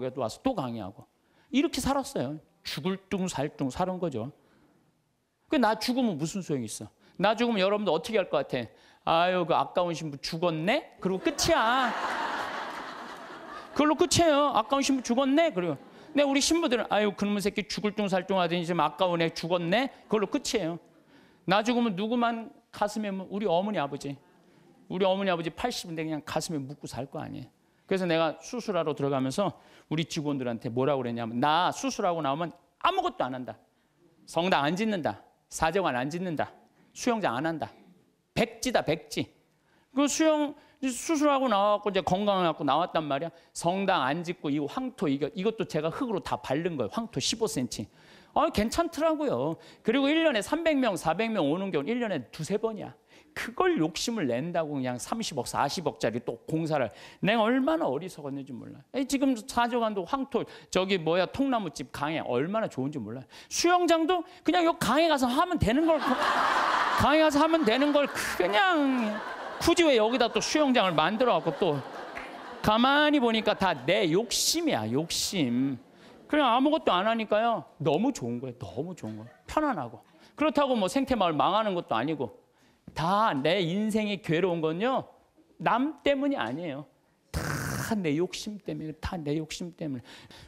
거기에도 와서 또 강의하고. 이렇게 살았어요. 죽을 둥 살 둥 사는 거죠. 나 죽으면 무슨 소용이 있어? 나 죽으면 여러분들 어떻게 할 것 같아? 아유, 그 아까운 신부 죽었네? 그리고 끝이야. 그걸로 끝이에요. 아까운 신부 죽었네? 그리고. 근데 우리 신부들은 아유, 그놈의 새끼 죽을 둥 살 둥 하더니 지금 아까운 애 죽었네? 그걸로 끝이에요. 나 죽으면 누구만 가슴에, 우리 어머니 아버지. 우리 어머니 아버지 80인데 그냥 가슴에 묻고 살 거 아니에요. 그래서 내가 수술하러 들어가면서 우리 직원들한테 뭐라고 그랬냐면, 나 수술하고 나오면 아무것도 안 한다. 성당 안 짓는다. 사정관 안 짓는다. 수영장 안 한다. 백지다, 백지. 그 수술하고 나와갖고 이제 건강해갖고 나왔단 말이야. 성당 안 짓고 이 황토 이것도 제가 흙으로 다 바른 거예요. 황토 15cm. 괜찮더라고요. 그리고 1년에 300명, 400명 오는 경우 1년에 두세 번이야. 그걸 욕심을 낸다고 그냥 30억, 40억짜리 또 공사를. 내가 얼마나 어리석었는지 몰라. 지금 사정관도 황토 통나무집 강에 얼마나 좋은지 몰라. 수영장도 그냥 요 강에 가서 하면 되는 걸 강에 가서 하면 되는 걸 그냥 굳이 왜 여기다 또 수영장을 만들어갖고 또 가만히 보니까 다 내 욕심이야, 욕심. 그냥 아무것도 안 하니까요. 너무 좋은 거예요. 너무 좋은 거예요. 편안하고. 그렇다고 뭐 생태마을 망하는 것도 아니고. 다 내 인생이 괴로운 건요. 남 때문이 아니에요. 다 내 욕심 때문에. 다 내 욕심 때문에.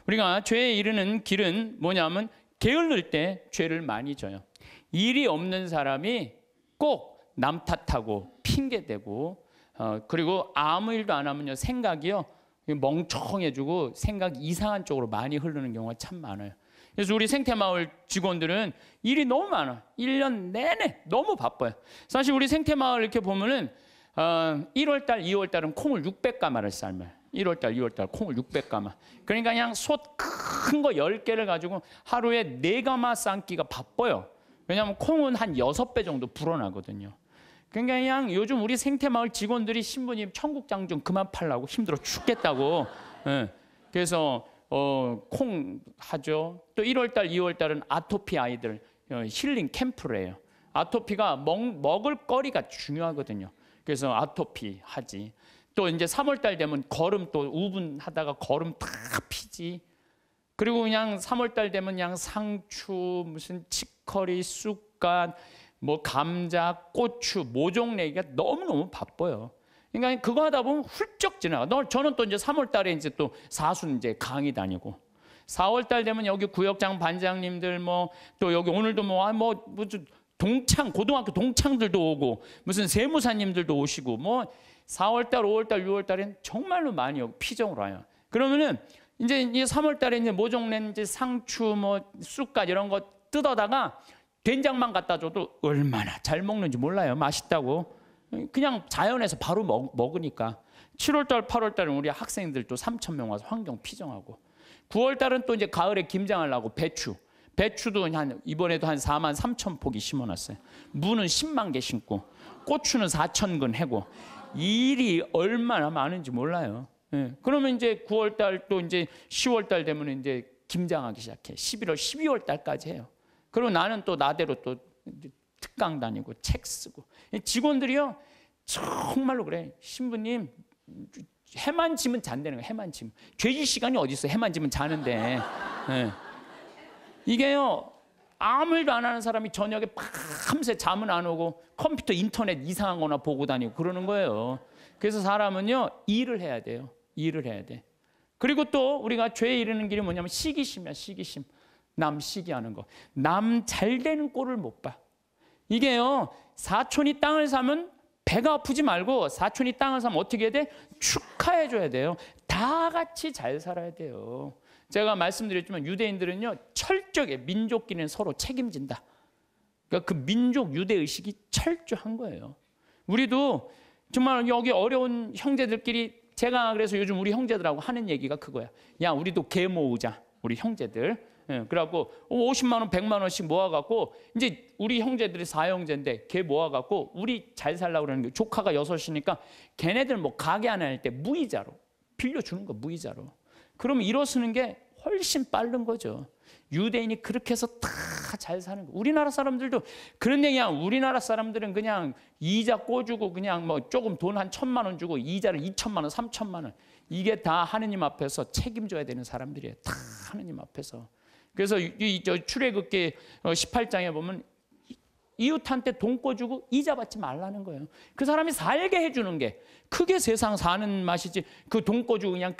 우리가 죄에 이르는 길은 뭐냐면 게을를 때 죄를 많이 져요. 일이 없는 사람이 꼭 남 탓하고 핑계대고 그리고 아무 일도 안 하면요. 생각이요. 멍청해지고 생각이 이상한 쪽으로 많이 흐르는 경우가 참 많아요. 그래서 우리 생태마을 직원들은 일이 너무 많아. 1년 내내 너무 바빠요. 사실 우리 생태마을 이렇게 보면은 1월달, 2월달은 콩을 600가마를 삶아요. 1월달, 2월달 콩을 600가마. 그러니까 그냥 솥 큰 거 10개를 가지고 하루에 4가마 삶기가 바빠요. 왜냐하면 콩은 한 6배 정도 불어나거든요. 그러니까 그냥 요즘 우리 생태마을 직원들이 신부님 청국장 좀 그만 팔라고 힘들어 죽겠다고. 그래서 콩 하죠. 또 1월달, 2월달은 아토피 아이들 힐링 캠프를 해요. 아토피가 먹을 거리가 중요하거든요. 그래서 아토피 하지. 또 이제 3월달 되면 거름 또 우분하다가 거름 다 피지. 그리고 그냥 3월달 되면 그냥 상추, 무슨 치커리, 쑥갓, 뭐 감자, 고추, 모종 내기가 너무너무 바빠요. 그러니까 그거 하다 보면 훌쩍 지나가. 저는 또 이제 3월 달에 이제 또 사순 이제 강의 다니고 4월 달 되면 여기 구역장 반장님들 또 여기 오늘도 무슨 고등학교 동창들도 오고 무슨 세무사님들도 오시고 4월 달, 5월 달, 6월 달엔 정말로 많이 오고 피정으로 와요. 그러면은 이제 3월 달에 이제 모종 낸 이제 상추 쑥갓 이런 거 뜯어다가 된장만 갖다 줘도 얼마나 잘 먹는지 몰라요. 맛있다고. 그냥 자연에서 바로 먹으니까. 7월달, 8월달은 우리 학생들 또 3,000명 와서 환경 피정하고. 9월달은 또 이제 가을에 김장하려고 배추도 이번에도 한 4만 3천 포기 심어놨어요. 무는 10만 개 심고 고추는 4,000근 해고. 일이 얼마나 많은지 몰라요. 그러면 이제 9월달 또 이제 10월달 되면 이제 김장하기 시작해. 11월, 12월달까지 해요. 그리고 나는 또 나대로 또 특강 다니고 책 쓰고. 직원들이요 정말로 그래. 신부님 해만 지면 잔다는 거예요. 해만 지면. 죄질 시간이 어디 있어. 해만 지면 자는데. 이게요 아무 일도 안 하는 사람이 저녁에 밤새 잠은 안 오고 컴퓨터 인터넷 이상한 거나 보고 다니고 그러는 거예요. 그래서 사람은요 일을 해야 돼요. 일을 해야 돼. 그리고 또 우리가 죄에 이르는 길이 뭐냐면 시기심이야. 시기심. 남 시기하는 거. 남 잘 되는 꼴을 못 봐. 이게요 사촌이 땅을 사면 배가 아프지 말고 사촌이 땅을 사면 어떻게 해야 돼? 축하해 줘야 돼요. 다 같이 잘 살아야 돼요. 제가 말씀드렸지만 유대인들은요 철저하게 민족끼리는 서로 책임진다. 그러니까 그 민족 유대의식이 철저한 거예요. 우리도 정말 여기 어려운 형제들끼리 제가 그래서 요즘 우리 형제들하고 하는 얘기가 그거야. 야 우리도 개 모으자. 우리 형제들. 그래갖고 50만 원, 100만 원씩 모아갖고 이제 우리 형제들이 4형제인데 걔 모아갖고 우리 잘 살라고 그러는 게 조카가 6이니까 걔네들 가게 하나 할 때 무이자로 빌려주는 거 무이자로. 그러면 일어서는 게 훨씬 빠른 거죠. 유대인이 그렇게 해서 다 잘 사는 거. 우리나라 사람들도 그런 얘기야. 우리나라 사람들은 그냥 이자 꿔주고 그냥 뭐 조금 돈 한 1,000만 원 주고 이자를 2,000만 원, 3,000만 원. 이게 다 하느님 앞에서 책임져야 되는 사람들이에요. 다 하느님 앞에서. 그래서 저 출애굽기 18장에 보면 이웃한테 돈 꿔주고 이자 받지 말라는 거예요. 그 사람이 살게 해주는 게 그게 세상 사는 맛이지. 그 돈 꿔주고 그냥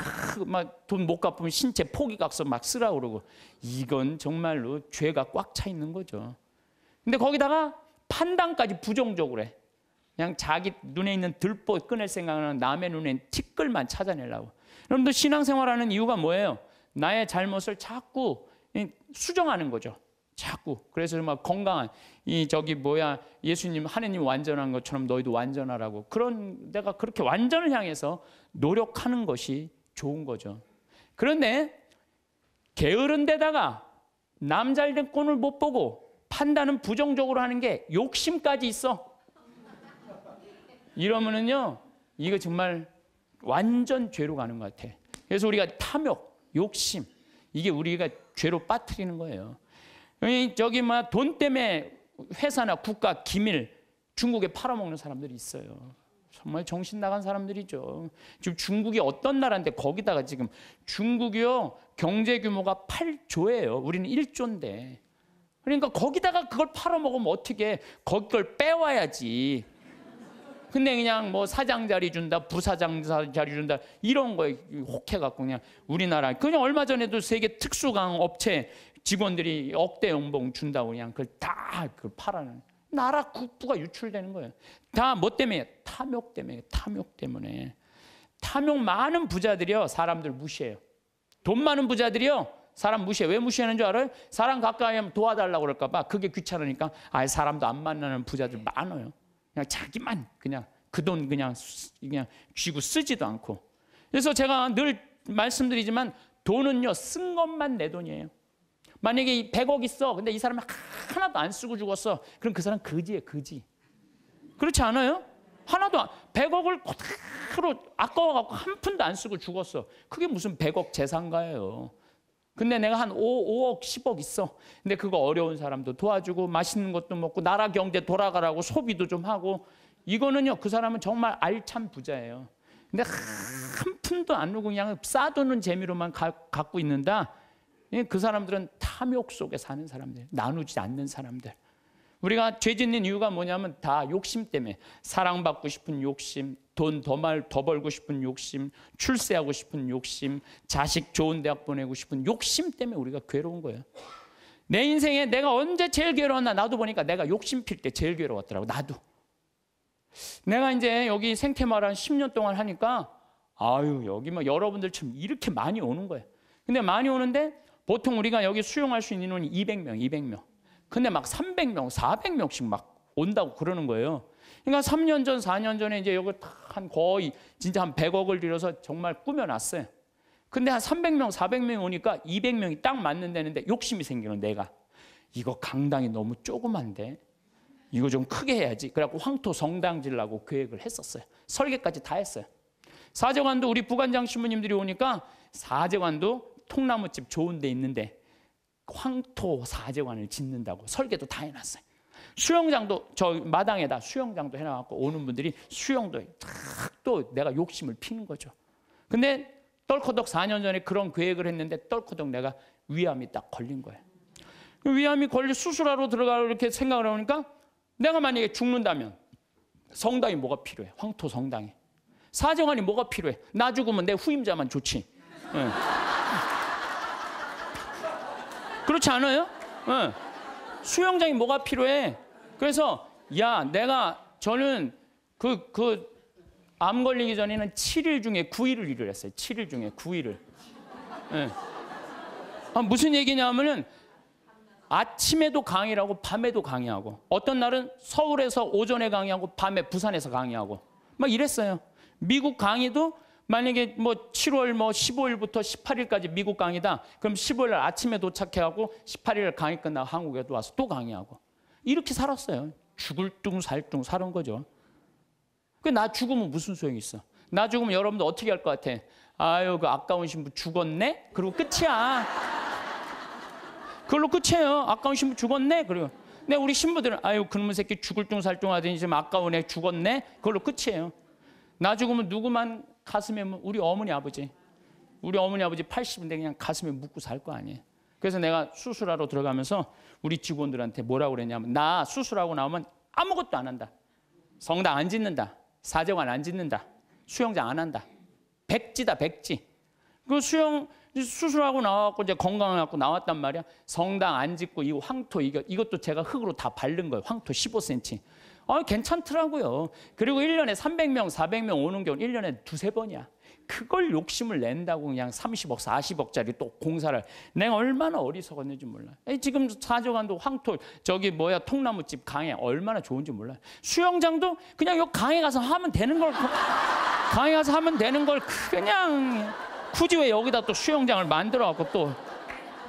막 돈 못 갚으면 신체 포기각서 막 쓰라 그러고 이건 정말로 죄가 꽉 차 있는 거죠. 근데 거기다가 판단까지 부정적으로 해. 그냥 자기 눈에 있는 들보 꺼낼 생각은 남의 눈엔 티끌만 찾아내려고. 여러분들 신앙생활하는 이유가 뭐예요? 나의 잘못을 자꾸 수정하는 거죠. 자꾸. 그래서 막 건강한 예수님 하느님 완전한 것처럼 너희도 완전하라고. 그런 내가 그렇게 완전을 향해서 노력하는 것이 좋은 거죠. 그런데 게으른 데다가 남 잘된 꼴을 못 보고 판단은 부정적으로 하는 게 욕심까지 있어. 이러면은요, 이거 정말 완전 죄로 가는 것 같아. 그래서 우리가 탐욕, 욕심, 이게 우리가 죄로 빠뜨리는 거예요. 돈 때문에 회사나 국가 기밀 중국에 팔아먹는 사람들이 있어요. 정말 정신 나간 사람들이죠. 지금 중국이 어떤 나라인데 거기다가 지금 중국이요 경제 규모가 8조예요. 우리는 1조인데. 그러니까 거기다가 그걸 팔아먹으면 어떻게 거기 걸 빼와야지. 근데 그냥 뭐 사장 자리 준다, 부사장 자리 준다 이런 거에 혹해갖고 그냥 우리나라 그냥 얼마 전에도 세계 특수강 업체 직원들이 억대 연봉 준다고 그냥 그걸 다 팔아는 나라 국부가 유출되는 거예요. 다 뭐 때문에? 탐욕 때문에. 탐욕 때문에. 탐욕 많은 부자들이요 사람들 무시해요. 돈 많은 부자들이요 사람 무시해. 왜 무시하는 줄 알아요? 사람 가까이 하면 도와달라고 그럴까 봐. 그게 귀찮으니까 아예 사람도 안 만나는 부자들 많아요. 그냥 자기만 그냥 그 돈 그냥 쥐고 쓰지도 않고. 그래서 제가 늘 말씀드리지만 돈은요 쓴 것만 내 돈이에요. 만약에 100억 있어. 근데 이 사람이 하나도 안 쓰고 죽었어. 그럼 그 사람 거지예요, 거지. 그렇지 않아요? 하나도 100억을 그대로 아까워갖고 한 푼도 안 쓰고 죽었어. 그게 무슨 100억 재산가예요. 근데 내가 한 5억, 10억 있어. 근데 그거 어려운 사람도 도와주고 맛있는 것도 먹고 나라 경제 돌아가라고 소비도 좀 하고 이거는요 그 사람은 정말 알찬 부자예요. 근데 한 푼도 안 누고 그냥 싸두는 재미로만 갖고 있는다. 그 사람들은 탐욕 속에 사는 사람들, 나누지 않는 사람들. 우리가 죄 짓는 이유가 뭐냐면 다 욕심 때문에. 사랑받고 싶은 욕심, 돈 더 벌고 싶은 욕심, 출세하고 싶은 욕심, 자식 좋은 대학 보내고 싶은 욕심 때문에 우리가 괴로운 거예요. 내 인생에 내가 언제 제일 괴로웠나 나도 보니까 내가 욕심 필 때 제일 괴로웠더라고. 나도. 내가 이제 여기 생태마을 한 10년 동안 하니까 아유 여기 뭐 여러분들처럼 이렇게 많이 오는 거예요. 근데 많이 오는데 보통 우리가 여기 수용할 수 있는 인원이 200명. 근데 막 300명, 400명씩 막 온다고 그러는 거예요. 그러니까 3년 전, 4년 전에 이제 여기 한 거의 진짜 한 100억을 들여서 정말 꾸며놨어요. 근데 한 300명, 400명이 오니까 200명이 딱 맞는다는데 욕심이 생기는 내가. 이거 강당이 너무 조그만데 이거 좀 크게 해야지. 그래갖고 황토 성당 지으려고 계획을 했었어요. 설계까지 다 했어요. 사제관도 우리 부관장 신부님들이 오니까 사제관도 통나무집 좋은 데 있는데 황토 사제관을 짓는다고 설계도 다 해놨어요. 수영장도 저 마당에다 수영장도 해놔갖고 오는 분들이 수영도 또 내가 욕심을 피는 거죠. 근데 떨커덕 4년 전에 그런 계획을 했는데 떨커덕 내가 위암이 딱 걸린 거예요. 위암이 걸려 수술하러 들어가려고 이렇게 생각을 하니까 내가 만약에 죽는다면 성당이 뭐가 필요해? 황토 성당이. 사제관이 뭐가 필요해? 나 죽으면 내 후임자만 좋지. 네. 그렇지 않아요? 네. 수영장이 뭐가 필요해? 그래서 저는 암 걸리기 전에는 7일 중에 9일을 일을 했어요. 7일 중에 9일을. 네. 무슨 얘기냐면은 아침에도 강의하고 밤에도 강의하고 어떤 날은 서울에서 오전에 강의하고 밤에 부산에서 강의하고 막 이랬어요. 미국 강의도 만약에 뭐 7월 15일부터 18일까지 미국 강의다. 그럼 15일 날 아침에 도착해가고 18일 강의 끝나고 한국에도 와서 또 강의하고 이렇게 살았어요. 죽을 둥 살 둥 사는 거죠. 나 죽으면 무슨 소용이 있어? 나 죽으면 여러분들 어떻게 할 것 같아? 아유 그 아까운 신부 죽었네? 그리고 끝이야. 그걸로 끝이에요. 아까운 신부 죽었네. 그리고 근데 우리 신부들은 아유 그놈의 새끼 죽을 둥 살 둥 하더니 지금 아까운 애 죽었네. 그걸로 끝이에요. 나 죽으면 누구만 가슴에 우리 어머니 아버지. 우리 어머니 아버지 80인데 그냥 가슴에 묻고 살 거 아니에요. 그래서 내가 수술하러 들어가면서 우리 직원들한테 뭐라고 그랬냐면 나 수술하고 나오면 아무것도 안 한다. 성당 안 짓는다. 사정관 안 짓는다. 수영장 안 한다. 백지다 백지. 그 수술하고 나와갖고 이제 건강해갖고 나왔단 말이야. 성당 안 짓고 이 황토 이것도 제가 흙으로 다 바른 거예요. 황토 15cm. 괜찮더라고요. 그리고 1년에 300명, 400명 오는 경우 1년에 두세 번이야. 그걸 욕심을 낸다고 그냥 30억, 40억짜리 또 공사를. 내가 얼마나 어리석었는지 몰라. 지금 사정관도 황토 통나무집 강에 얼마나 좋은지 몰라. 수영장도 그냥 요 강에 가서 하면 되는 걸 강에 가서 하면 되는 걸 그냥 굳이 왜 여기다 또 수영장을 만들어갖고 또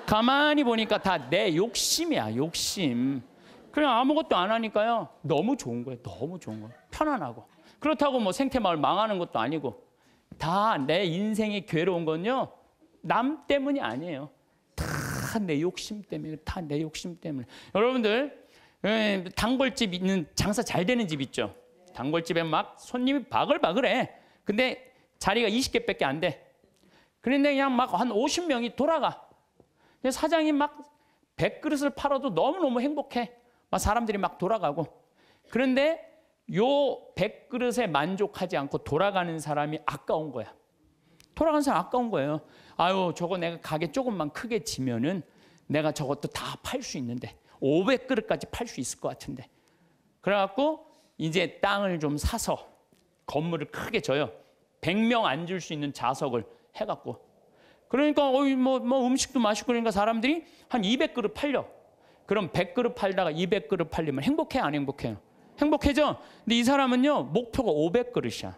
가만히 보니까 다 내 욕심이야. 욕심. 그냥 아무것도 안 하니까요. 너무 좋은 거예요. 너무 좋은 거예요. 편안하고. 그렇다고 뭐 생태마을 망하는 것도 아니고 다 내 인생이 괴로운 건요. 남 때문이 아니에요. 다 내 욕심 때문에. 다 내 욕심 때문에. 여러분들 단골집 있는 장사 잘 되는 집 있죠. 단골집에 막 손님이 바글바글해. 근데 자리가 20개밖에 안 돼. 그런데 그냥 막 한 50명이 돌아가. 사장이 막 100그릇을 팔아도 너무너무 행복해. 막 사람들이 막 돌아가고. 그런데 요 100그릇에 만족하지 않고 돌아가는 사람이 아까운 거야. 돌아가는 사람 아까운 거예요. 아유, 저거 내가 가게 조금만 크게 지면은 내가 저것도 다 팔 수 있는데 500그릇까지 팔 수 있을 것 같은데. 그래갖고 이제 땅을 좀 사서 건물을 크게 져요. 100명 앉을 수 있는 좌석을 해갖고. 그러니까 뭐 음식도 맛있고 그러니까 사람들이 한 200그릇 팔려. 그럼 100그릇 팔다가 200그릇 팔리면 행복해 안 행복해요? 행복해져. 근데 이 사람은요 목표가 500그릇이야.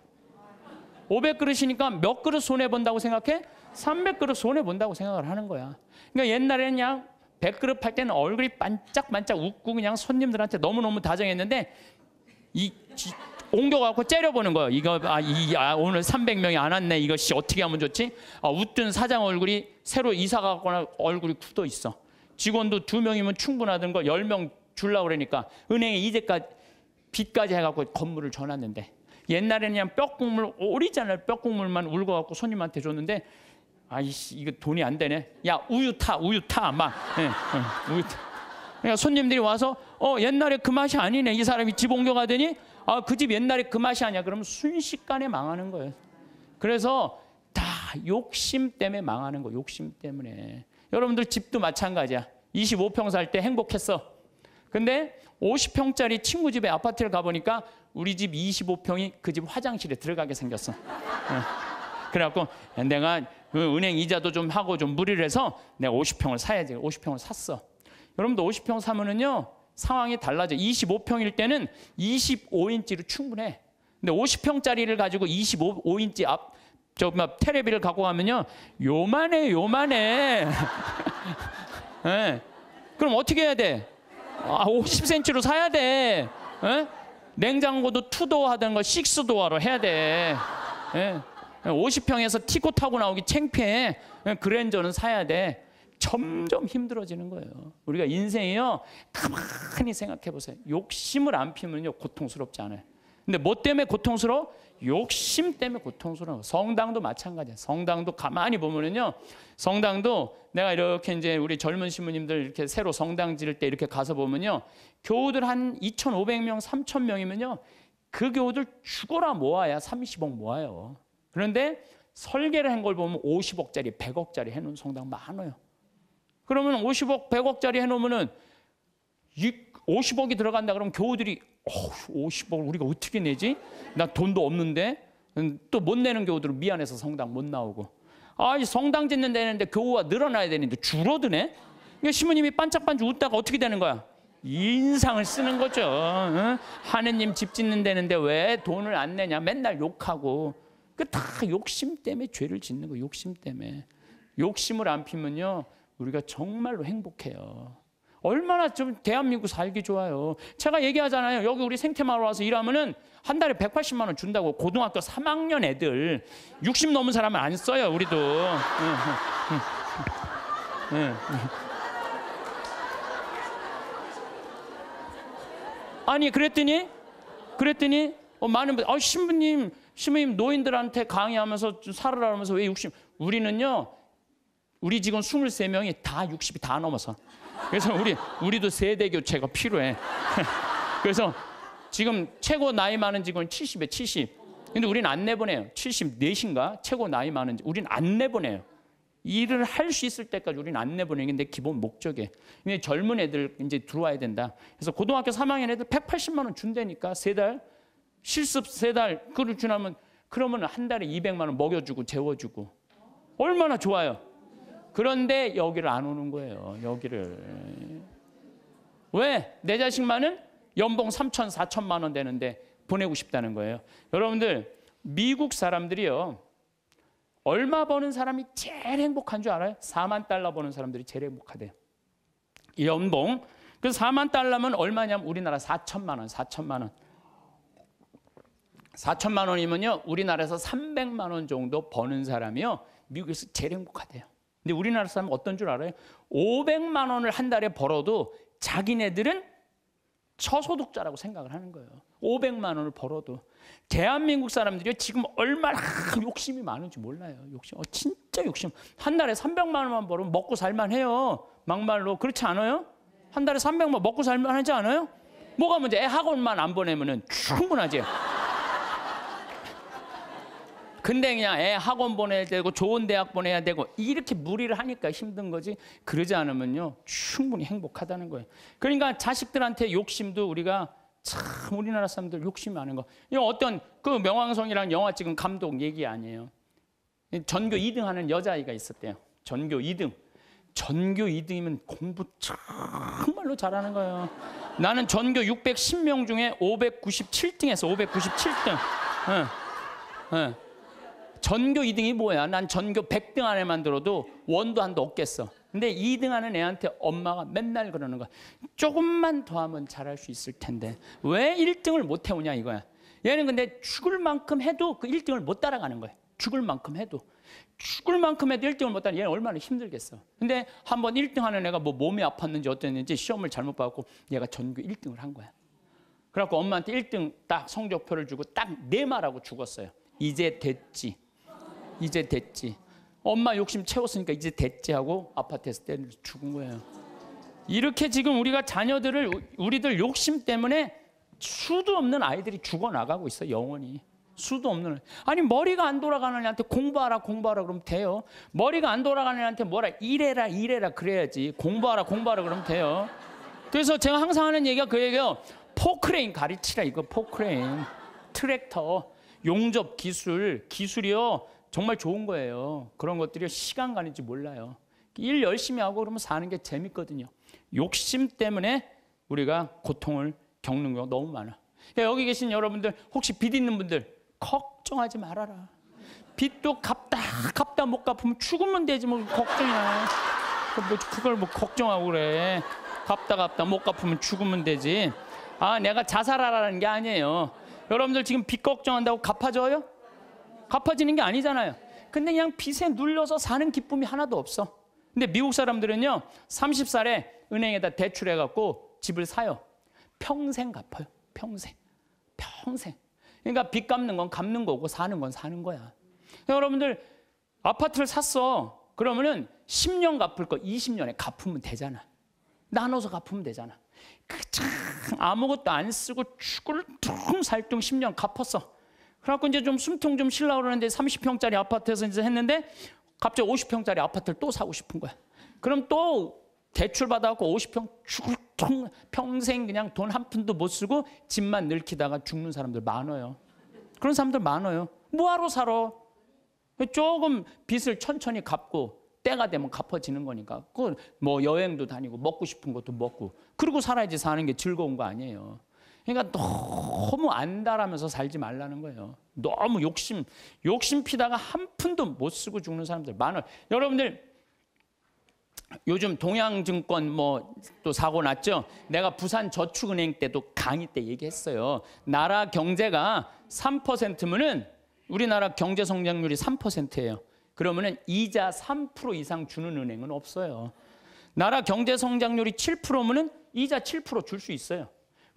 500그릇이니까 몇 그릇 손해 본다고 생각해? 300그릇 손해 본다고 생각을 하는 거야. 그러니까 옛날에는 그냥 100그릇 팔 때는 얼굴이 반짝반짝 웃고 그냥 손님들한테 너무너무 다정했는데 옮겨갖고 째려보는 거예요. 오늘 300명이 안 왔네. 이것이 어떻게 하면 좋지? 웃던 사장 얼굴이 새로 이사 가거나 얼굴이 굳어 있어. 직원도 2명이면 충분하던 거 10명 주려고 그러니까 은행에 이제까지 빚까지 해갖고 건물을 줘놨는데 옛날에는 그냥 뼈국물 오리지널 뼈국물만 울고갖고 손님한테 줬는데 아이씨 이거 돈이 안 되네. 야 우유 타 막 우유 타. 그러니까 손님들이 와서 옛날에 그 맛이 아니네. 이 사람이 집 옮겨가더니 그 집 옛날에 그 맛이 아니야. 그러면 순식간에 망하는 거예요. 그래서 다 욕심 때문에 망하는 거. 욕심 때문에. 여러분들 집도 마찬가지야. 25평 살 때 행복했어. 근데 50평짜리 친구 집에 아파트를 가보니까 우리 집 25평이 그 집 화장실에 들어가게 생겼어. 그래갖고 내가 그 은행 이자도 좀 하고 좀 무리를 해서 내가 50평을 사야지. 50평을 샀어. 여러분도 50평 사면은요 상황이 달라져. 25평일 때는 25인치로 충분해. 근데 50평짜리를 가지고 25인치 테레비를 갖고 가면요 요만해. 네. 그럼 어떻게 해야 돼? 50cm로 사야 돼. 네? 냉장고도 2도어 하던 걸 6도어로 해야 돼. 네. 50평에서 티코 타고 나오기 창피해. 그랜저는 사야 돼. 점점 힘들어지는 거예요. 우리가 인생이요 가만히 생각해 보세요. 욕심을 안 피면요 고통스럽지 않아요. 근데 뭐 때문에 고통스러워? 욕심 때문에 고통스러워. 성당도 마찬가지야. 성당도 가만히 보면은요, 성당도 내가 이렇게 이제 우리 젊은 신부님들 이렇게 새로 성당 지을 때 이렇게 가서 보면요, 교우들 한 2,500명, 3,000명이면요, 그 교우들 죽어라 모아야 30억 모아요. 그런데 설계를 한 걸 보면 50억짜리, 100억짜리 해놓은 성당 많아요. 그러면 50억, 100억짜리 해놓으면은 50억이 들어간다 그러면 교우들이 50억 우리가 어떻게 내지? 나 돈도 없는데. 또 못 내는 교우들은 미안해서 성당 못 나오고. 성당 짓는 데는데 교우가 늘어나야 되는데 줄어드네. 그러니까 신부님이 반짝반짝 웃다가 어떻게 되는 거야? 인상을 쓰는 거죠. 하느님 집 짓는 데는데 왜 돈을 안 내냐? 맨날 욕하고. 그 다 욕심 때문에 죄를 짓는 거예요. 욕심 때문에. 욕심을 안 피면요 우리가 정말로 행복해요. 얼마나 좀 대한민국 살기 좋아요. 제가 얘기하잖아요. 여기 우리 생태마을 와서 일하면은 한 달에 180만 원 준다고. 고등학교 3학년 애들 60 넘은 사람은 안 써요. 우리도. 아니 그랬더니 많은 분들 신부님 노인들한테 강의하면서 살으라 하면서 왜 60? 우리는요. 우리 지금 23명이 다 60이 다 넘어서. 그래서 우리도 세대 교체가 필요해. 그래서 지금 최고 나이 많은 직원이 70에 70. 근데 우리는 안 내보내요. 74인가 최고 나이 많은지 우리는 안 내보내요. 일을 할 수 있을 때까지 우리는 안 내보내는 게 내 기본 목적이에요. 근데 젊은 애들 이제 들어와야 된다. 그래서 고등학교 3학년 애들 180만 원 준다니까 3달. 실습 3달 그걸 주나면 그러면 한 달에 200만 원 먹여주고 재워주고 얼마나 좋아요. 그런데 여기를 안 오는 거예요. 여기를. 왜? 내 자식만은 연봉 3천 4천만 원 되는데 보내고 싶다는 거예요. 여러분들 미국 사람들이요. 얼마 버는 사람이 제일 행복한 줄 알아요? 4만 달러 버는 사람들이 제일 행복하대요. 이 연봉. 그래서 4만 달러면 얼마냐면 우리나라 4천만 원. 4천만 원이면요. 우리나라에서 300만 원 정도 버는 사람이요. 미국에서 제일 행복하대요. 근데 우리나라 사람은 어떤 줄 알아요? 500만 원을 한 달에 벌어도 자기네들은 저소득자라고 생각을 하는 거예요. 500만 원을 벌어도. 대한민국 사람들이 지금 얼마나 욕심이 많은지 몰라요. 진짜 욕심. 한 달에 300만 원만 벌으면 먹고 살만 해요. 막말로. 그렇지 않아요? 한 달에 300만 먹고 살만 하지 않아요? 뭐가 문제? 애 학원만 안 보내면 충분하지. 근데 그냥 애 학원 보내야 되고 좋은 대학 보내야 되고 이렇게 무리를 하니까 힘든 거지. 그러지 않으면요 충분히 행복하다는 거예요. 그러니까 자식들한테 욕심도 우리가 참 우리나라 사람들 욕심이 많은 거. 어떤 그 명왕성이라는 영화 찍은 감독 얘기 아니에요. 전교 2등 하는 여자아이가 있었대요. 전교 2등. 전교 2등이면 공부 정말로 잘하는 거예요. 나는 전교 610명 중에 597등 했어. 597등. 전교 2등이 뭐야? 난 전교 100등 안에만 들어도 원도 한도 없겠어. 근데 2등 하는 애한테 엄마가 맨날 그러는 거야. 조금만 더 하면 잘할 수 있을 텐데 왜 1등을 못 해오냐 이거야. 얘는 근데 죽을 만큼 해도 그 1등을 못 따라가는 거야. 죽을 만큼 해도 1등을 못 따라. 얘는 얼마나 힘들겠어. 근데 한번 1등 하는 애가 뭐 몸이 아팠는지 어땠는지 시험을 잘못 봐갖고 얘가 전교 1등을 한 거야. 그래갖고 엄마한테 1등 딱 성적표를 주고 딱 네 말하고 죽었어요. 이제 됐지. 엄마 욕심 채웠으니까 이제 됐지 하고 아파트에서 때려 죽은 거예요. 이렇게 지금 우리가 자녀들을 우리들 욕심 때문에 수도 없는 아이들이 죽어나가고 있어. 영원히. 수도 없는. 아니 머리가 안 돌아가는 애한테 공부하라 그러면 돼요. 머리가 안 돌아가는 애한테 뭐라 이래라 그래야지. 공부하라 그러면 돼요. 그래서 제가 항상 하는 얘기가 그 얘기예요. 포크레인 가르치라 이거. 포크레인. 트랙터. 용접 기술이요. 정말 좋은 거예요. 그런 것들이 시간 가는지 몰라요. 일 열심히 하고 그러면 사는 게 재밌거든요. 욕심 때문에 우리가 고통을 겪는 경우가 너무 많아. 그러니까 여기 계신 여러분들 혹시 빚 있는 분들 걱정하지 말아라. 빚도 갚다 못 갚으면 죽으면 되지 뭐 걱정이야. 그걸 뭐 걱정하고 그래. 갚다 못 갚으면 죽으면 되지. 내가 자살하라는 게 아니에요. 여러분들 지금 빚 걱정한다고 갚아져요? 갚아지는 게 아니잖아요. 근데 그냥 빚에 눌려서 사는 기쁨이 하나도 없어. 근데 미국 사람들은요 30살에 은행에다 대출해갖고 집을 사요. 평생 갚아요. 평생. 그러니까 빚 갚는 건 갚는 거고 사는 건 사는 거야. 여러분들 아파트를 샀어. 그러면은 10년 갚을 거 20년에 갚으면 되잖아. 나눠서 갚으면 되잖아. 참 아무것도 안 쓰고 죽을 둥살둥 10년 갚았어. 그래갖고 이제 좀 숨통 좀 쉬려고 그러는데 30평짜리 아파트에서 이제 했는데 갑자기 50평짜리 아파트를 또 사고 싶은 거야. 그럼 또 대출 받아갖고 50평 죽을 통 평생 그냥 돈 한 푼도 못 쓰고 집만 늙히다가 죽는 사람들 많아요. 그런 사람들 많아요. 뭐하러 살아? 조금 빚을 천천히 갚고 때가 되면 갚아지는 거니까. 그 뭐 여행도 다니고 먹고 싶은 것도 먹고 그러고 살아야지 사는 게 즐거운 거 아니에요. 그러니까 너무 안달하면서 살지 말라는 거예요. 너무 욕심 피다가 한 푼도 못 쓰고 죽는 사람들 많아요. 여러분들 요즘 동양증권 뭐 또 사고 났죠. 내가 부산저축은행 때도 강의 때 얘기했어요. 나라 경제가 3%면은 우리나라 경제 성장률이 3%예요. 그러면은 이자 3% 이상 주는 은행은 없어요. 나라 경제 성장률이 7%면은 이자 7% 줄 수 있어요.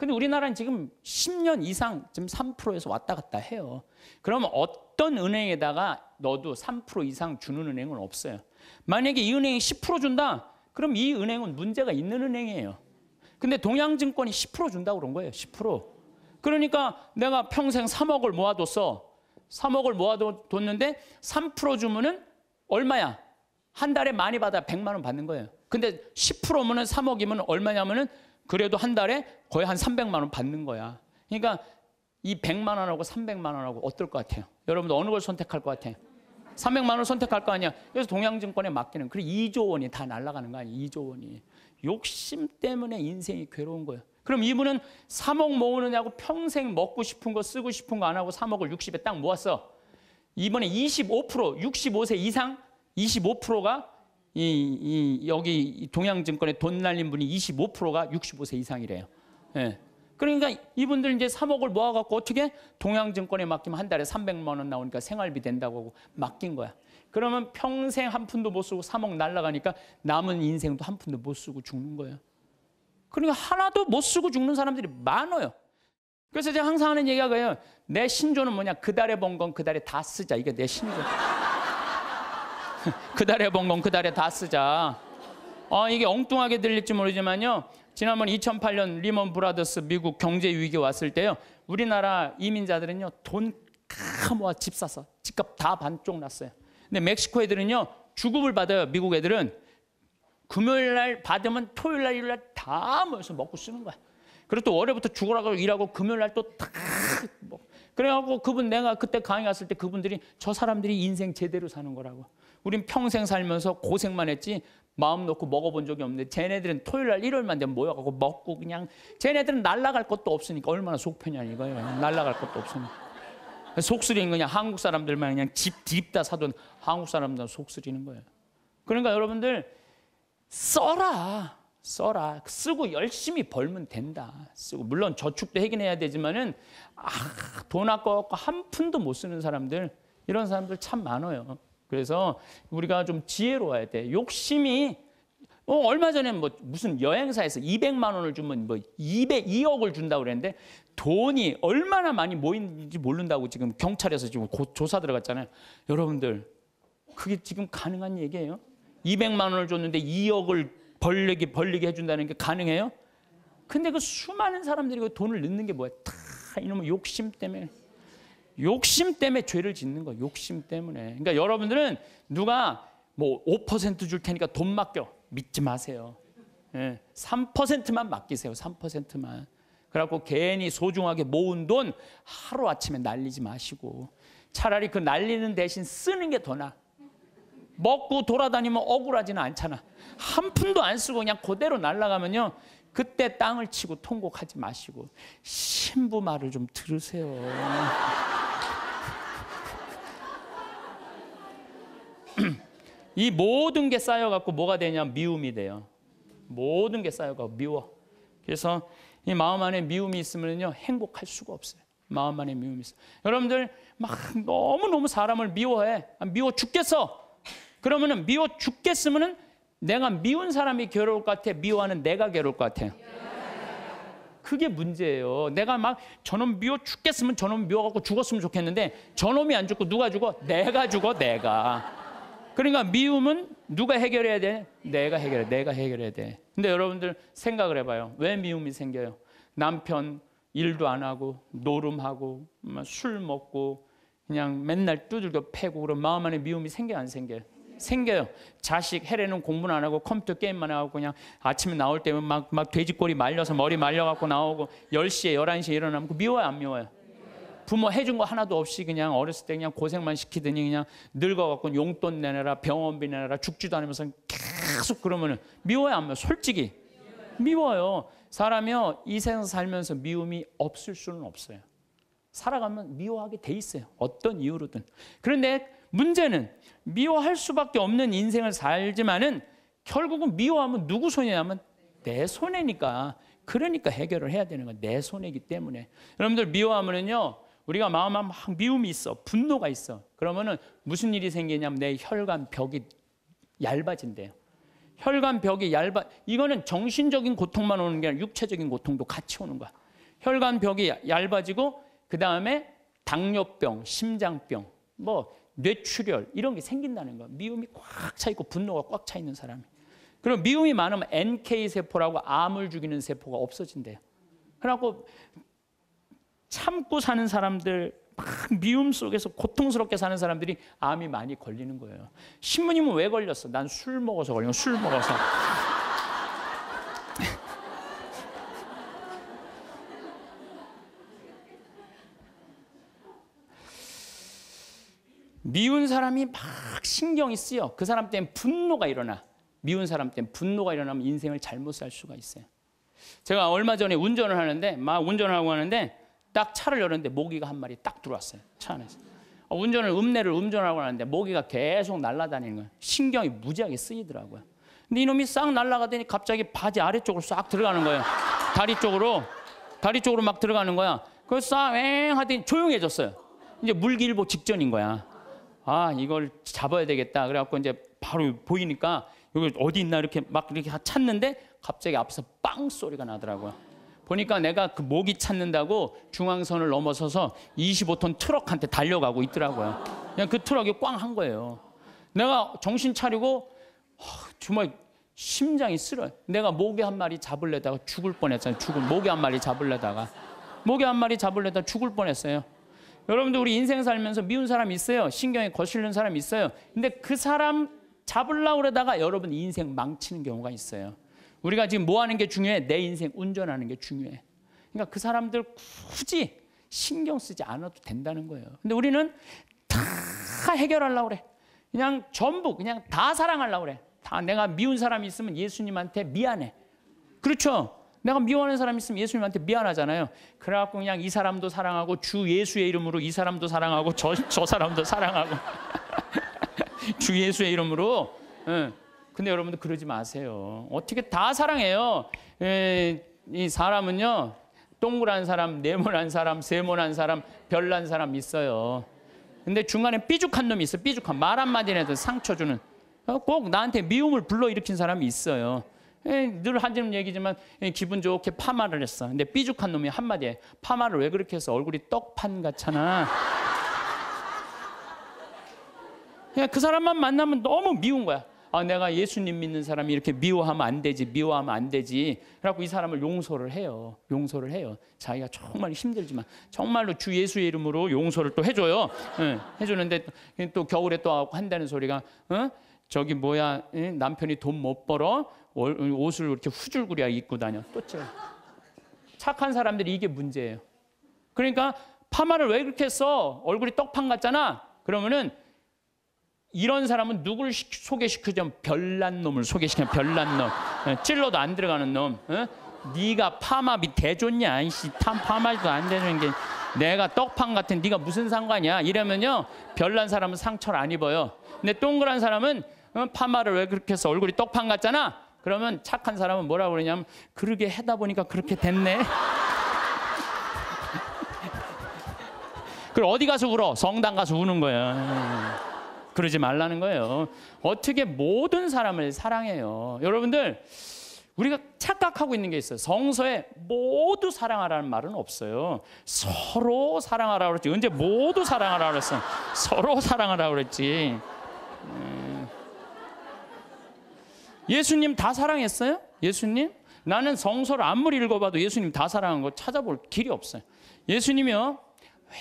근데 우리나라는 지금 10년 이상 지금 3%에서 왔다 갔다 해요. 그러면 어떤 은행에다가 넣어도 3% 이상 주는 은행은 없어요. 만약에 이 은행이 10% 준다? 그럼 이 은행은 문제가 있는 은행이에요. 근데 동양증권이 10% 준다고 그런 거예요. 10%. 그러니까 내가 평생 3억을 모아뒀어. 3억을 모아뒀는데 3% 주면은 얼마야? 한 달에 많이 받아 100만 원 받는 거예요. 근데 10%면은 3억이면 얼마냐면은 그래도 한 달에 거의 한 300만 원 받는 거야. 그러니까 이 100만 원하고 300만 원하고 어떨 것 같아요? 여러분들 어느 걸 선택할 것 같아요? 300만 원 선택할 거 아니야. 그래서 동양증권에 맡기는. 그래 2조 원이 다 날아가는 거 아니에요. 2조 원이. 욕심 때문에 인생이 괴로운 거예요. 그럼 이분은 3억 모으느냐고 평생 먹고 싶은 거 쓰고 싶은 거 안 하고 3억을 60에 딱 모았어. 이번에 25%, 65세 이상 25%가 여기 동양증권에 돈 날린 분이 25%가 65세 이상이래요. 예. 그러니까 이분들 이제 3억을 모아갖고 어떻게 동양증권에 맡기면 한 달에 300만 원 나오니까 생활비 된다고 하고 맡긴 거야. 그러면 평생 한 푼도 못 쓰고 3억 날라가니까 남은 인생도 한 푼도 못 쓰고 죽는 거예요. 그러니까 하나도 못 쓰고 죽는 사람들이 많아요. 그래서 제가 항상 하는 얘기가 그래요. 내 신조는 뭐냐? 그 달에 번 건 그 달에 다 쓰자. 이게 내 신조. 그 달에 번 건 그 달에 다 쓰자. 이게 엉뚱하게 들릴지 모르지만요. 지난번 2008년 리먼 브라더스 미국 경제 위기 왔을 때요. 우리나라 이민자들은요. 돈 다 모아 집 샀어. 집값 다 반쪽 났어요. 근데 멕시코 애들은요. 주급을 받아요. 미국 애들은. 금요일 날 받으면 토요일 날 일요일 날 다 모여서 먹고 쓰는 거야. 그리고 또 월요일부터 죽으라고 일하고 금요일 날 또 다 뭐. 그래갖고 그분 내가 그때 강의 갔을 때 그분들이 저 사람들이 인생 제대로 사는 거라고. 우린 평생 살면서 고생만 했지 마음 놓고 먹어본 적이 없는데 쟤네들은 토요일 날 일요일만 되면 모여가고 먹고 그냥 쟤네들은 날아갈 것도 없으니까 얼마나 속 편이야 이거예요. 날아갈 것도 없으니까. 속쓰리는 그냥 한국 사람들만 그냥 집 다 사돈 한국 사람들 속쓰리는 거예요. 그러니까 여러분들 써라. 쓰고 열심히 벌면 된다. 쓰고 물론 저축도 하긴 해야 되지만은 돈 아까워갖고 한 푼도 못 쓰는 사람들 이런 사람들 참 많아요. 그래서 우리가 좀 지혜로워야 돼. 욕심이 얼마 전에 뭐 무슨 여행사에서 200만 원을 주면 뭐 2억을 준다고 그랬는데 돈이 얼마나 많이 모이는지 모른다고 지금 경찰에서 지금 조사 들어갔잖아요. 여러분들 그게 지금 가능한 얘기예요? 200만 원을 줬는데 2억을 벌리게 해준다는 게 가능해요? 근데 그 수많은 사람들이 그 돈을 넣는 게 뭐야? 다 이놈의 욕심 때문에 죄를 짓는 거예요. 욕심 때문에. 그러니까 여러분들은 누가 뭐 5% 줄 테니까 돈 맡겨. 믿지 마세요. 3%만 맡기세요. 3%만. 그래갖고 괜히 소중하게 모은 돈 하루아침에 날리지 마시고 차라리 그 날리는 대신 쓰는 게 더 나아. 먹고 돌아다니면 억울하지는 않잖아. 한 푼도 안 쓰고 그냥 그대로 날아가면요. 그때 땅을 치고 통곡하지 마시고 신부 말을 좀 들으세요. 이 모든 게 쌓여갖고 뭐가 되냐? 미움이 돼요. 모든 게 쌓여갖고 미워. 그래서 이 마음 안에 미움이 있으면요 행복할 수가 없어요. 마음 안에 미움이 있어요. 여러분들 막 너무너무 사람을 미워해. 미워 죽겠어. 그러면은 미워 죽겠으면은 내가 미운 사람이 괴로울 것 같아? 미워하는 내가 괴로울 것 같아요? 그게 문제예요. 내가 막 저놈 미워 죽겠으면 저놈 미워갖고 죽었으면 좋겠는데 저놈이 안 죽고 누가 죽어? 내가 죽어, 내가. 그러니까 미움은 누가 해결해야 돼? 내가 해결해야 돼. 근데 여러분들 생각을 해봐요. 왜 미움이 생겨요? 남편 일도 안 하고 노름하고 술 먹고 그냥 맨날 두들겨 패고 그런 마음 안에 미움이 생겨요, 안 생겨요? 생겨요. 자식 해례는 공부는 안 하고 컴퓨터 게임만 하고 그냥 아침에 나올 때면 막 돼지꼬리 말려서 머리 말려갖고 나오고 10시에 11시에 일어나면 미워요, 안 미워요? 부모 해준 거 하나도 없이 그냥 어렸을 때 그냥 고생만 시키더니 그냥 늙어갖고 용돈 내놔라, 병원비 내놔라, 죽지도 않으면서 계속 그러면은 미워요, 안 미워요? 솔직히 미워요. 사람이요 이 세상 살면서 미움이 없을 수는 없어요. 살아가면 미워하게 돼 있어요. 어떤 이유로든. 그런데 문제는 미워할 수밖에 없는 인생을 살지만은 결국은 미워하면 누구 손해냐면 내 손해니까. 그러니까 해결을 해야 되는 건 내 손해이기 때문에. 여러분들 미워하면은요 우리가 마음에 막 미움이 있어, 분노가 있어. 그러면은 무슨 일이 생기냐면 내 혈관 벽이 얇아진대요. 혈관 벽이 이거는 정신적인 고통만 오는 게 아니라 육체적인 고통도 같이 오는 거야. 혈관벽이 얇아지고 그 다음에 당뇨병, 심장병, 뭐 뇌출혈 이런 게 생긴다는 거예요. 미움이 꽉 차 있고 분노가 꽉 차 있는 사람이. 그리고 미움이 많으면 NK 세포라고 암을 죽이는 세포가 없어진대요. 그래갖고 참고 사는 사람들, 막 미움 속에서 고통스럽게 사는 사람들이 암이 많이 걸리는 거예요. 신부님은 왜 걸렸어? 난 술 먹어서 걸린 거야. 술 먹어서. 미운 사람이 막 신경이 쓰여. 그 사람 때문에 분노가 일어나. 미운 사람 때문에 분노가 일어나면 인생을 잘못 살 수가 있어요. 제가 얼마 전에 운전을 하는데 막 운전을 하고 하는데 딱 차를 열었는데 모기가 한 마리 딱 들어왔어요. 차 안에서. 음내를 운전하고 하는데 모기가 계속 날아다니는 거예요. 신경이 무지하게 쓰이더라고요. 근데 이놈이 싹 날아가더니 갑자기 바지 아래쪽으로 싹 들어가는 거예요. 다리 쪽으로 막 들어가는 거야. 그래서 싹 엥 하더니 조용해졌어요. 이제 물기일보 직전인 거야. 아, 이걸 잡아야 되겠다. 그래갖고 이제 바로 보이니까 여기 어디 있나 이렇게 막 이렇게 찾는데 갑자기 앞에서 빵 소리가 나더라고요. 보니까 내가 그 모기 찾는다고 중앙선을 넘어서서 25톤 트럭한테 달려가고 있더라고요. 그냥 그 트럭이 꽝 한 거예요. 내가 정신 차리고 정말 심장이 쓰러요. 내가 모기 한 마리 잡으려다가 죽을 뻔했어요. 모기 한 마리 잡으려다가 죽을 뻔했어요. 여러분들 우리 인생 살면서 미운 사람 있어요. 신경에 거슬리는 사람 있어요. 근데 그 사람 잡으려고 그러다가 여러분 인생 망치는 경우가 있어요. 우리가 지금 뭐 하는 게 중요해? 내 인생 운전하는 게 중요해. 그러니까 그 사람들 굳이 신경 쓰지 않아도 된다는 거예요. 근데 우리는 다 해결하려고 그래. 그냥 전부 그냥 다 사랑하려고 그래. 다 내가 미운 사람이 있으면 예수님한테 미안해. 그렇죠? 내가 미워하는 사람이 있으면 예수님한테 미안하잖아요. 그래갖고 그냥 이 사람도 사랑하고 주 예수의 이름으로 이 사람도 사랑하고 저 사람도 사랑하고 주 예수의 이름으로. 근데 여러분들 그러지 마세요. 어떻게 다 사랑해요. 이 사람은요. 동그란 사람, 네모난 사람, 세모난 사람, 별난 사람 있어요. 근데 중간에 삐죽한 놈이 있어. 삐죽한 말 한마디 해도 상처 주는. 꼭 나한테 미움을 불러일으킨 사람이 있어요. 늘 하는 얘기지만 기분 좋게 파마를 했어. 근데 삐죽한 놈이 한마디에 파마를 왜 그렇게 했어? 얼굴이 떡판 같잖아. 그냥 그 사람만 만나면 너무 미운 거야. 아, 내가 예수님 믿는 사람이 이렇게 미워하면 안 되지. 그래갖고 이 사람을 용서를 해요. 자기가 정말 힘들지만 정말로 주 예수의 이름으로 용서를 또 해줘요. 해주는데 또 겨울에 또 한다는 소리가 저기 뭐야, 남편이 돈 못 벌어 옷을 이렇게 후줄구리하게 입고 다녀. 또 착한 사람들이 이게 문제예요. 그러니까 파마를 왜 그렇게 했어? 얼굴이 떡판 같잖아. 그러면은 이런 사람은 누굴 소개시키자면 별난 놈을 소개시키면 별난 놈. 찔러도 안 들어가는 놈. 네가 파마비 대줬냐? 이씨, 파마도 안 되는 게 내가 떡판 같은 네가 무슨 상관이야? 이러면요 별난 사람은 상처를 안 입어요. 근데 동그란 사람은 파마를 왜 그렇게 해서 얼굴이 떡판 같잖아. 그러면 착한 사람은 뭐라고 그러냐면 그러게 하다 보니까 그렇게 됐네. 그럼 어디 가서 울어? 성당 가서 우는 거야. 그러지 말라는 거예요. 어떻게 모든 사람을 사랑해요. 여러분들 우리가 착각하고 있는 게 있어요. 성서에 모두 사랑하라는 말은 없어요. 서로 사랑하라고 그랬지. 언제 모두 사랑하라고 그랬어? 서로 사랑하라고 그랬지. 예수님 다 사랑했어요? 예수님? 나는 성서를 아무리 읽어봐도 예수님 다 사랑한 거 찾아볼 길이 없어요. 예수님이요.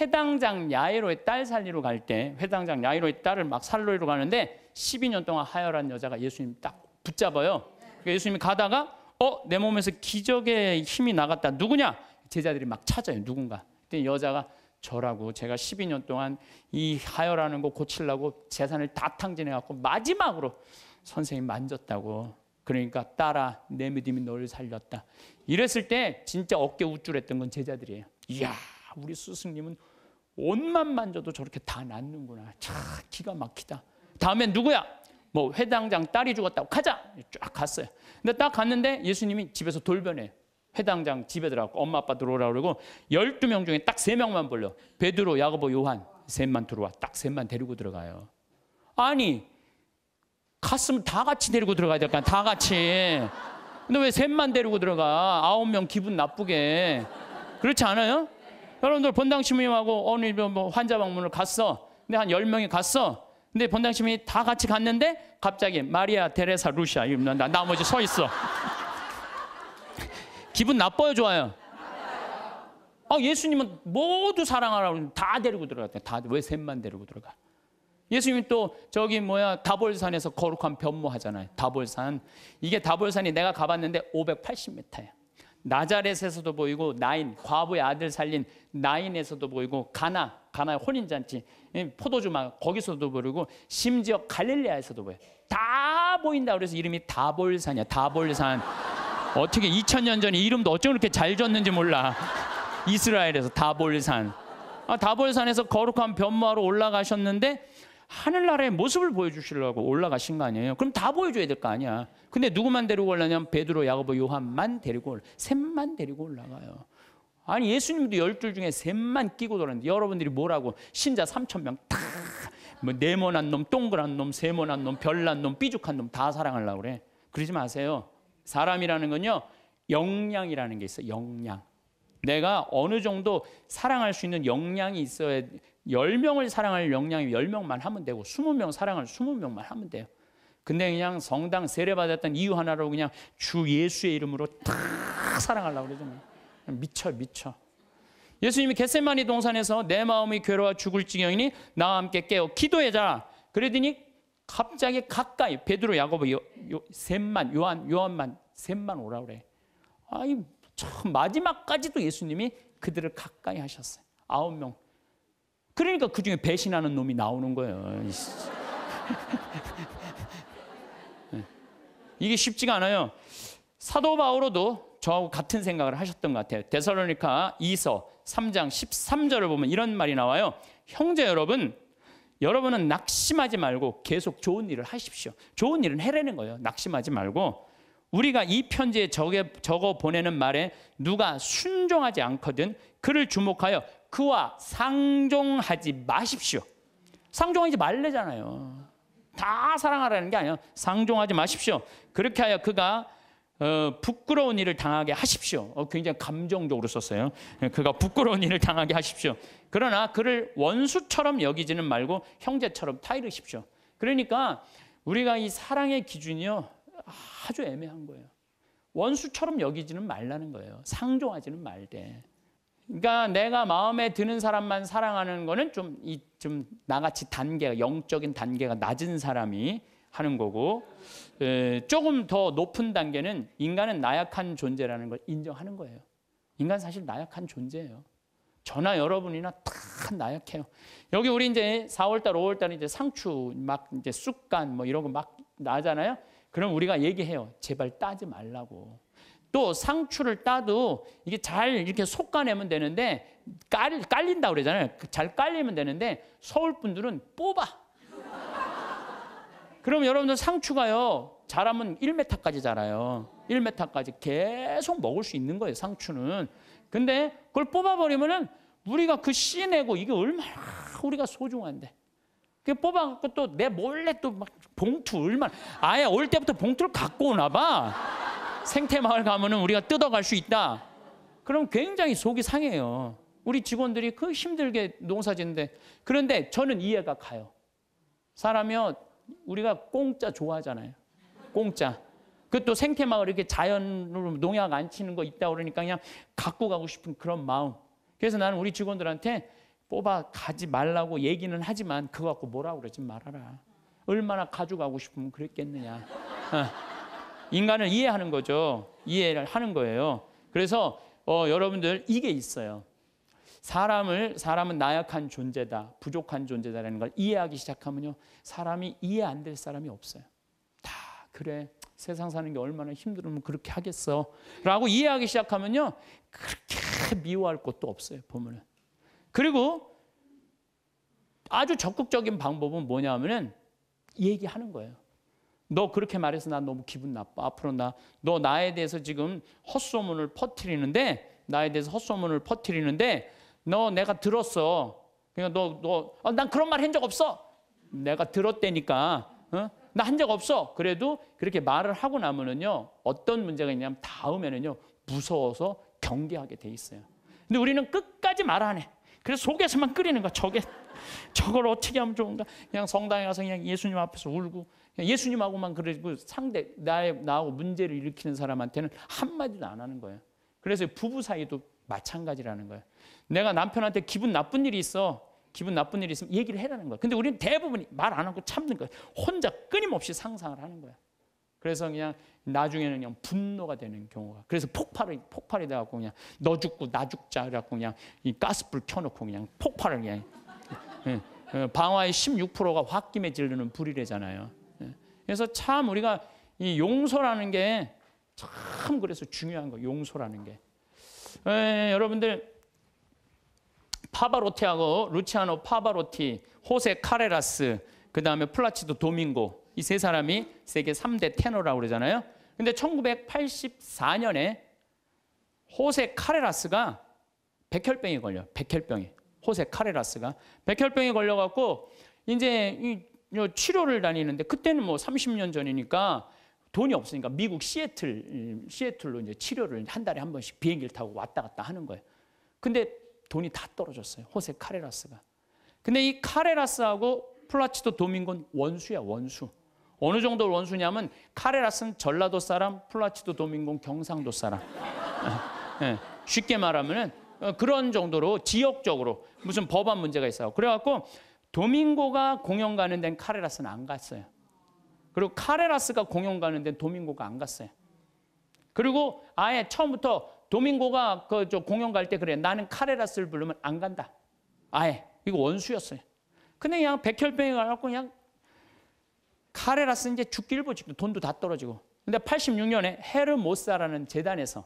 회당장 야이로의 딸 살리러 갈 때 회당장 야이로의 딸을 막 살리러 가는데 12년 동안 하혈한 여자가 예수님 딱 붙잡아요. 그러니까 예수님이 가다가 내 몸에서 기적의 힘이 나갔다. 누구냐? 제자들이 막 찾아요. 누군가. 그때 여자가 저라고 제가 12년 동안 이 하혈하는 거 고치려고 재산을 다 탕진해갖고 마지막으로 선생님 만졌다고. 그러니까 딸아 내 믿음이 너를 살렸다. 이랬을 때 진짜 어깨 우쭐했던 건 제자들이에요. 이야 우리 스승님은 옷만 만져도 저렇게 다 낫는구나. 참 기가 막히다. 다음엔 누구야? 뭐 회당장 딸이 죽었다고 가자. 쫙 갔어요. 근데 딱 갔는데 예수님이 집에서 돌변해요. 회당장 집에 들어가고 엄마 아빠 들어오라고 그러고 12명 중에 딱 3명만 불러. 베드로, 야고보, 요한 셋만 들어와. 딱 셋만 데리고 들어가요. 아니 갔으면 다 같이 데리고 들어가야 될까? 다 같이. 근데 왜 셋만 데리고 들어가? 9명 기분 나쁘게. 그렇지 않아요? 여러분들 본당 시민하고 어느 뭐 환자 방문을 갔어. 근데 한 10명이 갔어. 근데 본당 시민이 다 같이 갔는데 갑자기 마리아 테레사 루시아 이러면 나머지 서 있어. 기분 나빠요, 좋아요? 예수님은 모두 사랑하라고 다 데리고 들어갔대. 다 왜 셋만 데리고 들어가? 예수님이 또 저기 다볼산에서 거룩한 변모하잖아요. 다볼산. 이게 다볼산이 내가 가봤는데 580m예요. 나자렛에서도 보이고 나인, 과부의 아들 살린 나인에서도 보이고 가나의 혼인잔치, 포도주막 거기서도 보이고 심지어 갈릴레아에서도 보여요. 다 보인다. 그래서 이름이 다볼산이야. 다볼산. 어떻게 2000년 전에 이름도 어쩜 그렇게 잘 졌는지 몰라. 이스라엘에서 다볼산. 다볼산에서 거룩한 변모하러 올라가셨는데 하늘나라의 모습을 보여주시려고 올라가신 거 아니에요? 그럼 다 보여줘야 될 거 아니야. 근데 누구만 데리고 올라냐면 베드로, 야고보, 요한만 데리고 셋만 데리고 올라가요. 아니 예수님도 12 중에 셋만 끼고 돌았는데 여러분들이 뭐라고 신자 3000명 다 뭐 네모난 놈, 동그란 놈, 세모난 놈, 별난 놈, 삐죽한 놈 다 사랑하려고 그래. 그러지 마세요. 사람이라는 건요 역량이라는 게 있어요. 역량. 내가 어느 정도 사랑할 수 있는 역량이 있어야 10명을 사랑할 역량이 10명만 하면 되고 20명 사랑할 20명만 하면 돼요. 근데 그냥 성당 세례받았던 이유 하나로 그냥 주 예수의 이름으로 다 사랑하려고 그러잖아요. 미쳐. 예수님이 겟세마니 동산에서 내 마음이 괴로워 죽을 지경이니 나와 함께 깨어 기도해자. 그러더니 갑자기 가까이 베드로, 야고보, 셋만 요한만 셋만 오라 그래. 참 마지막까지도 예수님이 그들을 가까이 하셨어요. 9명. 그러니까 그중에 배신하는 놈이 나오는 거예요. 이게 쉽지가 않아요. 사도 바오로도 저하고 같은 생각을 하셨던 것 같아요. 데살로니가 2서 3장 13절을 보면 이런 말이 나와요. 형제 여러분, 여러분은 낙심하지 말고 계속 좋은 일을 하십시오. 좋은 일은 해내는 거예요. 낙심하지 말고. 우리가 이 편지에 적어 보내는 말에 누가 순종하지 않거든 그를 주목하여 그와 상종하지 마십시오. 상종하지 말래잖아요. 다 사랑하라는 게 아니에요. 상종하지 마십시오. 그렇게 하여 그가 부끄러운 일을 당하게 하십시오. 굉장히 감정적으로 썼어요. 그가 부끄러운 일을 당하게 하십시오. 그러나 그를 원수처럼 여기지는 말고 형제처럼 타이르십시오. 그러니까 우리가 이 사랑의 기준이요 아주 애매한 거예요. 원수처럼 여기지는 말라는 거예요. 상종하지는 말되. 그러니까 내가 마음에 드는 사람만 사랑하는 거는 좀 나같이 단계가 영적인 단계가 낮은 사람이 하는 거고, 조금 더 높은 단계는 인간은 나약한 존재라는 걸 인정하는 거예요. 인간 사실 나약한 존재예요. 저나 여러분이나 다 나약해요. 여기 우리 이제 4월달, 5월달 이제 상추 막 이제 쑥간 뭐 이런 거 막 나잖아요. 그럼 우리가 얘기해요. 제발 따지 말라고. 또 상추를 따도 이게 잘 이렇게 솎아내면 되는데 깔린다고 그러잖아요. 잘 깔리면 되는데 서울 분들은 뽑아. 그럼 여러분들 상추가요. 자라면 1m까지 자라요. 1m까지 계속 먹을 수 있는 거예요. 상추는. 근데 그걸 뽑아버리면은 우리가 그 씨 내고 이게 얼마나 우리가 소중한데. 그 뽑아갖고 또 내 몰래 또 막 봉투 얼마나 아예 올 때부터 봉투를 갖고 오나 봐. 생태마을 가면은 우리가 뜯어갈 수 있다. 그럼 굉장히 속이 상해요. 우리 직원들이 그 힘들게 농사 짓는데. 그런데 저는 이해가 가요. 사람이요. 우리가 공짜 좋아하잖아요. 공짜. 그것도 생태마을 이렇게 자연으로 농약 안 치는 거 있다 그러니까 그냥 갖고 가고 싶은 그런 마음. 그래서 나는 우리 직원들한테 뽑아 가지 말라고 얘기는 하지만 그거 갖고 뭐라고 그러지 말아라. 얼마나 가져가고 싶으면 그랬겠느냐. 인간을 이해하는 거죠. 이해를 하는 거예요. 그래서 여러분들 이게 있어요. 사람은 나약한 존재다, 부족한 존재다라는 걸 이해하기 시작하면요, 사람이 이해 안 될 사람이 없어요. 다 그래, 세상 사는 게 얼마나 힘들으면 그렇게 하겠어 라고 이해하기 시작하면요, 그렇게 미워할 것도 없어요. 보면은. 그리고 아주 적극적인 방법은 뭐냐면은 얘기하는 거예요. 너 그렇게 말해서 나 너무 기분 나빠. 앞으로 너 나에 대해서 지금 헛소문을 퍼뜨리는데, 너 내가 들었어. 그러니까 난 그런 말 한 적 없어. 내가 들었다니까. 나 한 적 없어. 그래도 그렇게 말을 하고 나면은요, 어떤 문제가 있냐면 다음에는요, 무서워서 경계하게 돼 있어요. 근데 우리는 끝까지 말 안 해. 그래서 속에서만 끓이는 거야. 저걸 어떻게 하면 좋은가? 그냥 성당에 가서 그냥 예수님 앞에서 울고, 그냥 예수님하고만 그러고 나하고 문제를 일으키는 사람한테는 한마디도 안 하는 거예요. 그래서 부부 사이도 마찬가지라는 거예요. 내가 남편한테 기분 나쁜 일이 있으면 얘기를 해라는 거예요. 근데 우리는 대부분 말 안 하고 참는 거예요. 혼자 끊임없이 상상을 하는 거예요. 그래서 그냥 나중에는 그냥 분노가 되는 경우가. 그래서 폭발이 돼갖고 그냥 너 죽고 나 죽자 그래갖고 그냥 이 가스불 켜놓고 그냥 폭발을 그냥. 방화의 16%가 홧김에 지르는 불이래잖아요. 그래서 참 우리가 이 용서라는 게 참 그래서 중요한 거. 용서라는 게. 여러분들 파바로티하고 루치아노 파바로티, 호세 카레라스, 그 다음에 플라치도 도밍고, 이 세 사람이 세계 3대 테너라고 그러잖아요. 근데 1984년에 호세 카레라스가 백혈병에 걸려요. 백혈병에. 호세 카레라스가 백혈병에 걸려갖고 이제 치료를 다니는데, 그때는 뭐 30년 전이니까 돈이 없으니까 미국 시애틀로 이제 치료를 한 달에 한 번씩 비행기를 타고 왔다 갔다 하는 거예요. 근데 돈이 다 떨어졌어요. 호세 카레라스가. 근데 이 카레라스하고 플라치도 도밍고는 원수야, 원수. 어느 정도 원수냐면 카레라스는 전라도 사람, 플라치도 도밍고는 경상도 사람. 쉽게 말하면은 그런 정도로 지역적으로 무슨 법안 문제가 있어요. 그래갖고 도밍고가 공연 가는 데는 카레라스는 안 갔어요. 그리고 카레라스가 공연 가는 데는 도밍고가 안 갔어요. 그리고 아예 처음부터 도밍고가 공연 갈 때 그래, 나는 카레라스를 부르면 안 간다. 아예 이거 원수였어요. 근데 그냥 백혈병에 가갖고 그냥 카레라스 이제 죽길보 직도 돈도 다 떨어지고. 근데 86년에 헤르모사라는 재단에서,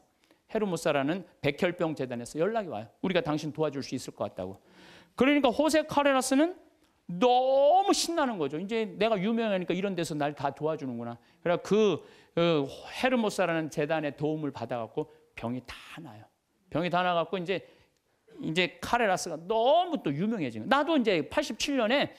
헤르모사라는 백혈병 재단에서 연락이 와요. 우리가 당신 도와줄 수 있을 것 같다고. 그러니까 호세 카레라스는 너무 신나는 거죠. 이제 내가 유명하니까 이런 데서 날 다 도와주는구나. 그래서 그 헤르모사라는 재단의 도움을 받아갖고 병이 다 나요. 병이 다 나갖고 이제 카레라스가 너무 또 유명해지는. 나도 이제 87년에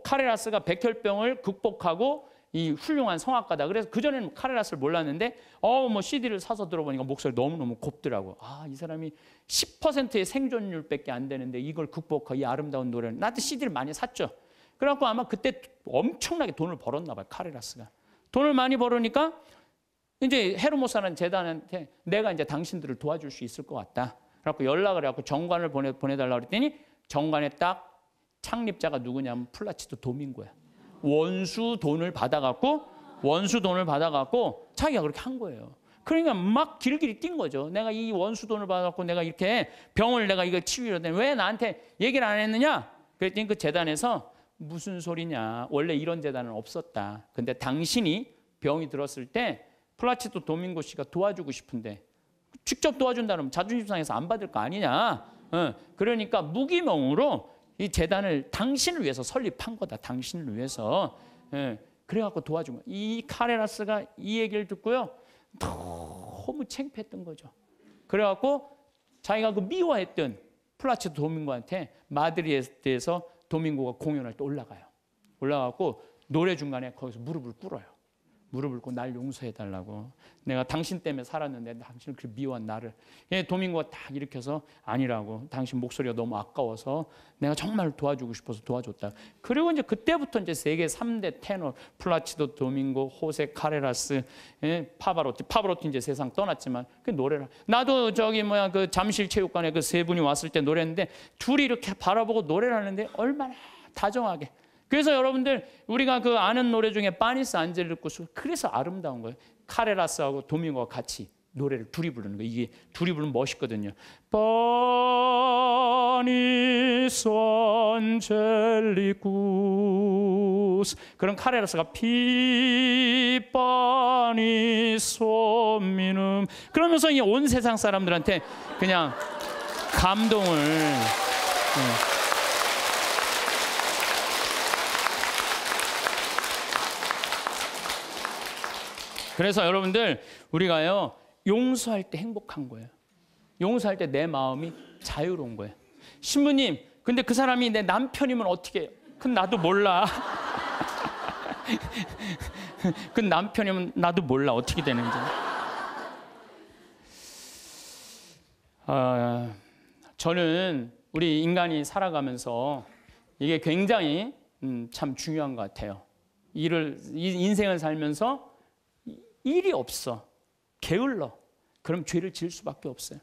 카레라스가 백혈병을 극복하고 이 훌륭한 성악가다. 그래서 그전에는 카레라스를 몰랐는데 뭐 CD를 사서 들어보니까 목소리 너무너무 곱더라고. 이 사람이 10%의 생존율밖에 안 되는데 이걸 극복하고 이 아름다운 노래를. 나한테 CD를 많이 샀죠. 그래갖고 아마 그때 엄청나게 돈을 벌었나 봐요, 카레라스가. 돈을 많이 벌으니까 이제 헤르모사라는 재단한테 내가 이제 당신들을 도와줄 수 있을 것 같다. 그래갖고 연락을 해갖고 정관을 보내달라고 그랬더니 정관에 딱 창립자가 누구냐면 플라치도 도밍고야. 원수 돈을 받아갖고 자기가 그렇게 한 거예요. 그러니까 막 길길이 뛴 거죠. 내가 이 원수 돈을 받아갖고 내가 이렇게 병을 내가 이걸 치유하려더니 왜 나한테 얘기를 안 했느냐? 그랬더니 그 재단에서 무슨 소리냐. 원래 이런 재단은 없었다. 근데 당신이 병이 들었을 때 플라치도 도밍고 씨가 도와주고 싶은데 직접 도와준다면 자존심 상해서 안 받을 거 아니냐. 그러니까 무기명으로 이 재단을 당신을 위해서 설립한 거다. 당신을 위해서. 그래갖고 도와준 거야. 이 카레라스가 이 얘기를 듣고요. 너무 창피했던 거죠. 그래갖고 자기가 그 미워했던 플라치도 도밍고한테 마드리드에서 도밍고가 공연할 때 올라가고 노래 중간에 거기서 무릎을 꿇어요. 무릎을 꿇고 날 용서해달라고. 내가 당신 때문에 살았는데 당신을 그렇게 미워한 나를. 도밍고가 딱 일으켜서 아니라고. 당신 목소리가 너무 아까워서 내가 정말 도와주고 싶어서 도와줬다. 그리고 이제 그때부터 이제 세계 3대 테너 플라치도 도밍고, 호세 카레라스, 파바로티 이제 세상 떠났지만 그 노래를. 나도 그 잠실 체육관에 그 세 분이 왔을 때 노래했는데 둘이 이렇게 바라보고 노래를 하는데 얼마나 다정하게. 그래서 여러분들 우리가 그 아는 노래 중에 파니스 안젤리쿠스, 그래서 아름다운 거예요. 카레라스하고 도밍고가 같이 노래를 둘이 부르는 거예요. 이게 둘이 부르면 멋있거든요. 파니스 안젤리쿠스. 그런 카레라스가 파니스 미눔. 그러면서 이 온 세상 사람들한테 그냥 감동을. 그래서 여러분들 우리가요 용서할 때 행복한 거예요. 용서할 때 내 마음이 자유로운 거예요. 신부님, 근데 그 사람이 내 남편이면 어떻게 해요? 그건 나도 몰라. 그 남편이면 나도 몰라 어떻게 되는지. 저는 우리 인간이 살아가면서 이게 굉장히 참 중요한 것 같아요. 인생을 살면서 일이 없어. 게을러. 그럼 죄를 지을 수밖에 없어요.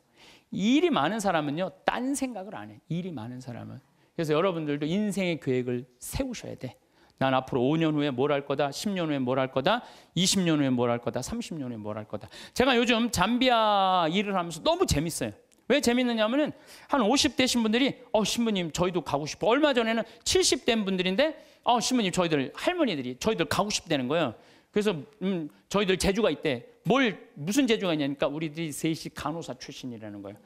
일이 많은 사람은요, 딴 생각을 안 해. 일이 많은 사람은. 그래서 여러분들도 인생의 계획을 세우셔야 돼. 난 앞으로 5년 후에 뭘 할 거다, 10년 후에 뭘 할 거다, 20년 후에 뭘 할 거다, 30년 후에 뭘 할 거다. 제가 요즘 잠비아 일을 하면서 너무 재밌어요. 왜 재밌느냐면은 한 50대신 분들이 신부님 저희도 가고 싶어. 얼마 전에는 70대 분들인데 신부님 할머니들이 저희들 가고 싶다는 거예요. 그래서 저희들 재주가 있대. 무슨 재주가 있냐니까 우리들이 셋이 간호사 출신이라는 거예요.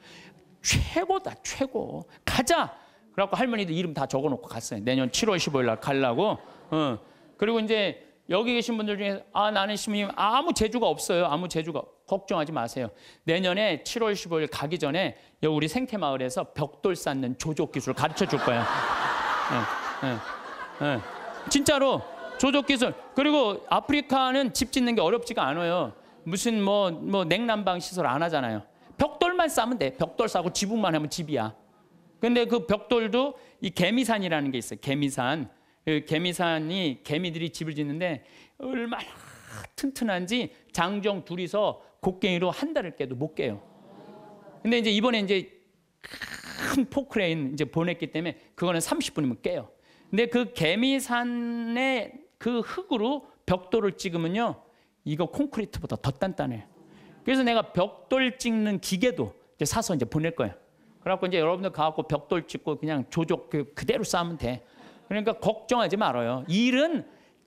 최고다, 최고. 가자. 그래갖고 할머니들 이름 다 적어놓고 갔어요. 내년 7월 15일 날 가려고. 그리고 이제 여기 계신 분들 중에 나는 신부님 아무 재주가 없어요. 아무 재주가. 걱정하지 마세요. 내년에 7월 15일 가기 전에 여기 우리 생태마을에서 벽돌 쌓는 조족 기술 가르쳐 줄 거야. 진짜로 조족 기술. 그리고 아프리카는 집 짓는 게 어렵지가 않아요. 무슨 뭐 냉난방 시설 안 하잖아요. 벽돌만 싸면 돼. 벽돌 싸고 지붕만 하면 집이야. 근데 그 벽돌도 이 개미산이라는 게 있어요. 개미산. 그 개미산이 개미들이 집을 짓는데 얼마나 튼튼한지 장정 둘이서 곡괭이로 한 달을 깨도 못 깨요. 근데 이제 이번에 이제 큰 포크레인 이제 보냈기 때문에 그거는 30분이면 깨요. 근데 그 개미산의 그 흙으로 벽돌을 찍으면요, 이거 콘크리트보다 더 단단해요. 그래서 내가 벽돌 찍는 기계도 이제 사서 이제 보낼 거예요. 그래갖고 이제 여러분들 가갖고 벽돌 찍고 그냥 조족 그대로 쌓으면 돼. 그러니까 걱정하지 말아요. 일은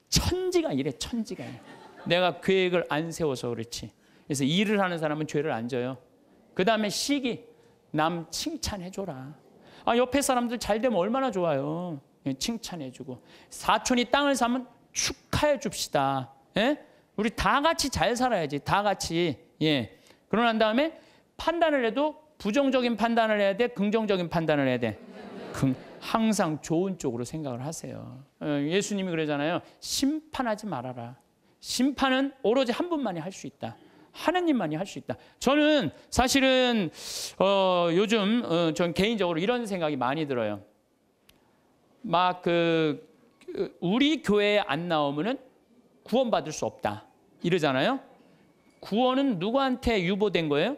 천지가 이래, 천지가. 내가 계획을 안 세워서 그렇지. 그래서 일을 하는 사람은 죄를 안 져요. 그 다음에 시기, 남 칭찬해줘라. 옆에 사람들 잘 되면 얼마나 좋아요. 칭찬해주고. 사촌이 땅을 사면 축하해 줍시다. 예? 우리 다 같이 잘 살아야지. 다 같이. 예. 그러고 난 다음에 판단을 해도 부정적인 판단을 해야 돼? 긍정적인 판단을 해야 돼? 항상 좋은 쪽으로 생각을 하세요. 예수님이 그러잖아요. 심판하지 말아라. 심판은 오로지 한 분만이 할 수 있다. 하느님만이 할 수 있다. 저는 사실은 요즘 전 개인적으로 이런 생각이 많이 들어요. 막 우리 교회에 안 나오면은 구원받을 수 없다 이러잖아요. 구원은 누구한테 유보된 거예요?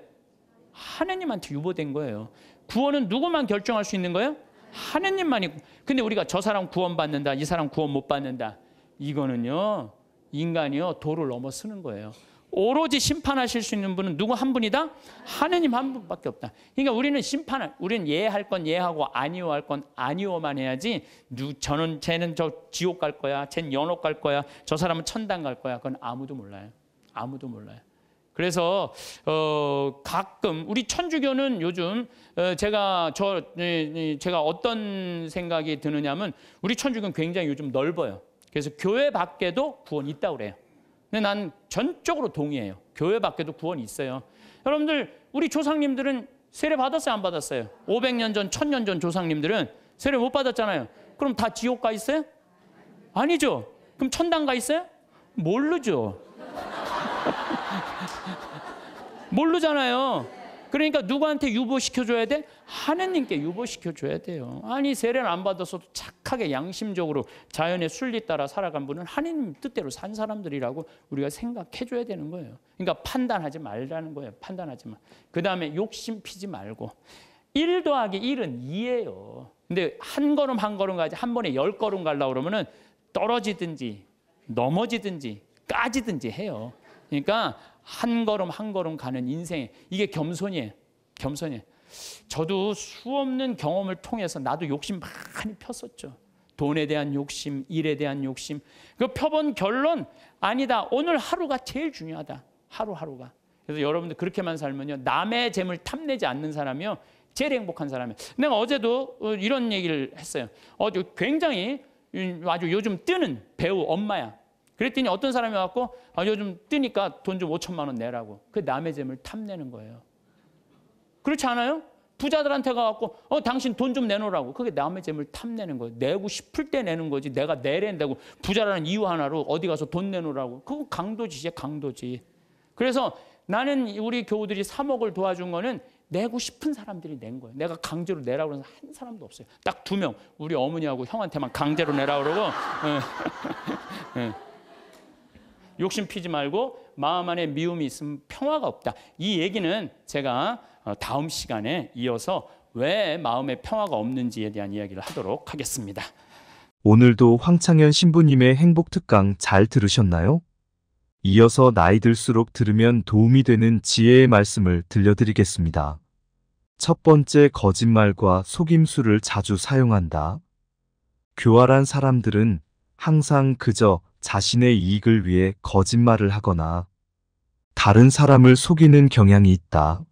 하느님한테 유보된 거예요. 구원은 누구만 결정할 수 있는 거예요? 하느님만이. 근데 우리가 저 사람 구원받는다, 이 사람 구원 못 받는다, 이거는요, 인간이요 도를 넘어서는 거예요. 오로지 심판하실 수 있는 분은 누구 한 분이다? 하느님 한 분밖에 없다. 그러니까 우리는 예할 건 예하고 아니오 할 건 아니오만 해야지. 쟤는 저 지옥 갈 거야, 쟤는 연옥 갈 거야, 저 사람은 천당 갈 거야, 그건 아무도 몰라요. 아무도 몰라요. 그래서 가끔 우리 천주교는 요즘 제가 어떤 생각이 드느냐면 우리 천주교는 굉장히 요즘 넓어요. 그래서 교회 밖에도 구원이 있다고 그래요. 근데 난 전적으로 동의해요. 교회 밖에도 구원이 있어요. 여러분들 우리 조상님들은 세례 받았어요, 안 받았어요? 500년 전, 1000년 전 조상님들은 세례 못 받았잖아요. 그럼 다 지옥 가 있어요? 아니죠. 그럼 천당 가 있어요? 모르죠. 모르잖아요. 그러니까 누구한테 유보시켜줘야 돼? 하느님께 유보시켜줘야 돼요. 아니 세례를 안 받아서도 착하게 양심적으로 자연의 순리 따라 살아간 분은 하느님 뜻대로 산 사람들이라고 우리가 생각해줘야 되는 거예요. 그러니까 판단하지 말라는 거예요. 판단하지 마. 그 다음에 욕심 피지 말고. 1 더하기 1은 2예요. 근데 한 걸음 한 걸음 가지 한 번에 10걸음 가려고 그러면은 떨어지든지 넘어지든지 까지든지 해요. 그러니까 한 걸음 한 걸음 가는 인생, 이게 겸손이에요. 겸손이에요. 저도 수없는 경험을 통해서 나도 욕심 많이 폈었죠. 돈에 대한 욕심, 일에 대한 욕심. 그 펴본 결론, 아니다. 오늘 하루가 제일 중요하다. 하루하루가. 그래서 여러분들 그렇게만 살면요, 남의 재물 탐내지 않는 사람이요, 제일 행복한 사람이에요. 내가 어제도 이런 얘기를 했어요. 굉장히 아주 요즘 뜨는 배우 엄마야. 그랬더니 어떤 사람이 와서 요즘 뜨니까 돈 좀 5천만 원 내라고. 그 남의 재물 탐내는 거예요. 그렇지 않아요? 부자들한테 가갖고 당신 돈 좀 내놓으라고. 그게 남의 재물 탐내는 거예요. 내고 싶을 때 내는 거지. 내가 내랜다고 부자라는 이유 하나로 어디 가서 돈 내놓으라고. 그거 강도짓이야, 강도짓. 그래서 나는 우리 교우들이 3억을 도와준 거는 내고 싶은 사람들이 낸 거예요. 내가 강제로 내라고 그래서 한 사람도 없어요. 딱 2명. 우리 어머니하고 형한테만 강제로 내라고 그러고 욕심 피지 말고 마음 안에 미움이 있으면 평화가 없다. 이 얘기는 제가 다음 시간에 이어서 왜 마음에 평화가 없는지에 대한 이야기를 하도록 하겠습니다. 오늘도 황창현 신부님의 행복특강 잘 들으셨나요? 이어서 나이 들수록 들으면 도움이 되는 지혜의 말씀을 들려드리겠습니다. 첫 번째, 거짓말과 속임수를 자주 사용한다. 교활한 사람들은 항상 그저 자신의 이익을 위해 거짓말을 하거나 다른 사람을 속이는 경향이 있다.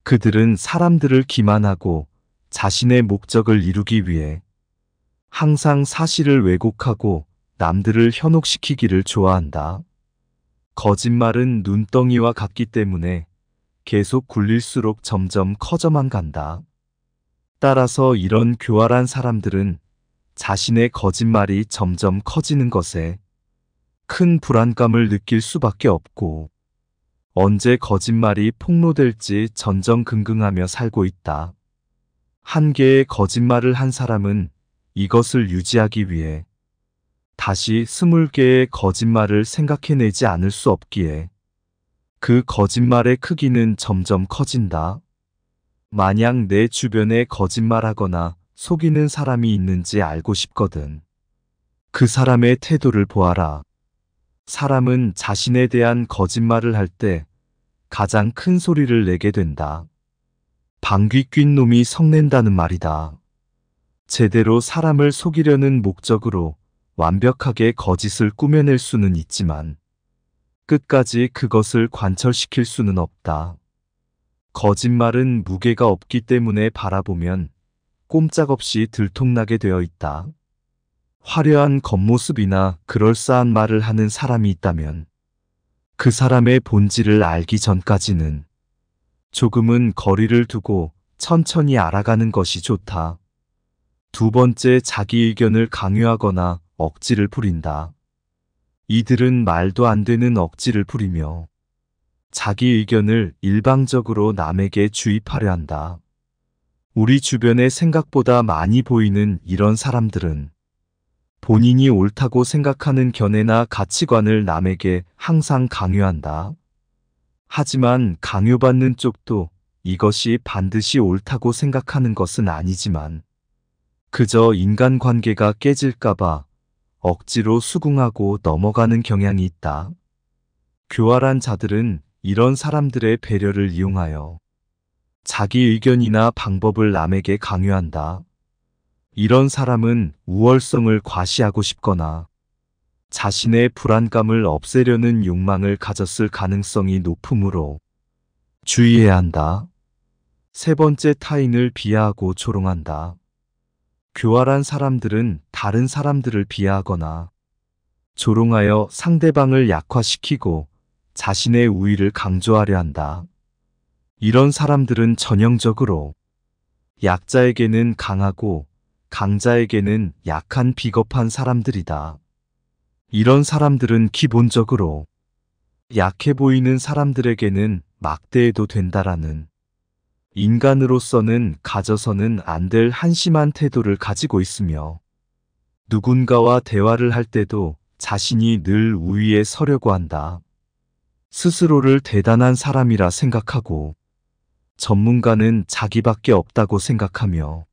그들은 사람들을 기만하고 자신의 목적을 이루기 위해 항상 사실을 왜곡하고 남들을 현혹시키기를 좋아한다. 거짓말은 눈덩이와 같기 때문에 계속 굴릴수록 점점 커져만 간다. 따라서 이런 교활한 사람들은 자신의 거짓말이 점점 커지는 것에 큰 불안감을 느낄 수밖에 없고 언제 거짓말이 폭로될지 전전긍긍하며 살고 있다. 한 개의 거짓말을 한 사람은 이것을 유지하기 위해 다시 20개의 거짓말을 생각해내지 않을 수 없기에 그 거짓말의 크기는 점점 커진다. 만약 내 주변에 거짓말하거나 속이는 사람이 있는지 알고 싶거든. 그 사람의 태도를 보아라. 사람은 자신에 대한 거짓말을 할 때 가장 큰 소리를 내게 된다. 방귀 뀐 놈이 성낸다는 말이다. 제대로 사람을 속이려는 목적으로 완벽하게 거짓을 꾸며낼 수는 있지만 끝까지 그것을 관철시킬 수는 없다. 거짓말은 무게가 없기 때문에 바라보면 꼼짝없이 들통나게 되어 있다. 화려한 겉모습이나 그럴싸한 말을 하는 사람이 있다면 그 사람의 본질을 알기 전까지는 조금은 거리를 두고 천천히 알아가는 것이 좋다. 두 번째, 자기 의견을 강요하거나 억지를 부린다. 이들은 말도 안 되는 억지를 부리며 자기 의견을 일방적으로 남에게 주입하려 한다. 우리 주변에 생각보다 많이 보이는 이런 사람들은 본인이 옳다고 생각하는 견해나 가치관을 남에게 항상 강요한다. 하지만 강요받는 쪽도 이것이 반드시 옳다고 생각하는 것은 아니지만 그저 인간관계가 깨질까봐 억지로 수긍하고 넘어가는 경향이 있다. 교활한 자들은 이런 사람들의 배려를 이용하여 자기 의견이나 방법을 남에게 강요한다. 이런 사람은 우월성을 과시하고 싶거나 자신의 불안감을 없애려는 욕망을 가졌을 가능성이 높으므로 주의해야 한다. 세 번째, 타인을 비하하고 조롱한다. 교활한 사람들은 다른 사람들을 비하하거나 조롱하여 상대방을 약화시키고 자신의 우위를 강조하려 한다. 이런 사람들은 전형적으로 약자에게는 강하고 강자에게는 약한 비겁한 사람들이다. 이런 사람들은 기본적으로 약해 보이는 사람들에게는 막대해도 된다라는 인간으로서는 가져서는 안 될 한심한 태도를 가지고 있으며 누군가와 대화를 할 때도 자신이 늘 우위에 서려고 한다. 스스로를 대단한 사람이라 생각하고 전문가는 자기밖에 없다고 생각하며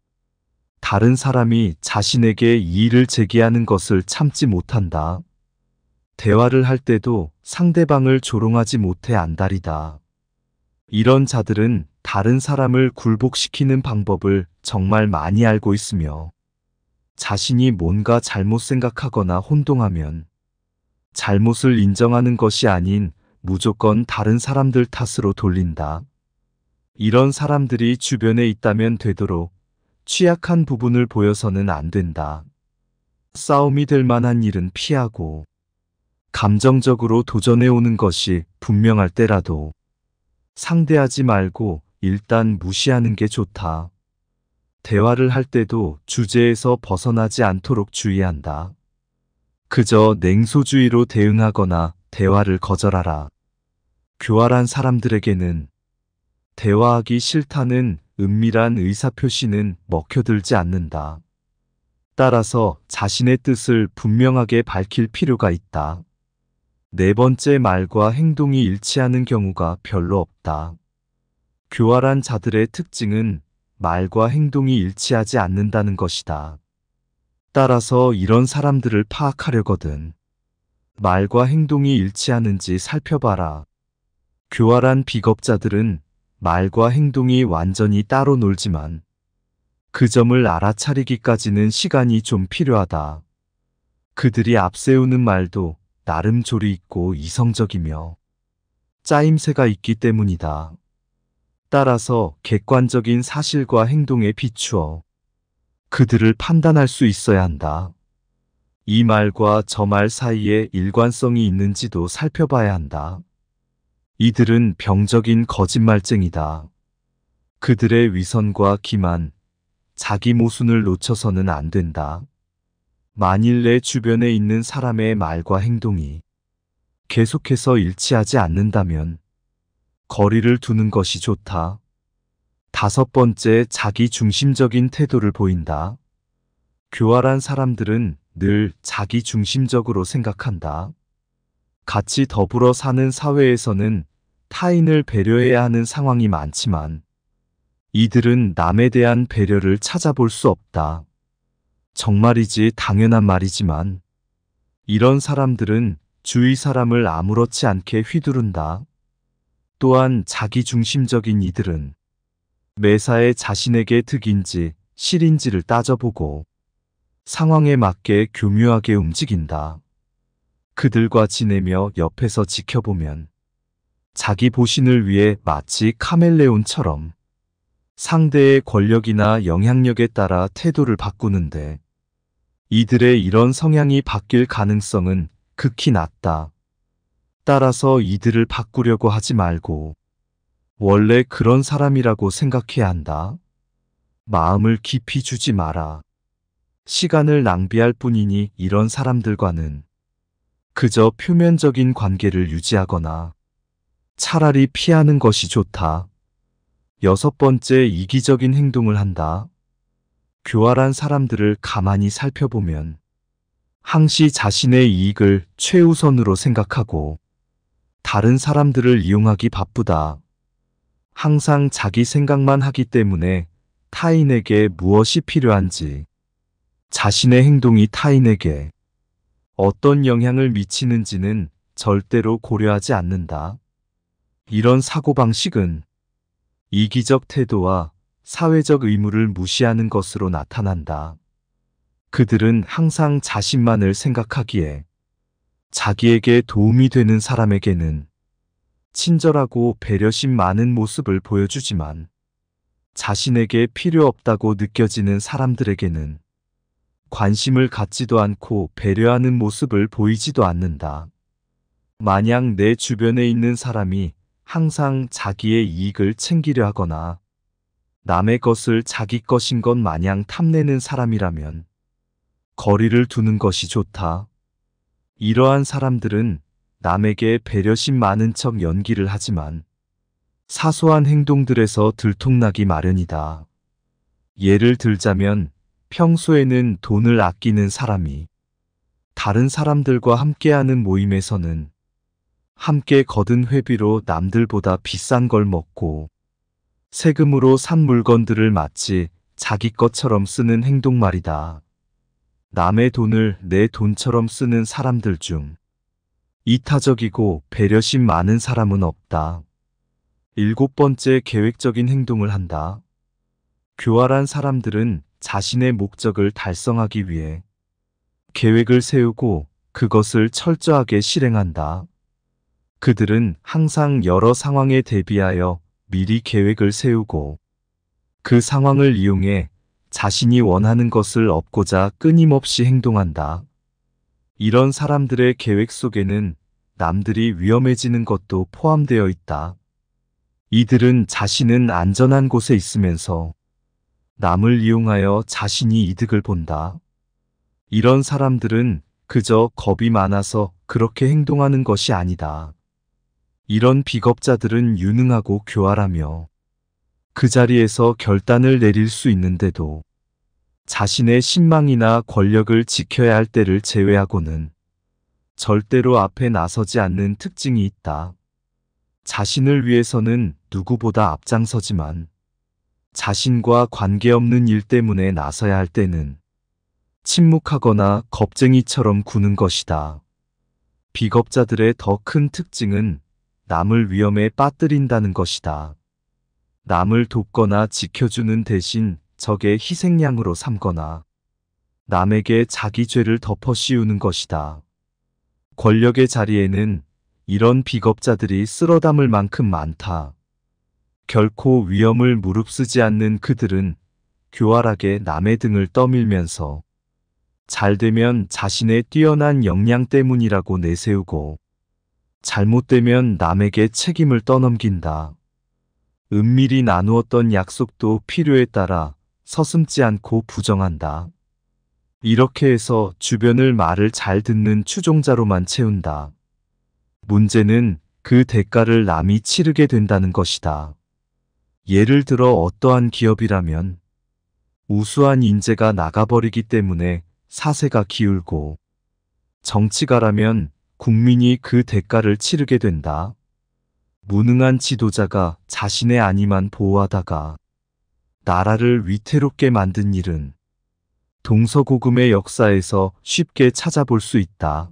다른 사람이 자신에게 이의를 제기하는 것을 참지 못한다. 대화를 할 때도 상대방을 조롱하지 못해 안달이다. 이런 자들은 다른 사람을 굴복시키는 방법을 정말 많이 알고 있으며 자신이 뭔가 잘못 생각하거나 혼동하면 잘못을 인정하는 것이 아닌 무조건 다른 사람들 탓으로 돌린다. 이런 사람들이 주변에 있다면 되도록 취약한 부분을 보여서는 안 된다. 싸움이 될 만한 일은 피하고 감정적으로 도전해오는 것이 분명할 때라도 상대하지 말고 일단 무시하는 게 좋다. 대화를 할 때도 주제에서 벗어나지 않도록 주의한다. 그저 냉소주의로 대응하거나 대화를 거절하라. 교활한 사람들에게는 대화하기 싫다는 은밀한 의사표시는 먹혀들지 않는다. 따라서 자신의 뜻을 분명하게 밝힐 필요가 있다. 네 번째, 말과 행동이 일치하는 경우가 별로 없다. 교활한 자들의 특징은 말과 행동이 일치하지 않는다는 것이다. 따라서 이런 사람들을 파악하려거든 말과 행동이 일치하는지 살펴봐라. 교활한 비겁자들은 말과 행동이 완전히 따로 놀지만 그 점을 알아차리기까지는 시간이 좀 필요하다. 그들이 앞세우는 말도 나름 조리 있고 이성적이며 짜임새가 있기 때문이다. 따라서 객관적인 사실과 행동에 비추어 그들을 판단할 수 있어야 한다. 이 말과 저 말 사이에 일관성이 있는지도 살펴봐야 한다. 이들은 병적인 거짓말쟁이다. 그들의 위선과 기만, 자기 모순을 놓쳐서는 안 된다. 만일 내 주변에 있는 사람의 말과 행동이 계속해서 일치하지 않는다면 거리를 두는 것이 좋다. 다섯 번째, 자기 중심적인 태도를 보인다. 교활한 사람들은 늘 자기 중심적으로 생각한다. 같이 더불어 사는 사회에서는 타인을 배려해야 하는 상황이 많지만 이들은 남에 대한 배려를 찾아볼 수 없다. 정말이지 당연한 말이지만 이런 사람들은 주위 사람을 아무렇지 않게 휘두른다. 또한 자기 중심적인 이들은 매사에 자신에게 득인지 실인지를 따져보고 상황에 맞게 교묘하게 움직인다. 그들과 지내며 옆에서 지켜보면 자기 보신을 위해 마치 카멜레온처럼 상대의 권력이나 영향력에 따라 태도를 바꾸는데 이들의 이런 성향이 바뀔 가능성은 극히 낮다. 따라서 이들을 바꾸려고 하지 말고 원래 그런 사람이라고 생각해야 한다. 마음을 깊이 주지 마라. 시간을 낭비할 뿐이니 이런 사람들과는 그저 표면적인 관계를 유지하거나 차라리 피하는 것이 좋다. 여섯 번째, 이기적인 행동을 한다. 교활한 사람들을 가만히 살펴보면 항시 자신의 이익을 최우선으로 생각하고 다른 사람들을 이용하기 바쁘다. 항상 자기 생각만 하기 때문에 타인에게 무엇이 필요한지, 자신의 행동이 타인에게 어떤 영향을 미치는지는 절대로 고려하지 않는다. 이런 사고방식은 이기적 태도와 사회적 의무를 무시하는 것으로 나타난다. 그들은 항상 자신만을 생각하기에 자기에게 도움이 되는 사람에게는 친절하고 배려심 많은 모습을 보여주지만 자신에게 필요 없다고 느껴지는 사람들에게는 관심을 갖지도 않고 배려하는 모습을 보이지도 않는다. 만약 내 주변에 있는 사람이 항상 자기의 이익을 챙기려 하거나 남의 것을 자기 것인 것 마냥 탐내는 사람이라면 거리를 두는 것이 좋다. 이러한 사람들은 남에게 배려심 많은 척 연기를 하지만 사소한 행동들에서 들통나기 마련이다. 예를 들자면 평소에는 돈을 아끼는 사람이 다른 사람들과 함께하는 모임에서는 함께 거둔 회비로 남들보다 비싼 걸 먹고 세금으로 산 물건들을 마치 자기 것처럼 쓰는 행동 말이다. 남의 돈을 내 돈처럼 쓰는 사람들 중 이타적이고 배려심 많은 사람은 없다. 일곱 번째, 계획적인 행동을 한다. 교활한 사람들은 자신의 목적을 달성하기 위해 계획을 세우고 그것을 철저하게 실행한다. 그들은 항상 여러 상황에 대비하여 미리 계획을 세우고 그 상황을 이용해 자신이 원하는 것을 얻고자 끊임없이 행동한다. 이런 사람들의 계획 속에는 남들이 위험해지는 것도 포함되어 있다. 이들은 자신은 안전한 곳에 있으면서 남을 이용하여 자신이 이득을 본다. 이런 사람들은 그저 겁이 많아서 그렇게 행동하는 것이 아니다. 이런 비겁자들은 유능하고 교활하며 그 자리에서 결단을 내릴 수 있는데도 자신의 신망이나 권력을 지켜야 할 때를 제외하고는 절대로 앞에 나서지 않는 특징이 있다. 자신을 위해서는 누구보다 앞장서지만 자신과 관계없는 일 때문에 나서야 할 때는 침묵하거나 겁쟁이처럼 구는 것이다. 비겁자들의 더 큰 특징은 남을 위험에 빠뜨린다는 것이다. 남을 돕거나 지켜주는 대신 적의 희생양으로 삼거나 남에게 자기 죄를 덮어 씌우는 것이다. 권력의 자리에는 이런 비겁자들이 쓸어 담을 만큼 많다. 결코 위험을 무릅쓰지 않는 그들은 교활하게 남의 등을 떠밀면서 잘되면 자신의 뛰어난 역량 때문이라고 내세우고 잘못되면 남에게 책임을 떠넘긴다. 은밀히 나누었던 약속도 필요에 따라 서슴지 않고 부정한다. 이렇게 해서 주변을 말을 잘 듣는 추종자로만 채운다. 문제는 그 대가를 남이 치르게 된다는 것이다. 예를 들어 어떠한 기업이라면 우수한 인재가 나가버리기 때문에 사세가 기울고, 정치가라면 국민이 그 대가를 치르게 된다. 무능한 지도자가 자신의 안위만 보호하다가 나라를 위태롭게 만든 일은 동서고금의 역사에서 쉽게 찾아볼 수 있다.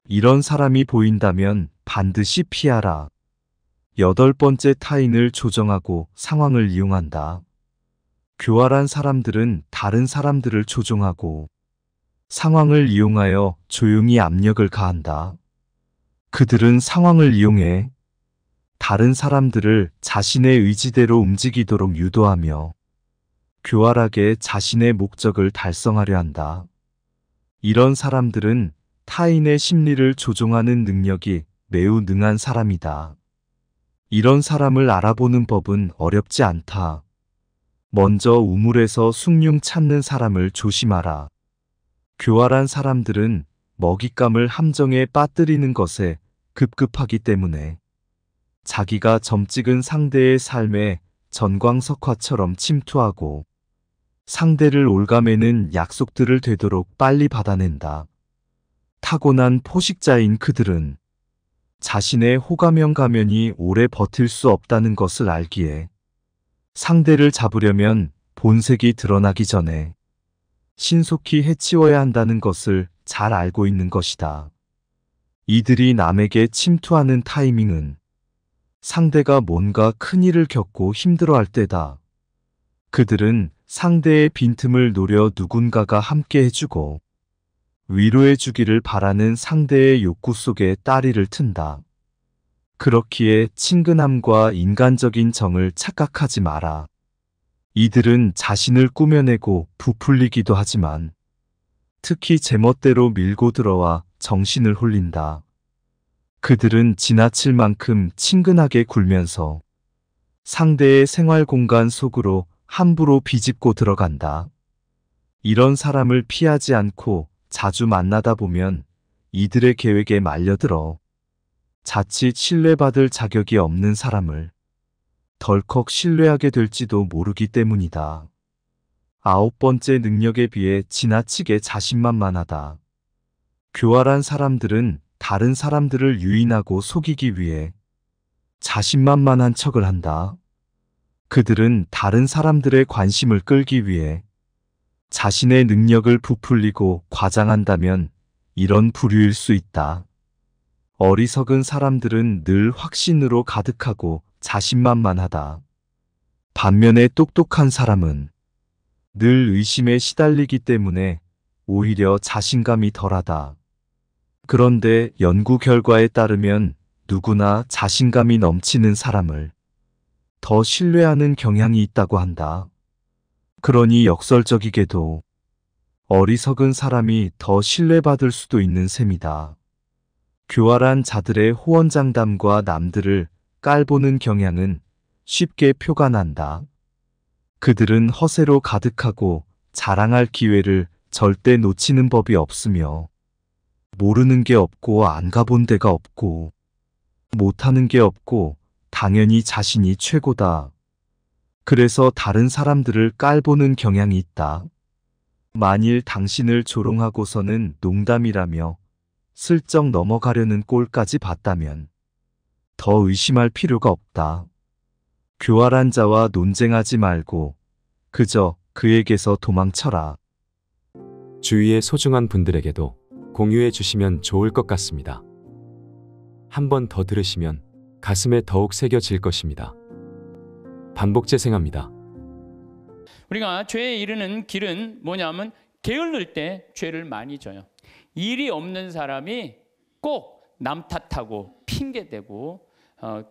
이런 사람이 보인다면 반드시 피하라. 8번째, 타인을 조정하고 상황을 이용한다. 교활한 사람들은 다른 사람들을 조종하고 상황을 이용하여 조용히 압력을 가한다. 그들은 상황을 이용해 다른 사람들을 자신의 의지대로 움직이도록 유도하며 교활하게 자신의 목적을 달성하려 한다. 이런 사람들은 타인의 심리를 조종하는 능력이 매우 능한 사람이다. 이런 사람을 알아보는 법은 어렵지 않다. 먼저 우물에서 숭늉 찾는 사람을 조심하라. 교활한 사람들은 먹잇감을 함정에 빠뜨리는 것에 급급하기 때문에 자기가 점찍은 상대의 삶에 전광석화처럼 침투하고 상대를 올가매는 약속들을 되도록 빨리 받아낸다. 타고난 포식자인 그들은 자신의 호감형 가면이 오래 버틸 수 없다는 것을 알기에 상대를 잡으려면 본색이 드러나기 전에 신속히 해치워야 한다는 것을 잘 알고 있는 것이다. 이들이 남에게 침투하는 타이밍은 상대가 뭔가 큰일을 겪고 힘들어할 때다. 그들은 상대의 빈틈을 노려 누군가가 함께 해주고 위로해 주기를 바라는 상대의 욕구 속에 따리를 튼다. 그렇기에 친근함과 인간적인 정을 착각하지 마라. 이들은 자신을 꾸며내고 부풀리기도 하지만 특히 제멋대로 밀고 들어와 정신을 홀린다. 그들은 지나칠 만큼 친근하게 굴면서 상대의 생활 공간 속으로 함부로 비집고 들어간다. 이런 사람을 피하지 않고 자주 만나다 보면 이들의 계획에 말려들어 자칫 신뢰받을 자격이 없는 사람을 덜컥 신뢰하게 될지도 모르기 때문이다. 9번째, 능력에 비해 지나치게 자신만만하다. 교활한 사람들은 다른 사람들을 유인하고 속이기 위해 자신만만한 척을 한다. 그들은 다른 사람들의 관심을 끌기 위해 자신의 능력을 부풀리고 과장한다면 이런 부류일 수 있다. 어리석은 사람들은 늘 확신으로 가득하고 자신만만하다. 반면에 똑똑한 사람은 늘 의심에 시달리기 때문에 오히려 자신감이 덜하다. 그런데 연구 결과에 따르면 누구나 자신감이 넘치는 사람을 더 신뢰하는 경향이 있다고 한다. 그러니 역설적이게도 어리석은 사람이 더 신뢰받을 수도 있는 셈이다. 교활한 자들의 호언장담과 남들을 깔보는 경향은 쉽게 표가 난다. 그들은 허세로 가득하고 자랑할 기회를 절대 놓치는 법이 없으며 모르는 게 없고 안 가본 데가 없고 못하는 게 없고 당연히 자신이 최고다. 그래서 다른 사람들을 깔보는 경향이 있다. 만일 당신을 조롱하고서는 농담이라며 슬쩍 넘어가려는 꼴까지 봤다면 더 의심할 필요가 없다. 교활한 자와 논쟁하지 말고 그저 그에게서 도망쳐라. 주위의 소중한 분들에게도 공유해 주시면 좋을 것 같습니다. 한 번 더 들으시면 가슴에 더욱 새겨질 것입니다. 반복 재생합니다. 우리가 죄에 이르는 길은 뭐냐면 게을를 때 죄를 많이 져요. 일이 없는 사람이 꼭 남 탓하고 핑계대고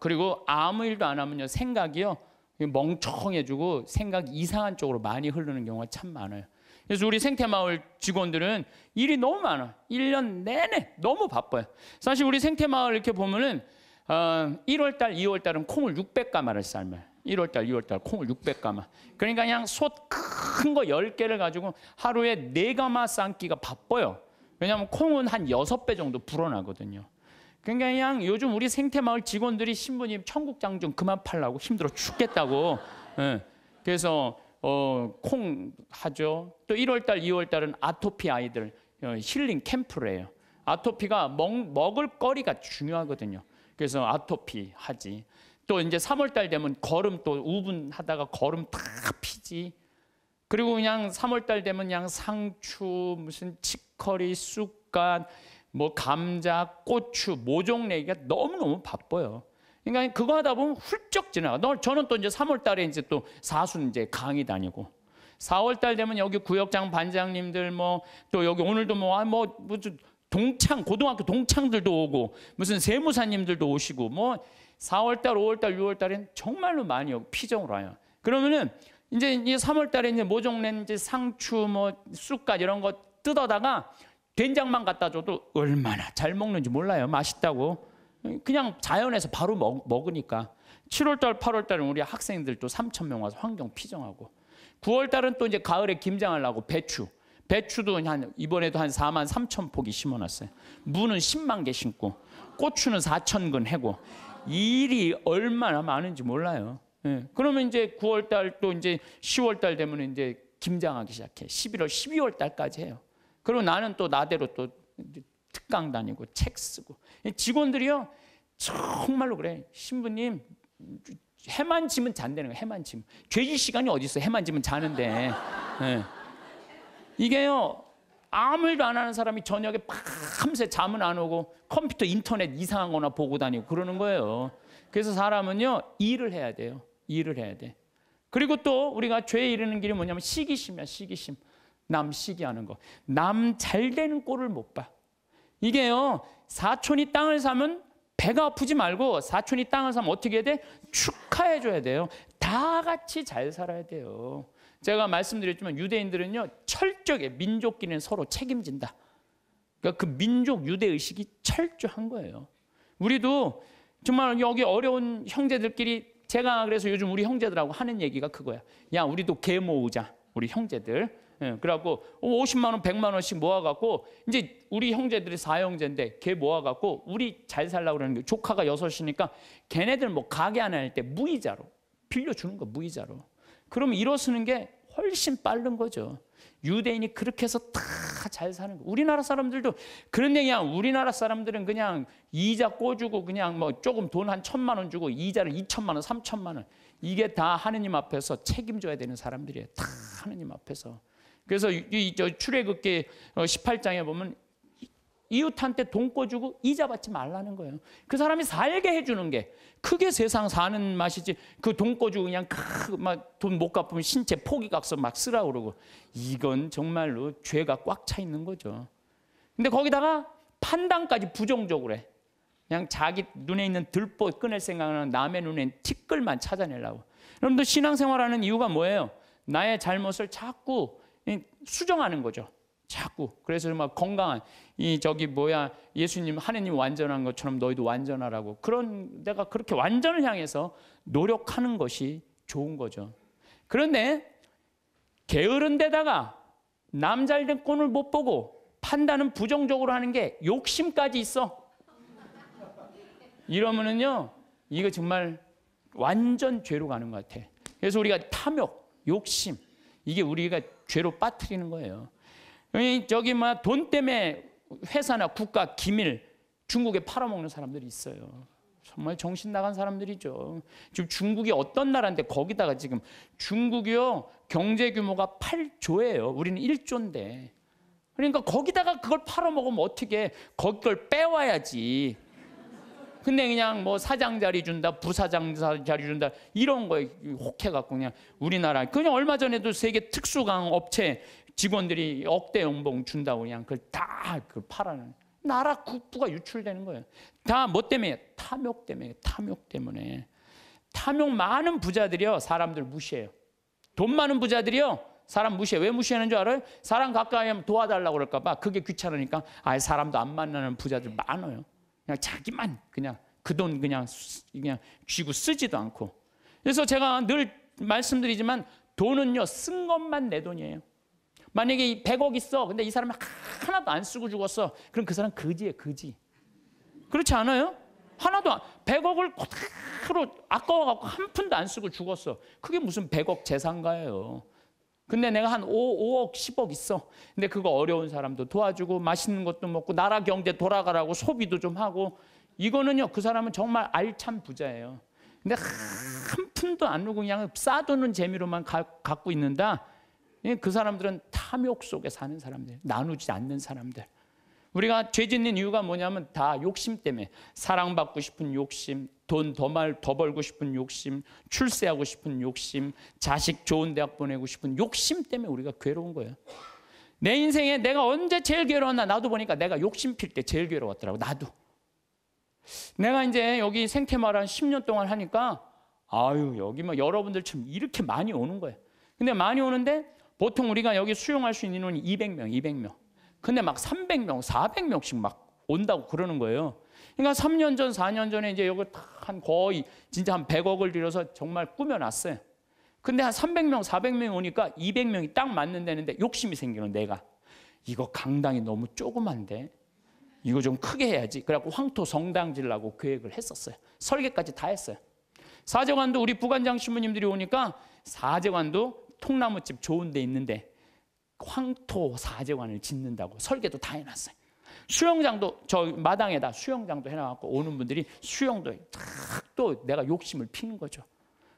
그리고 아무 일도 안 하면요 생각이요 멍청해지고 생각이 이상한 쪽으로 많이 흐르는 경우가 참 많아요. 그래서 우리 생태마을 직원들은 일이 너무 많아. 1년 내내 너무 바빠요. 사실 우리 생태마을 이렇게 보면은 1월달, 2월달은 콩을 600가마를 삶아요. 1월달, 2월달 콩을 600가마. 그러니까 그냥 솥 큰 거 10개를 가지고 하루에 4가마 삶기가 바빠요. 왜냐하면 콩은 한 6배 정도 불어나거든요. 그러니까 그냥 요즘 우리 생태마을 직원들이 신부님 청국장 좀 그만 팔라고 힘들어 죽겠다고. 그래서 콩 하죠. 또 1월달, 2월달은 아토피 아이들 힐링 캠프를 해요. 아토피가 먹을 거리가 중요하거든요. 그래서 아토피 하지. 또 이제 3월달 되면 거름 또 우분하다가 거름 다 피지. 그리고 그냥 3월달 되면 그냥 상추, 무슨 치커리, 쑥갓, 뭐 감자, 고추, 모종 내기가 너무너무 바빠요. 그러니까 그거 하다 보면 훌쩍 지나가. 저는 또 이제 3월달에 이제 또 사순 이제 강의 다니고 4월달 되면 여기 구역장 반장님들 뭐 또 여기 오늘도 무슨 동창 고등학교 동창들도 오고 무슨 세무사님들도 오시고 뭐 4월달, 5월달, 6월달엔 정말로 많이 오고 피정으로 와요. 그러면은 이제 3월달에 이제 모종낸 이제 상추 뭐 쑥갓 이런 거 뜯어다가 된장만 갖다 줘도 얼마나 잘 먹는지 몰라요. 맛있다고. 그냥 자연에서 바로 먹으니까. 7월달, 8월달은 우리 학생들 또 3,000명 와서 환경 피정하고. 9월달은 또 이제 가을에 김장하려고 배추도 이번에도 한 4만 3천 포기 심어놨어요. 무는 10만 개 심고 고추는 4,000근 해고. 일이 얼마나 많은지 몰라요. 그러면 이제 9월달 또 이제 10월달 되면 이제 김장하기 시작해. 11월, 12월달까지 해요. 그리고 나는 또 나대로 또 특강 다니고 책 쓰고. 직원들이요 정말로 그래. 신부님 해만 지면 잔다는 거예요. 해만 지면. 죄질 시간이 어디 있어. 해만 지면 자는데. 이게요 아무 일도 안 하는 사람이 저녁에 밤새 잠은 안 오고 컴퓨터 인터넷 이상한 거나 보고 다니고 그러는 거예요. 그래서 사람은요 일을 해야 돼요. 일을 해야 돼. 그리고 또 우리가 죄에 이르는 길이 뭐냐면 시기심이야. 시기심. 남 시기하는 거. 남 잘 되는 꼴을 못 봐. 이게요 사촌이 땅을 사면 배가 아프지 말고 사촌이 땅을 사면 어떻게 해야 돼? 축하해 줘야 돼요. 다 같이 잘 살아야 돼요. 제가 말씀드렸지만 유대인들은요 철저하게 민족끼리는 서로 책임진다. 그러니까 그 민족 유대의식이 철저한 거예요. 우리도 정말 여기 어려운 형제들끼리 제가 그래서 요즘 우리 형제들하고 하는 얘기가 그거야. 야 우리도 개 모으자. 우리 형제들. 그래갖고 50만 원, 100만 원씩 모아갖고 이제 우리 형제들이 4형제인데 걔 모아갖고 우리 잘 살라고 그러는 게 조카가 6이니까 걔네들 뭐 가게 하나 할 때 무이자로 빌려주는 거 무이자로. 그러면 일어서는 게 훨씬 빠른 거죠. 유대인이 그렇게 해서 다 잘 사는 거. 우리나라 사람들도 그런 얘기야. 우리나라 사람들은 그냥 이자 꿔주고 그냥 뭐 조금 돈 한 1,000만 원 주고 이자를 2,000만 원, 3,000만 원. 이게 다 하느님 앞에서 책임져야 되는 사람들이에요. 다 하느님 앞에서. 그래서 저 출애굽기 18장에 보면 이웃한테 돈 꿔주고 이자 받지 말라는 거예요. 그 사람이 살게 해주는 게 크게 세상 사는 맛이지. 그 돈 꿔주고 그냥 막 돈 못 갚으면 신체 포기각서 막 쓰라고 그러고 이건 정말로 죄가 꽉 차 있는 거죠. 근데 거기다가 판단까지 부정적으로 해. 그냥 자기 눈에 있는 들보 끊을 생각은 남의 눈엔 티끌만 찾아내려고. 여러분들 신앙생활하는 이유가 뭐예요? 나의 잘못을 자꾸 수정하는 거죠. 자꾸. 그래서 막 건강한 예수님 하느님 완전한 것처럼 너희도 완전하라고. 그런 내가 그렇게 완전을 향해서 노력하는 것이 좋은 거죠. 그런데 게으른 데다가 남 잘된 꼴을 못 보고 판단은 부정적으로 하는 게 욕심까지 있어. 이러면은요 이거 정말 완전 죄로 가는 것 같아. 그래서 우리가 탐욕, 욕심, 이게 우리가 죄로 빠뜨리는 거예요. 저기 돈 때문에 회사나 국가 기밀 중국에 팔아먹는 사람들이 있어요. 정말 정신 나간 사람들이죠. 지금 중국이 어떤 나라인데 거기다가 지금 중국이요 경제 규모가 8조예요. 우리는 1조인데. 그러니까 거기다가 그걸 팔아먹으면 어떻게 거기 걸 빼와야지. 근데 그냥 뭐 사장 자리 준다, 부사장 자리 준다 이런 거에 혹해갖고 그냥 우리나라 그냥 얼마 전에도 세계 특수강 업체 직원들이 억대 연봉 준다고 그냥 그걸 다 팔아는 나라 국부가 유출되는 거예요. 다 뭐 때문에? 탐욕 때문에. 탐욕 때문에. 탐욕 많은 부자들이요 사람들 무시해요. 돈 많은 부자들이요 사람 무시해. 왜 무시하는 줄 알아요? 사람 가까이 하면 도와달라고 그럴까 봐. 그게 귀찮으니까 아예 사람도 안 만나는 부자들 많아요. 그냥 자기만 그냥 그 돈 그냥 쥐고 쓰지도 않고. 그래서 제가 늘 말씀드리지만 돈은요 쓴 것만 내 돈이에요. 만약에 100억 있어. 근데 이 사람이 하나도 안 쓰고 죽었어. 그럼 그 사람 거지예요, 거지. 그렇지 않아요? 하나도 100억을 그대로 아까워갖고 한 푼도 안 쓰고 죽었어. 그게 무슨 100억 재산가예요. 근데 내가 한 5억, 10억 있어. 근데 그거 어려운 사람도 도와주고 맛있는 것도 먹고 나라 경제 돌아가라고 소비도 좀 하고 이거는요 그 사람은 정말 알찬 부자예요. 근데 한 푼도 안 누고 그냥 싸두는 재미로만 갖고 있는다. 그 사람들은 탐욕 속에 사는 사람들, 나누지 않는 사람들. 우리가 죄 짓는 이유가 뭐냐면 다 욕심 때문에. 사랑받고 싶은 욕심, 돈 더 벌고 싶은 욕심, 출세하고 싶은 욕심, 자식 좋은 대학 보내고 싶은 욕심 때문에 우리가 괴로운 거예요. 내 인생에 내가 언제 제일 괴로웠나 나도 보니까 내가 욕심 필 때 제일 괴로웠더라고. 나도. 내가 이제 여기 생태마을 한 10년 동안 하니까 아유 여기 뭐 여러분들처럼 이렇게 많이 오는 거예요. 근데 많이 오는데 보통 우리가 여기 수용할 수 있는 인원이 200명. 근데 막 300명, 400명씩 막 온다고 그러는 거예요. 그러니까 3년 전, 4년 전에 이제 여기 한 거의 진짜 한 100억을 들여서 정말 꾸며놨어요. 근데 한 300명, 400명이 오니까 200명이 딱 맞는다는데 욕심이 생기는 내가. 이거 강당이 너무 조그만데 이거 좀 크게 해야지. 그래갖고 황토 성당 지으려고 계획을 했었어요. 설계까지 다 했어요. 사제관도 우리 부관장 신부님들이 오니까 사제관도 통나무집 좋은 데 있는데 황토 사제관을 짓는다고 설계도 다 해놨어요. 수영장도 저 마당에다 수영장도 해놔갖고 오는 분들이 수영도 또 내가 욕심을 피는 거죠.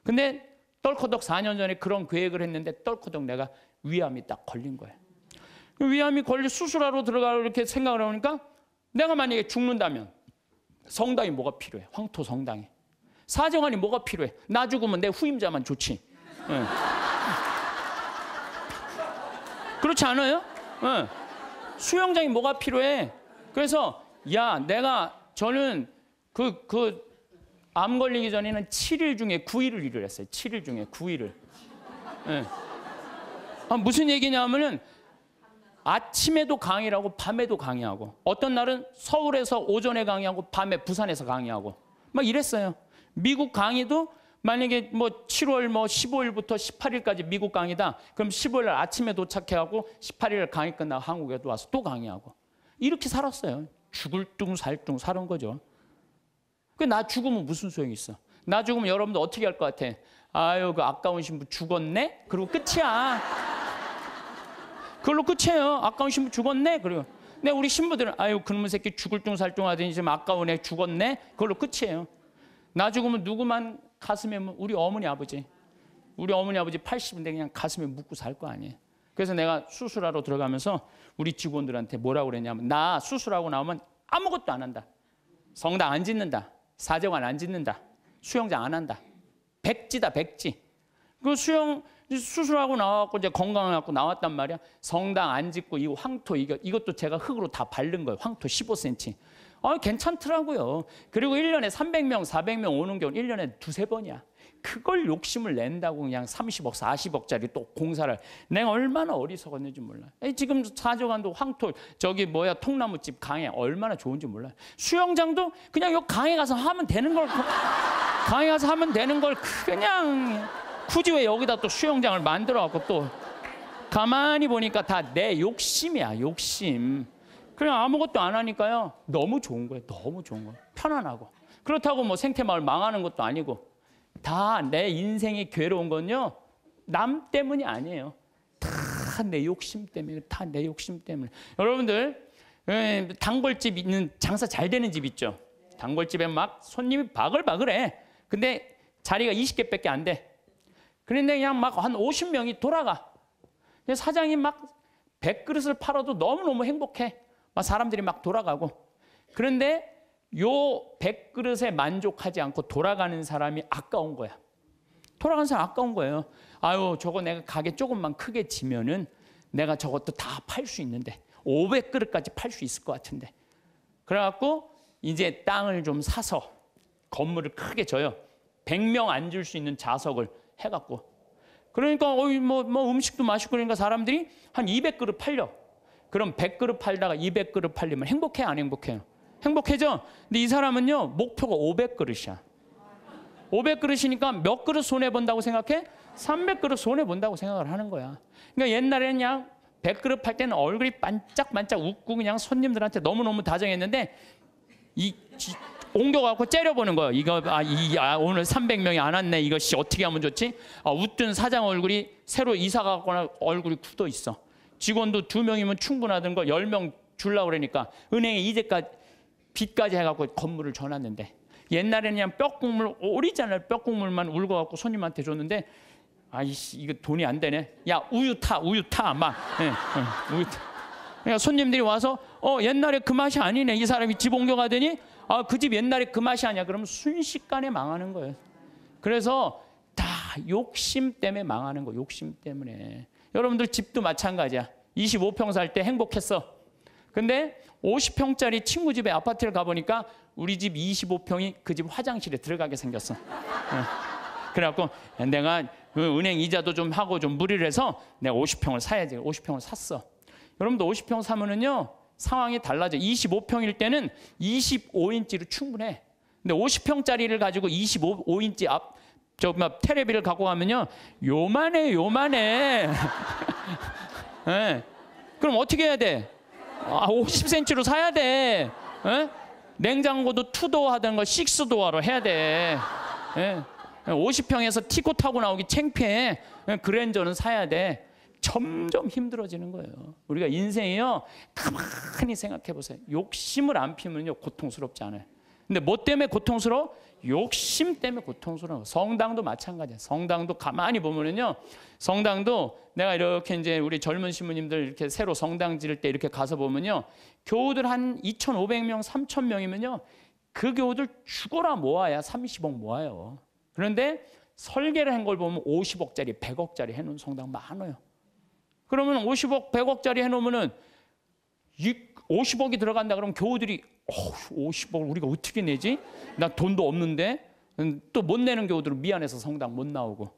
근데 떨커덕 4년 전에 그런 계획을 했는데 떨커덕 내가 위암이 딱 걸린 거예요. 위암이 걸려 수술하러 들어가고 이렇게 생각을 해보니까 내가 만약에 죽는다면 성당이 뭐가 필요해? 황토 성당이. 사제관이 뭐가 필요해? 나 죽으면 내 후임자만 좋지. 네. 그렇지 않아요? 네. 수영장이 뭐가 필요해? 그래서 야 저는 암 걸리기 전에는 7일 중에 9일을 일을 했어요. 7일 중에 9일을. 네. 무슨 얘기냐면은 아침에도 강의하고 밤에도 강의하고 어떤 날은 서울에서 오전에 강의하고 밤에 부산에서 강의하고 막 이랬어요. 미국 강의도 만약에 뭐 7월 15일부터 18일까지 미국 강의다. 그럼 15일 아침에 도착해가고 18일 강의 끝나고 한국에 또 와서 또 강의하고 이렇게 살았어요. 죽을 둥 살 둥 살은 거죠. 나 죽으면 무슨 소용이 있어? 나 죽으면 여러분들 어떻게 할 것 같아? 아유 그 아까운 신부 죽었네? 그리고 끝이야. 그걸로 끝이에요. 아까운 신부 죽었네? 그리고 근데 우리 신부들은 아유 그놈의 새끼 죽을 둥 살 둥 하더니 지금 아까운 애 죽었네? 그걸로 끝이에요. 나 죽으면 누구만 가슴에 우리 어머니 아버지 80인데 그냥 가슴에 묻고 살 거 아니에요. 그래서 내가 수술하러 들어가면서 우리 직원들한테 뭐라고 그랬냐면 나 수술하고 나오면 아무것도 안 한다. 성당 안 짓는다. 사제관 안 짓는다. 수영장 안 한다. 백지다 백지. 그 수술하고 나와갖고 이제 건강해갖고 나왔단 말이야. 성당 안 짓고 이 황토 이것도 제가 흙으로 다 바른 거예요. 황토 15cm. 괜찮더라고요. 그리고 1년에 300명, 400명 오는 경우 1년에 두세 번이야. 그걸 욕심을 낸다고 그냥 30억, 40억짜리 또 공사를. 내가 얼마나 어리석었는지 몰라. 지금 사제관도 황토 통나무집 강에 얼마나 좋은지 몰라요. 수영장도 그냥 요 강에 가서 하면 되는 걸 강에 가서 하면 되는 걸 그냥 굳이 왜 여기다 또 수영장을 만들어갖고 또 가만히 보니까 다 내 욕심이야. 욕심. 그냥 아무것도 안 하니까요. 너무 좋은 거예요. 너무 좋은 거예요. 편안하고. 그렇다고 뭐 생태마을 망하는 것도 아니고 다 내 인생이 괴로운 건요, 남 때문이 아니에요. 다 내 욕심 때문에, 다 내 욕심 때문에. 여러분들, 단골집 있는, 장사 잘 되는 집 있죠? 단골집에 막 손님이 바글바글해. 근데 자리가 20개밖에 안 돼. 그런데 그냥 막 한 50명이 돌아가. 사장이 막 100그릇을 팔아도 너무너무 행복해. 막 사람들이 막 돌아가고. 그런데 요 100그릇에 만족하지 않고 돌아가는 사람이 아까운 거야. 돌아가는 사람 아까운 거예요. 아유, 저거 내가 가게 조금만 크게 지면은 내가 저것도 다 팔 수 있는데 500그릇까지 팔 수 있을 것 같은데. 그래갖고 이제 땅을 좀 사서 건물을 크게 져요. 100명 앉을 수 있는 좌석을 해갖고. 그러니까 뭐 음식도 맛있고 그러니까 사람들이 한 200그릇 팔려. 그럼 100그릇 팔다가 200그릇 팔리면 행복해, 안 행복해요? 행복해져. 근데 이 사람은요, 목표가 500그릇이야. 500그릇이니까 몇 그릇 손해 본다고 생각해? 300그릇 손해 본다고 생각을 하는 거야. 그러니까 옛날에는 그냥 100그릇 팔 때는 얼굴이 반짝반짝 웃고 그냥 손님들한테 너무너무 다정했는데 옮겨갖고 째려보는 거예요. 이거 오늘 300명이 안 왔네. 이것이 어떻게 하면 좋지? 웃던 사장 얼굴이 새로 이사 가거나 얼굴이 굳어 있어. 직원도 2명이면 충분하던 거 10명 주려고 그러니까 은행에 이제까지 빚까지 해갖고 건물을 줘놨는데, 옛날에는 그냥 뼈국물, 오리지널 뼈국물만 울고갖고 손님한테 줬는데, 아이씨 이거 돈이 안 되네. 야 우유 타 막. 우유 타. 그러니까 손님들이 와서 옛날에 그 맛이 아니네. 이 사람이 집 옮겨가더니 그 집 옛날에 그 맛이 아니야. 그러면 순식간에 망하는 거예요. 그래서 다 욕심 때문에 망하는 거. 욕심 때문에. 여러분들 집도 마찬가지야. 25평 살 때 행복했어. 근데 50평짜리 친구 집에 아파트를 가보니까 우리 집 25평이 그 집 화장실에 들어가게 생겼어. 그래갖고 내가 은행 이자도 좀 하고 좀 무리를 해서 내가 50평을 사야지. 50평을 샀어. 여러분도 50평 사면은요, 상황이 달라져. 25평일 때는 25인치로 충분해. 근데 50평짜리를 가지고 25인치 테레비를 갖고 가면요, 요만해. 네. 그럼 어떻게 해야 돼? 50cm로 사야 돼. 네? 냉장고도 2도어 하던 거 6도어로 해야 돼. 네. 50평에서 티코 타고 나오기 창피해. 그랜저는 사야 돼. 점점 힘들어지는 거예요. 우리가 인생이요, 가만히 생각해 보세요. 욕심을 안 피면요, 고통스럽지 않아요. 근데 뭐 때문에 고통스러워? 욕심 때문에 고통스러워. 성당도 마찬가지야. 성당도 가만히 보면은요, 성당도 내가 이렇게 이제 우리 젊은 신부님들 이렇게 새로 성당 지을 때 이렇게 가서 보면요, 교우들 한 2,500명, 3,000명이면요, 그 교우들 죽어라 모아야 30억 모아요. 그런데 설계를 한 걸 보면 50억짜리, 100억짜리 해놓은 성당 많아요. 그러면 50억, 100억짜리 해놓으면은 50억이 들어간다 그러면 교우들이 50억을 우리가 어떻게 내지? 나 돈도 없는데. 또 못 내는 교우들은 미안해서 성당 못 나오고.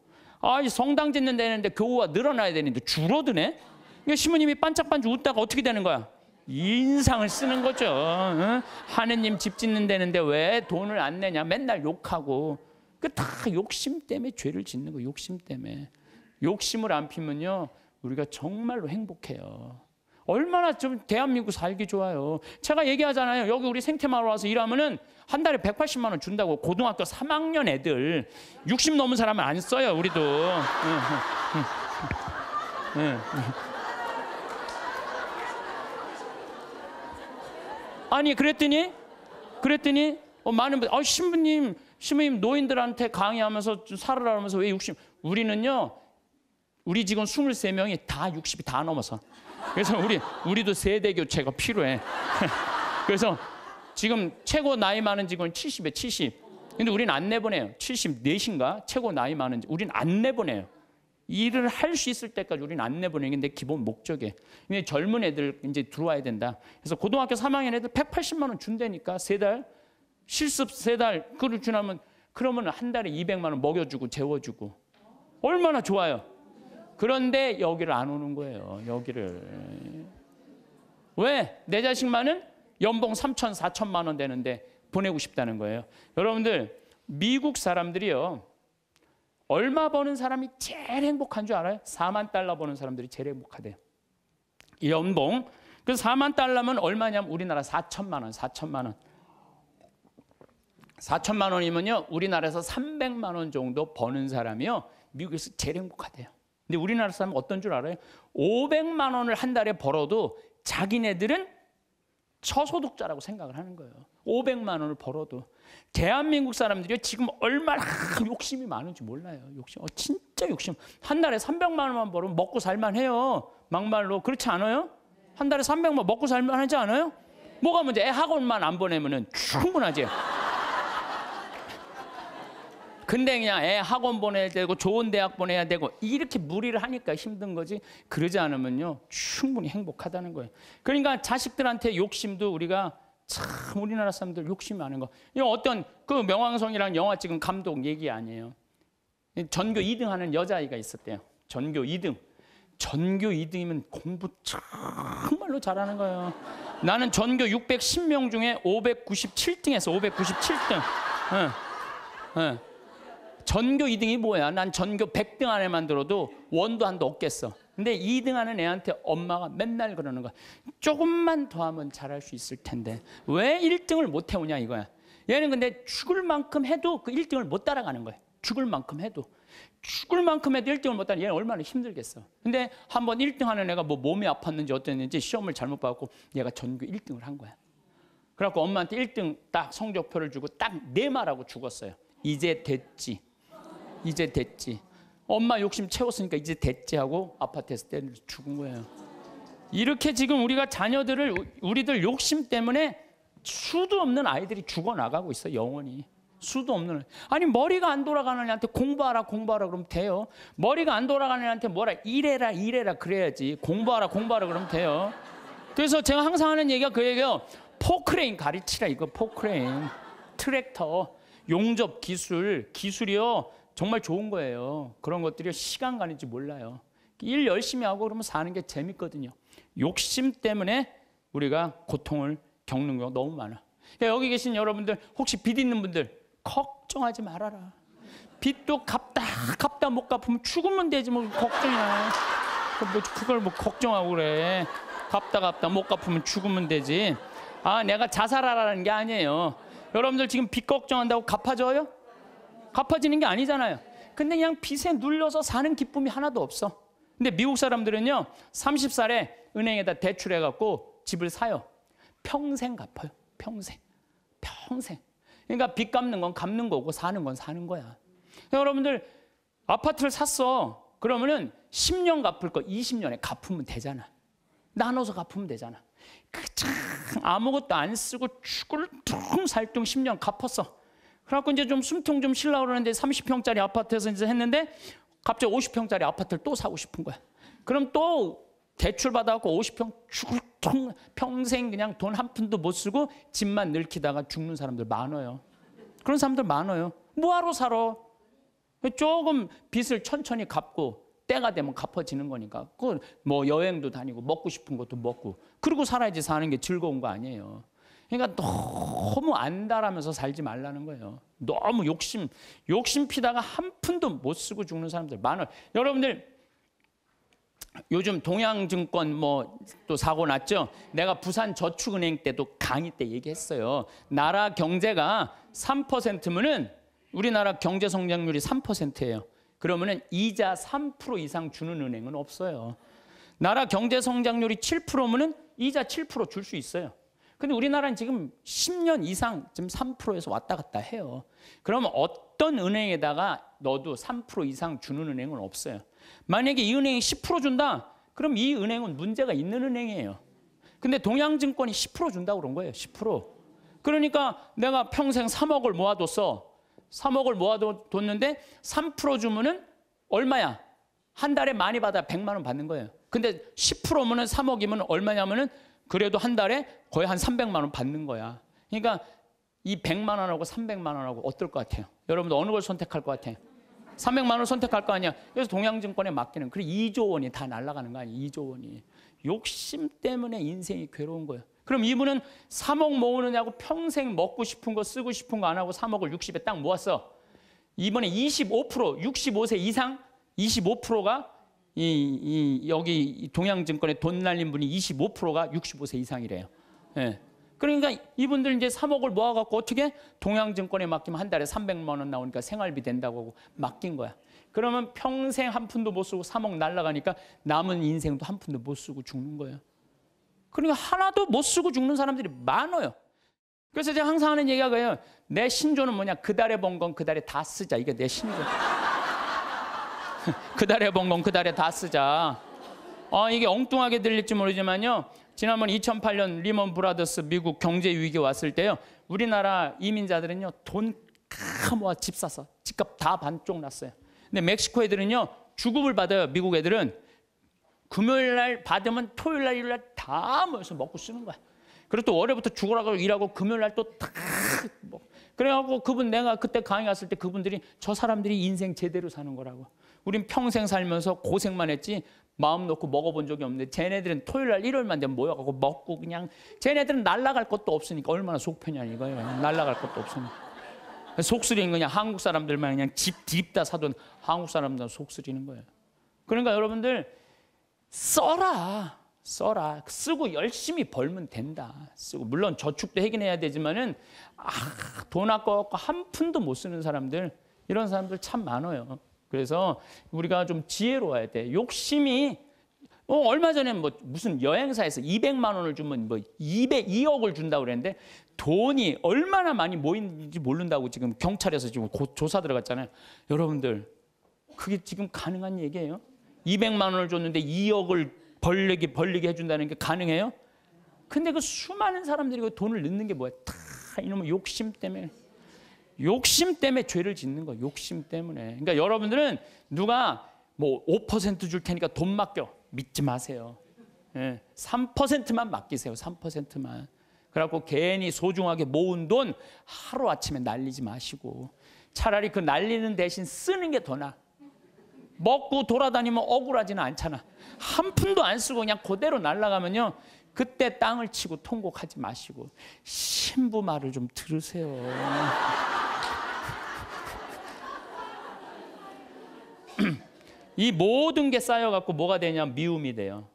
이 성당 짓는 데는데 교우가 늘어나야 되는데 줄어드네. 그러니까 신부님이 반짝반짝 웃다가 어떻게 되는 거야? 인상을 쓰는 거죠. 하느님 집 짓는 데는데 왜 돈을 안 내냐? 맨날 욕하고. 그 다 욕심 때문에 죄를 짓는 거예요. 욕심 때문에. 욕심을 안 피면요, 우리가 정말로 행복해요. 얼마나 좀 대한민국 살기 좋아요. 제가 얘기하잖아요. 여기 우리 생태마을 와서 일하면은 한 달에 180만 원 준다고. 고등학교 3학년 애들 60 넘은 사람은 안 써요. 우리도. 아니 그랬더니 많은 분들, 신부님 노인들한테 강의하면서 살으라면서 왜 60? 우리는요, 우리 직원 23명이 다 60이 다 넘어서. 그래서 우리도 세대 교체가 필요해. 그래서 지금 최고 나이 많은 직원이 70에 70. 근데 우리는 안 내보내요. 74인가? 최고 나이 많은 우리는 안 내보내요. 일을 할 수 있을 때까지 우리는 안 내보내는 게 기본 목적이에요. 근데 젊은 애들 이제 들어와야 된다. 그래서 고등학교 3학년 애들 180만 원 준다니까. 3달. 실습 3달. 그걸 주나면 그러면 한 달에 200만 원 먹여주고 재워주고. 얼마나 좋아요. 그런데 여기를 안 오는 거예요. 여기를. 왜? 내 자식만은 연봉 3천, 4천만 원 되는데 보내고 싶다는 거예요. 여러분들, 미국 사람들이요, 얼마 버는 사람이 제일 행복한 줄 알아요? 4만 달러 버는 사람들이 제일 행복하대요. 연봉. 그래서 4만 달러면 얼마냐면 우리나라 4천만 원, 4천만 원. 4천만 원이면요, 우리나라에서 300만 원 정도 버는 사람이요, 미국에서 제일 행복하대요. 근데 우리나라 사람은 어떤 줄 알아요? 500만 원을 한 달에 벌어도 자기네들은 저소득자라고 생각을 하는 거예요. 500만 원을 벌어도. 대한민국 사람들이 지금 얼마나 욕심이 많은지 몰라요. 욕심, 진짜 욕심. 한 달에 300만 원만 벌으면 먹고 살만해요. 막말로. 그렇지 않아요? 한 달에 300만 원 먹고 살만하지 않아요? 뭐가 문제? 애 학원만 안 보내면은 충분하지. 근데 그냥 애 학원 보내야 되고 좋은 대학 보내야 되고 이렇게 무리를 하니까 힘든 거지, 그러지 않으면요 충분히 행복하다는 거예요. 그러니까 자식들한테 욕심도 우리가 참, 우리나라 사람들 욕심이 많은 거. 이거 어떤 그 명왕성이라는 영화 찍은 감독 얘기 아니에요. 전교 2등 하는 여자아이가 있었대요. 전교 2등. 전교 2등이면 공부 정말로 잘하는 거예요. 나는 전교 610명 중에 597등에서 597등. 전교 2등이 뭐야? 난 전교 100등 안에만 들어도 원도 한도 없겠어. 근데 2등 하는 애한테 엄마가 맨날 그러는 거야. 조금만 더 하면 잘할 수 있을 텐데 왜 1등을 못 해오냐 이거야. 얘는 근데 죽을 만큼 해도 그 1등을 못 따라가는 거야. 죽을 만큼 해도 1등을 못 따라. 얘는 얼마나 힘들겠어. 근데 한번 1등 하는 애가 뭐 몸이 아팠는지 어땠는지 시험을 잘못 봐갖고 얘가 전교 1등을 한 거야. 그래갖고 엄마한테 1등 딱 성적표를 주고 딱 네 말하고 죽었어요. 이제 됐지. 이제 됐지. 엄마 욕심 채웠으니까 이제 됐지 하고 아파트에서 때려서 죽은 거예요. 이렇게 지금 우리가 자녀들을, 우리들 욕심 때문에 수도 없는 아이들이 죽어나가고 있어. 영원히. 수도 없는. 아니 머리가 안 돌아가는 애한테 공부하라 그러면 돼요. 머리가 안 돌아가는 애한테 뭐라 이래라 그래야지. 공부하라 그러면 돼요. 그래서 제가 항상 하는 얘기가 그 얘기예요. 포크레인 가르치라 이거. 포크레인, 트랙터, 용접 기술이요 정말 좋은 거예요. 그런 것들이 시간 가는지 몰라요. 일 열심히 하고 그러면 사는 게 재밌거든요. 욕심 때문에 우리가 고통을 겪는 경우가 너무 많아. 그러니까 여기 계신 여러분들 혹시 빚 있는 분들 걱정하지 말아라. 빚도 갚다 못 갚으면 죽으면 되지 뭐 걱정이야. 그걸 뭐 걱정하고 그래. 갚다 못 갚으면 죽으면 되지. 아, 내가 자살하라는 게 아니에요. 여러분들 지금 빚 걱정한다고 갚아져요? 갚아지는 게 아니잖아요. 근데 그냥 빚에 눌려서 사는 기쁨이 하나도 없어. 근데 미국 사람들은요 30살에 은행에다 대출해갖고 집을 사요. 평생 갚아요. 평생. 그러니까 빚 갚는 건 갚는 거고 사는 건 사는 거야. 여러분들 아파트를 샀어. 그러면은 10년 갚을 거 20년에 갚으면 되잖아. 나눠서 갚으면 되잖아. 참 아무것도 안 쓰고 죽을 둥살둥 10년 갚았어. 그래갖고 이제 좀 숨통 좀 쉬려고 그러는데 30평짜리 아파트에서 이제 했는데 갑자기 50평짜리 아파트를 또 사고 싶은 거야. 그럼 또 대출 받아갖고 50평 죽을 평생 그냥 돈 한 푼도 못 쓰고 집만 늙히다가 죽는 사람들 많아요. 그런 사람들 많아요. 뭐하러 살아? 조금 빚을 천천히 갚고 때가 되면 갚아지는 거니까. 그 뭐 여행도 다니고 먹고 싶은 것도 먹고 그러고 살아야지 사는 게 즐거운 거 아니에요. 그러니까 너무 안달하면서 살지 말라는 거예요. 너무 욕심 피다가 한 푼도 못 쓰고 죽는 사람들 많아요. 여러분들 요즘 동양증권 뭐 또 사고 났죠. 내가 부산저축은행 때도 강의 때 얘기했어요. 나라 경제가 3%면은 우리나라 경제 성장률이 3%예요. 그러면은 이자 3% 이상 주는 은행은 없어요. 나라 경제 성장률이 7%면은 이자 7% 줄 수 있어요. 근데 우리나라는 지금 10년 이상 지금 3%에서 왔다 갔다 해요. 그러면 어떤 은행에다가 넣어도 3% 이상 주는 은행은 없어요. 만약에 이 은행이 10% 준다? 그럼 이 은행은 문제가 있는 은행이에요. 근데 동양증권이 10% 준다고 그런 거예요. 10%. 그러니까 내가 평생 3억을 모아뒀어. 3억을 모아뒀는데 3% 주면은 얼마야? 한 달에 많이 받아 100만 원 받는 거예요. 근데 10%면은 3억이면 얼마냐면은 그래도 한 달에 거의 한 300만 원 받는 거야. 그러니까 이 100만 원하고 300만 원하고 어떨 것 같아요? 여러분들 어느 걸 선택할 것 같아요? 300만 원을 선택할 거 아니야. 그래서 동양증권에 맡기는. 그래 2조 원이 다 날아가는 거 아니에요. 2조 원이. 욕심 때문에 인생이 괴로운 거예요. 그럼 이분은 3억 모으느냐고 평생 먹고 싶은 거 쓰고 싶은 거 안 하고 3억을 60에 딱 모았어. 이번에 25%, 65세 이상 25%가 여기 동양증권에 돈 날린 분이 25%가 65세 이상이래요. 예. 그러니까 이분들 이제 3억을 모아갖고 어떻게 동양증권에 맡기면 한 달에 300만 원 나오니까 생활비 된다고 하고 맡긴 거야. 그러면 평생 한 푼도 못 쓰고 3억 날라가니까 남은 인생도 한 푼도 못 쓰고 죽는 거예요. 그러니까 하나도 못 쓰고 죽는 사람들이 많아요. 그래서 제가 항상 하는 얘기가 그래요. 내 신조는 뭐냐? 그 달에 번 건 그 달에 다 쓰자. 이게 내 신조. 그 달에 번 건 그 달에 다 쓰자. 이게 엉뚱하게 들릴지 모르지만요. 지난번 2008년 리먼 브라더스 미국 경제 위기 왔을 때요. 우리나라 이민자들은요. 돈 다 모아 집 사서 집값 다 반쪽 났어요. 근데 멕시코 애들은요. 주급을 받아요. 미국 애들은. 금요일 날 받으면 토요일 날 일요일 날 다 모여서 먹고 쓰는 거야. 그리고 또 월요일부터 죽으라고 일하고 금요일 날 또 다 먹고. 그래갖고 그분 내가 그때 강의 갔을 때 그분들이 저 사람들이 인생 제대로 사는 거라고. 우린 평생 살면서 고생만 했지 마음 놓고 먹어본 적이 없는데 쟤네들은 토요일 날 일요일만 되면 모여가고 먹고 그냥 쟤네들은 날라갈 것도 없으니까 얼마나 속 편이야 이거예요. 날라갈 것도 없으니까. 속쓰리는 그냥 한국 사람들만 그냥 집 뒤집다 사돈 한국 사람들은 속쓰리는 거예요. 그러니까 여러분들 써라. 쓰고 열심히 벌면 된다. 쓰고 물론 저축도 하긴 해야 되지만은 돈 아까워갖고 한 푼도 못 쓰는 사람들 이런 사람들 참 많아요. 그래서 우리가 좀 지혜로워야 돼. 욕심이 얼마 전에 뭐 무슨 여행사에서 200만 원을 주면 뭐 2억을 준다고 그랬는데 돈이 얼마나 많이 모이는지 모른다고 지금 경찰에서 지금 조사 들어갔잖아요. 여러분들 그게 지금 가능한 얘기예요? 200만 원을 줬는데 2억을 벌리게 해준다는 게 가능해요? 근데 그 수많은 사람들이 그 돈을 넣는 게 뭐야? 다 이놈의 욕심 때문에 죄를 짓는 거야. 욕심 때문에. 그러니까 여러분들은 누가 뭐 5% 줄 테니까 돈 맡겨. 믿지 마세요. 3%만 맡기세요. 3%만. 그래갖고 괜히 소중하게 모은 돈 하루아침에 날리지 마시고 차라리 그 날리는 대신 쓰는 게 더 나아. 먹고 돌아다니면 억울하지는 않잖아. 한 푼도 안 쓰고 그냥 그대로 날아가면요. 그때 땅을 치고 통곡하지 마시고 신부 말을 좀 들으세요. 이 모든 게 쌓여갖고 뭐가 되냐? 미움이 돼요.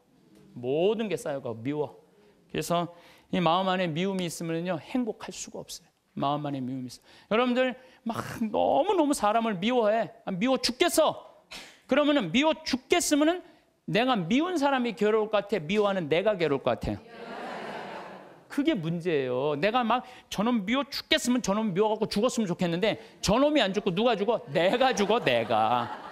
모든 게 쌓여갖고 미워. 그래서 이 마음 안에 미움이 있으면요 행복할 수가 없어요. 마음 안에 미움이 있어. 여러분들 막 너무너무 사람을 미워해. 미워 죽겠어. 그러면은 미워 죽겠으면은 내가 미운 사람이 괴로울 것 같아? 미워하는 내가 괴로울 것 같아요? 그게 문제예요. 내가 막 저놈 미워 죽겠으면 저놈 미워갖고 죽었으면 좋겠는데 저놈이 안 죽고 누가 죽어? 내가 죽어, 내가.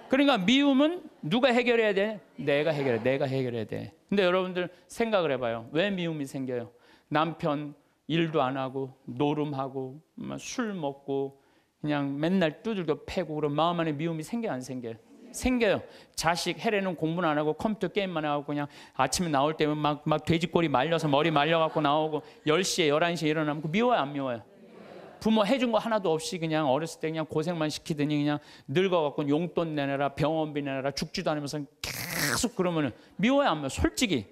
그러니까 미움은 누가 해결해야 돼? 내가 해결해야 돼. 근데 여러분들 생각을 해봐요. 왜 미움이 생겨요? 남편 일도 안 하고 노름하고 술 먹고 그냥 맨날 두들겨 패고 그런 마음 안에 미움이 생겨요, 안 생겨요? 생겨요. 자식 해례는 공부는 안 하고 컴퓨터 게임만 하고 그냥 아침에 나올 때면 막 돼지꼬리 말려서 머리 말려갖고 나오고 10시에 11시에 일어나면 미워요, 안 미워요? 부모 해준 거 하나도 없이 그냥 어렸을 때 그냥 고생만 시키더니 그냥 늙어갖고 용돈 내놔라, 병원비 내놔라, 죽지도 않으면서 계속 그러면은 미워요, 안 미워요? 솔직히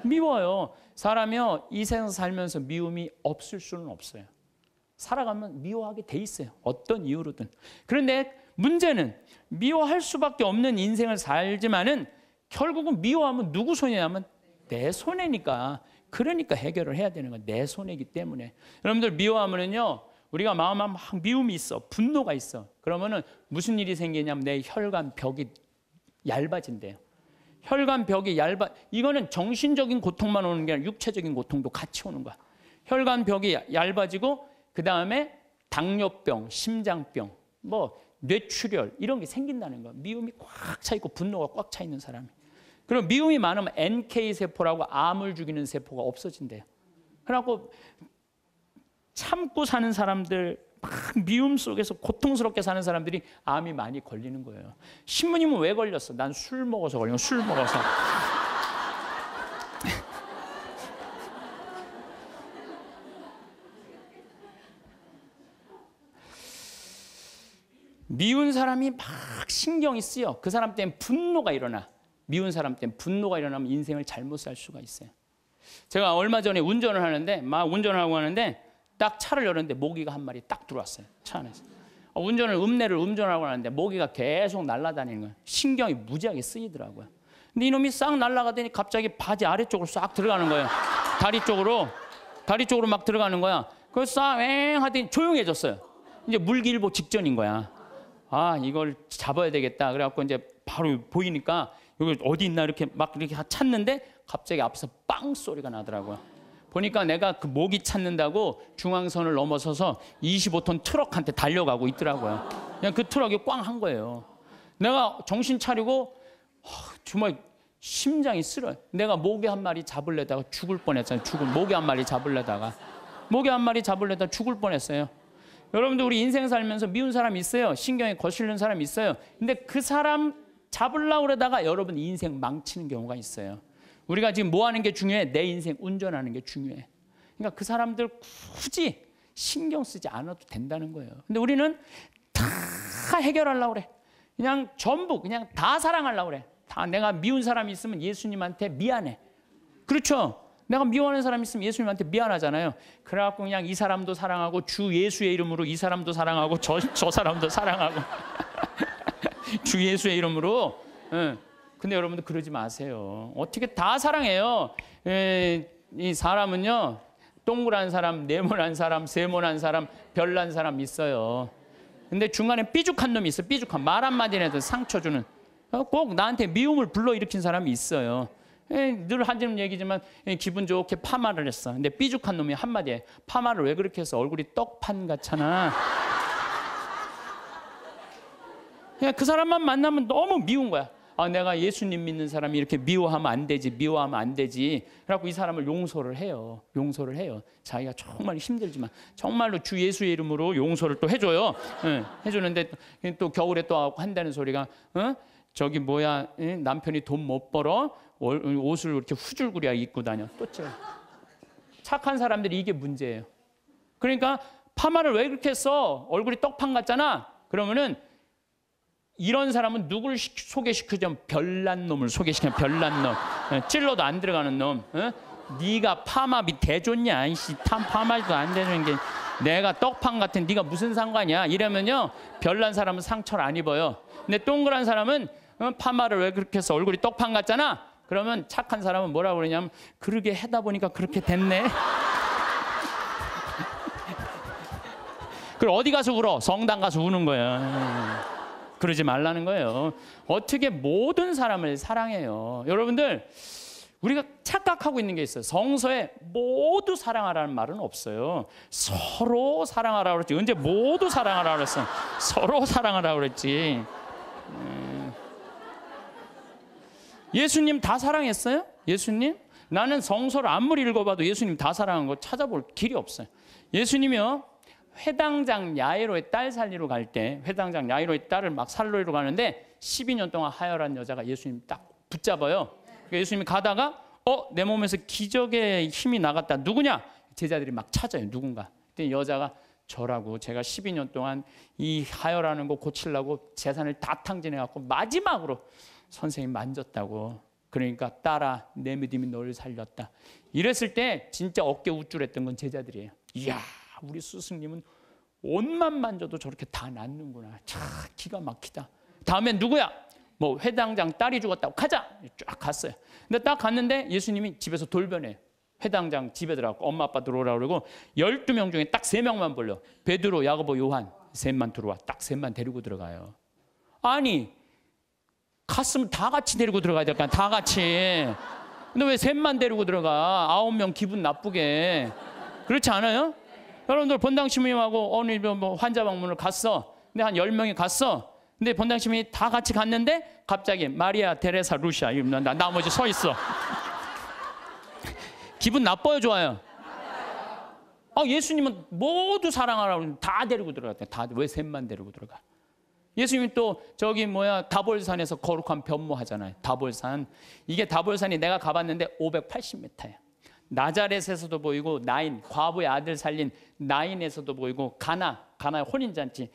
미워요. 사람이요 이 세상 살면서 미움이 없을 수는 없어요. 살아가면 미워하게 돼 있어요. 어떤 이유로든. 그런데 문제는 미워할 수밖에 없는 인생을 살지만은 결국은 미워하면 누구 손해냐면 내 손해니까. 그러니까 해결을 해야 되는 건 내 손해이기 때문에. 여러분들 미워하면은요 우리가 마음에 막 미움이 있어, 분노가 있어. 그러면은 무슨 일이 생기냐면 내 혈관 벽이 얇아진대요. 혈관 벽이 이거는 정신적인 고통만 오는 게 아니라 육체적인 고통도 같이 오는 거야. 혈관 벽이 얇아지고 그 다음에 당뇨병, 심장병, 뭐 뇌출혈 이런 게 생긴다는 거야. 미움이 꽉 차 있고 분노가 꽉 차 있는 사람이. 그리고 미움이 많으면 NK 세포라고 암을 죽이는 세포가 없어진대요. 그래갖고 참고 사는 사람들, 막 미움 속에서 고통스럽게 사는 사람들이 암이 많이 걸리는 거예요. 신부님은 왜 걸렸어? 난 술 먹어서 걸린 거야. 술 먹어서. 미운 사람이 막 신경이 쓰여. 그 사람 때문에 분노가 일어나. 미운 사람 때문에 분노가 일어나면 인생을 잘못 살 수가 있어요. 제가 얼마 전에 운전을 하는데 막 운전하고 하는데 딱 차를 열었는데 모기가 한 마리 딱 들어왔어요. 차 안에서. 음내를 운전하고 하는데 모기가 계속 날아다니는 거예요. 신경이 무지하게 쓰이더라고요. 근데 이놈이 싹 날아가더니 갑자기 바지 아래쪽으로 싹 들어가는 거예요. 다리 쪽으로. 다리 쪽으로 막 들어가는 거야. 그래서 싸웽 하더니 조용해졌어요. 이제 물기일보 직전인 거야. 아, 이걸 잡아야 되겠다. 그래갖고 이제 바로 보이니까 여기 어디 있나 이렇게 막 이렇게 찾는데 갑자기 앞에서 빵 소리가 나더라고요. 보니까 내가 그 모기 찾는다고 중앙선을 넘어서서 25톤 트럭한테 달려가고 있더라고요. 그냥 그 트럭이 꽝 한 거예요. 내가 정신 차리고 정말 심장이 쓰러요. 내가 모기 한 마리 잡으려다가 죽을 뻔했잖아요. 모기 한 마리 잡으려다가 죽을 뻔했어요. 여러분들 우리 인생 살면서 미운 사람 있어요. 신경에 거슬리는 사람 있어요. 근데 그 사람 잡으려고 그러다가 여러분 인생 망치는 경우가 있어요. 우리가 지금 뭐 하는 게 중요해? 내 인생 운전하는 게 중요해. 그러니까 그 사람들 굳이 신경 쓰지 않아도 된다는 거예요. 근데 우리는 다 해결하려고 그래. 그냥 전부 그냥 다 사랑하려고 그래. 다 내가 미운 사람이 있으면 예수님한테 미안해. 그렇죠? 내가 미워하는 사람이 있으면 예수님한테 미안하잖아요. 그래갖고 그냥 이 사람도 사랑하고 주 예수의 이름으로 이 사람도 사랑하고 저 사람도 사랑하고 주 예수의 이름으로. 근데 여러분들 그러지 마세요. 어떻게 다 사랑해요. 이 사람은요, 동그란 사람, 네모난 사람, 세모난 사람, 별난 사람 있어요. 근데 중간에 삐죽한 놈이 있어요. 삐죽한 말 한마디 해도 상처 주는. 꼭 나한테 미움을 불러일으킨 사람이 있어요. 늘 하는 얘기지만 기분 좋게 파마를 했어. 근데 삐죽한 놈이 한마디에 파마를 왜 그렇게 해서 얼굴이 떡판 같잖아. 그냥 그 사람만 만나면 너무 미운 거야. 아, 내가 예수님 믿는 사람이 이렇게 미워하면 안 되지. 그래갖고 이 사람을 용서를 해요. 자기가 정말 힘들지만 정말로 주 예수의 이름으로 용서를 또 해줘요. 해주는데 또 겨울에 또 한다는 소리가 저기 뭐야, 남편이 돈 못 벌어 옷을 이렇게 후줄구리하게 입고 다녀. 또 째. 착한 사람들이 이게 문제예요. 그러니까 파마를 왜 그렇게 했어? 얼굴이 떡판 같잖아. 그러면은 이런 사람은 누구를 소개시키자면 별난 놈을 소개시키면 별난 놈. 찔러도 안 들어가는 놈. 네가 파마비 대줬냐? 이씨, 파마도 안 되는 게 내가 떡판 같은 네가 무슨 상관이야? 이러면요, 별난 사람은 상처를 안 입어요. 근데 동그란 사람은 파마를 왜 그렇게 해서 얼굴이 떡판 같잖아. 그러면 착한 사람은 뭐라고 그러냐면 그러게 하다 보니까 그렇게 됐네. 그리고 어디 가서 울어? 성당 가서 우는 거야. 그러지 말라는 거예요. 어떻게 모든 사람을 사랑해요. 여러분들, 우리가 착각하고 있는 게 있어요. 성서에 모두 사랑하라는 말은 없어요. 서로 사랑하라고 그랬지. 언제 모두 사랑하라고 그랬어? 서로 사랑하라고 그랬지. 예수님 다 사랑했어요? 예수님? 나는 성서를 아무리 읽어봐도 예수님 다 사랑한 거 찾아볼 길이 없어요. 예수님이요, 회당장 야이로의 딸 살리러 갈 때, 회당장 야이로의 딸을 막 살리러 가는데 12년 동안 하혈한 여자가 예수님 딱 붙잡아요. 그러니까 예수님이 가다가 내 몸에서 기적의 힘이 나갔다. 누구냐? 제자들이 막 찾아요. 누군가. 그때 여자가 저라고, 제가 12년 동안 이 하혈하는 거 고치려고 재산을 다 탕진해갖고 마지막으로 선생님 만졌다고. 그러니까 딸아, 내 믿음이 너를 살렸다. 이랬을 때 진짜 어깨 우쭐했던 건 제자들이에요. 이야, 우리 스승님은 옷만 만져도 저렇게 다 낫는구나. 참 기가 막히다. 다음엔 누구야? 뭐 회당장 딸이 죽었다고. 가자. 쫙 갔어요. 근데 딱 갔는데 예수님이 집에서 돌변해요. 회당장 집에 들어가고 엄마 아빠 들어오라고 그러고 12명 중에 딱 3명만 불러. 베드로, 야고보, 요한 셋만 들어와. 딱 셋만 데리고 들어가요. 아니, 갔으면 다 같이 데리고 들어가야 될 거 아니야. 다 같이. 근데 왜 셋만 데리고 들어가? 9명 기분 나쁘게. 그렇지 않아요? 여러분들 본당 시민님하고 오늘 뭐 환자 방문을 갔어. 근데 한 10명이 갔어. 근데 본당 시민이 다 같이 갔는데 갑자기 마리아, 테레사, 루시아 이러면 나머지 서 있어. 기분 나빠요, 좋아요? 예수님은 모두 사랑하라고 다 데리고 들어갔대. 다. 왜 셋만 데리고 들어가? 예수님이 또 저기 다볼산에서 거룩한 변모하잖아요. 다볼산. 이게 다볼산이 내가 가봤는데 580m예요. 나자렛에서도 보이고 과부의 아들 살린 나인에서도 보이고 가나의 혼인잔치,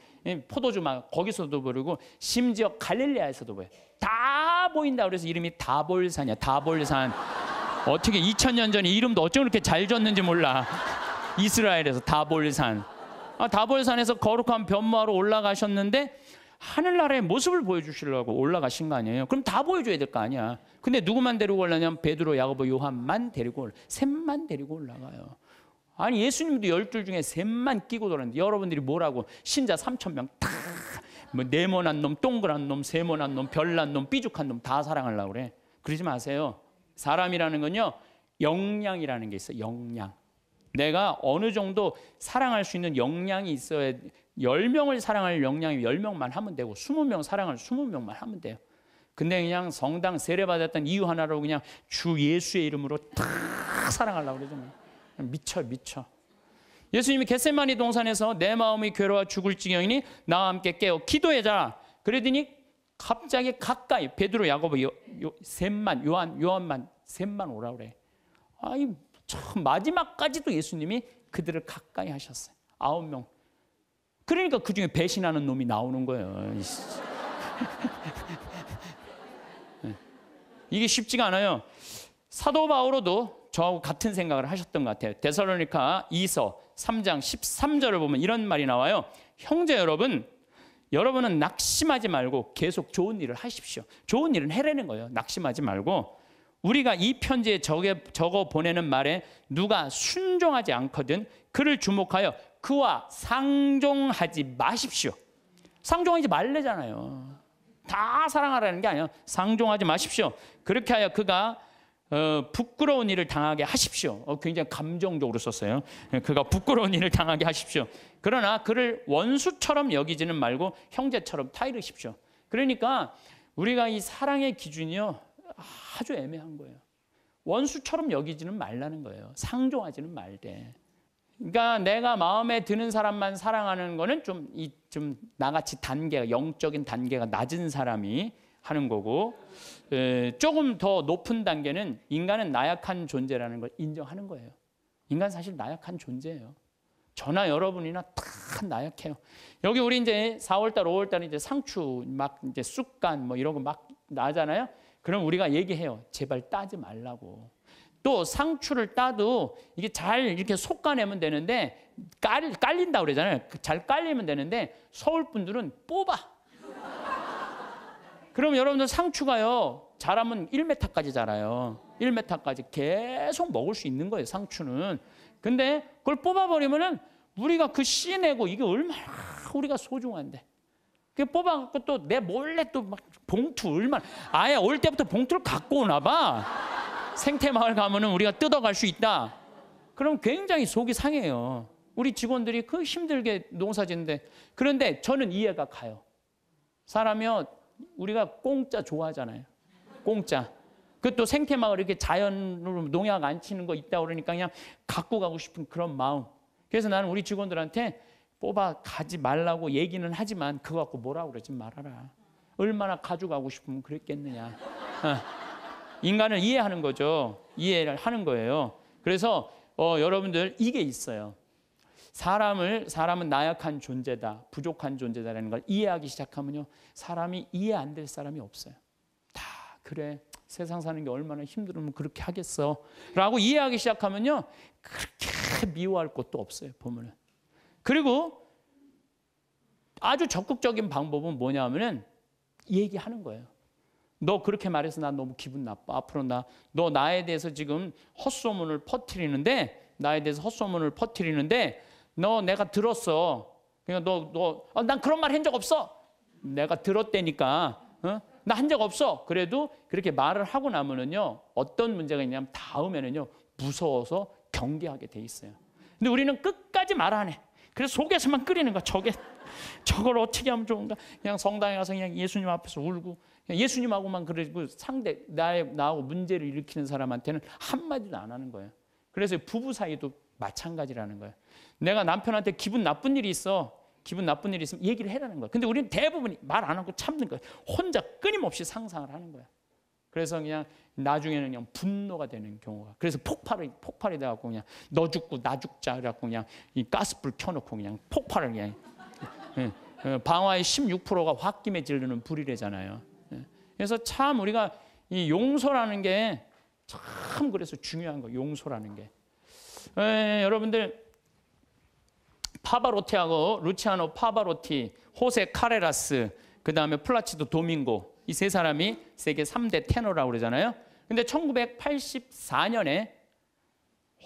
포도주막 거기서도 보이고 심지어 갈릴레아에서도 보여요. 다 보인다. 그래서 이름이 다볼산이야. 다볼산. 어떻게 2000년 전에 이름도 어쩜 그렇게 잘 졌는지 몰라. 이스라엘에서 다볼산. 다볼산에서 거룩한 변모하러 올라가셨는데 하늘나라의 모습을 보여주시려고 올라가신 거 아니에요? 그럼 다 보여줘야 될 거 아니야. 근데 누구만 데리고 올라냐면 베드로, 야고보, 요한만 데리고 셋만 데리고 올라가요. 아니 예수님도 12 중에 셋만 끼고 돌았는데 여러분들이 뭐라고 신자 3,000명 다 뭐 네모난 놈, 동그란 놈, 세모난 놈, 별난 놈, 삐죽한 놈 다 사랑하려고 그래. 그러지 마세요. 사람이라는 건요 역량이라는 게 있어요. 역량. 내가 어느 정도 사랑할 수 있는 역량이 있어야 10명을 사랑할 역량이 10명만 하면 되고 20명 사랑할 20명만 하면 돼요. 근데 그냥 성당 세례받았던 이유 하나로 그냥 주 예수의 이름으로 다 사랑하려고 그러잖아요. 미쳐. 예수님이 겟세마니 동산에서 내 마음이 괴로워 죽을 지경이니 나와 함께 깨어 기도해자. 그러더니 갑자기 가까이 베드로, 야고보, 셋만 요한만 셋만 오라 그래. 아이 참 마지막까지도 예수님이 그들을 가까이 하셨어요. 9명. 그러니까 그 중에 배신하는 놈이 나오는 거예요. 이게 쉽지가 않아요. 사도 바오로도 저하고 같은 생각을 하셨던 것 같아요. 데살로니가 2서 3장 13절을 보면 이런 말이 나와요. 형제 여러분, 여러분은 낙심하지 말고 계속 좋은 일을 하십시오. 좋은 일은 해내는 거예요. 낙심하지 말고. 우리가 이 편지에 적어 보내는 말에 누가 순종하지 않거든 그를 주목하여 그와 상종하지 마십시오. 상종하지 말래잖아요. 다 사랑하라는 게 아니에요. 상종하지 마십시오. 그렇게 하여 그가 부끄러운 일을 당하게 하십시오. 굉장히 감정적으로 썼어요. 그가 부끄러운 일을 당하게 하십시오. 그러나 그를 원수처럼 여기지는 말고 형제처럼 타이르십시오. 그러니까 우리가 이 사랑의 기준이요 아주 애매한 거예요. 원수처럼 여기지는 말라는 거예요. 상종하지는 말되. 그러니까 내가 마음에 드는 사람만 사랑하는 거는 좀 나같이 단계가 영적인 단계가 낮은 사람이 하는 거고, 조금 더 높은 단계는 인간은 나약한 존재라는 걸 인정하는 거예요. 인간 사실 나약한 존재예요. 저나 여러분이나 다 나약해요. 여기 우리 이제 4월달, 5월달 이제 상추 막 이제 쑥간 뭐 이런 거 막 나잖아요. 그럼 우리가 얘기해요. 제발 따지 말라고. 또 상추를 따도 이게 잘 이렇게 솎아내면 되는데 깔린다고 그러잖아요. 잘 깔리면 되는데 서울 분들은 뽑아. 그럼 여러분들 상추가요. 자라면 1m까지 자라요. 1m까지 계속 먹을 수 있는 거예요. 상추는. 근데 그걸 뽑아버리면은 우리가 그 씨 내고 이게 얼마나 우리가 소중한데. 그 뽑아갖고 또 내 몰래 또 막 봉투 얼마나 아예 올 때부터 봉투를 갖고 오나 봐. 생태마을 가면은 우리가 뜯어갈 수 있다. 그럼 굉장히 속이 상해요. 우리 직원들이 그 힘들게 농사 짓는데. 그런데 저는 이해가 가요. 사람이요. 우리가 공짜 좋아하잖아요. 공짜. 그것도 생태마을 이렇게 자연으로 농약 안 치는 거 있다 그러니까 그냥 갖고 가고 싶은 그런 마음. 그래서 나는 우리 직원들한테 뽑아 가지 말라고 얘기는 하지만 그거 갖고 뭐라고 그러지 말아라. 얼마나 가져가고 싶으면 그랬겠느냐. 인간을 이해하는 거죠. 이해를 하는 거예요. 그래서 여러분들 이게 있어요. 사람은 나약한 존재다, 부족한 존재다라는 걸 이해하기 시작하면요, 사람이 이해 안 될 사람이 없어요. 다 그래, 세상 사는 게 얼마나 힘들으면 그렇게 하겠어 라고 이해하기 시작하면요, 그렇게 미워할 것도 없어요. 보면은. 그리고 아주 적극적인 방법은 뭐냐면은 얘기하는 거예요. 너 그렇게 말해서 나 너무 기분 나빠. 앞으로 너 나에 대해서 지금 헛소문을 퍼뜨리는데, 너 내가 들었어. 그러니까 난 그런 말 한 적 없어. 내가 들었다니까. 나 한 적 없어. 그래도 그렇게 말을 하고 나면은요, 어떤 문제가 있냐면 다음에는요, 무서워서 경계하게 돼 있어요. 근데 우리는 끝까지 말 안 해. 그래서 속에서만 끓이는 거야. 저걸 어떻게 하면 좋은가? 그냥 성당에 가서 그냥 예수님 앞에서 울고, 그냥 예수님하고만 그러고 상대 나하고 문제를 일으키는 사람한테는 한마디도 안 하는 거예요. 그래서 부부 사이도 마찬가지라는 거예요. 내가 남편한테 기분 나쁜 일이 있으면 얘기를 해라는 거예요. 근데 우리는 대부분이 말 안 하고 참는 거예요. 혼자 끊임없이 상상을 하는 거예요. 그래서 그냥 나중에는 그냥 분노가 되는 경우가. 그래서 폭발이 돼갖고 그냥 너 죽고 나 죽자 그래갖고 그냥 이 가스불 켜놓고 그냥 폭발을 그냥. 방화의 16%가 홧김에 지르는 불이래잖아요. 그래서 참 우리가 이 용서라는 게 참 그래서 중요한 거예요. 용서라는 게. 여러분들 파바로티하고 루치아노 파바로티, 호세 카레라스, 그 다음에 플라치도 도밍고, 이 세 사람이 세계 3대 테너라고 그러잖아요. 근데 1984년에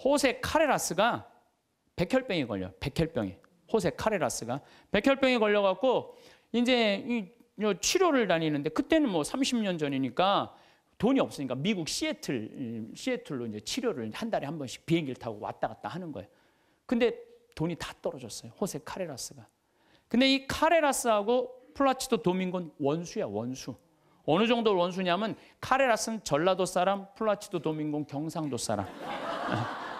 호세 카레라스가 백혈병이 걸려. 백혈병이. 호세 카레라스가 백혈병이 걸려갖고 이제 치료를 다니는데 그때는 뭐 30년 전이니까 돈이 없으니까 미국 시애틀로 이제 치료를 한 달에 한 번씩 비행기를 타고 왔다 갔다 하는 거예요. 근데 돈이 다 떨어졌어요. 호세 카레라스가. 근데 이 카레라스하고 플라치도 도밍고는 원수야, 원수. 어느 정도 원수냐면 카레라스는 전라도 사람, 플라치도 도밍고는 경상도 사람.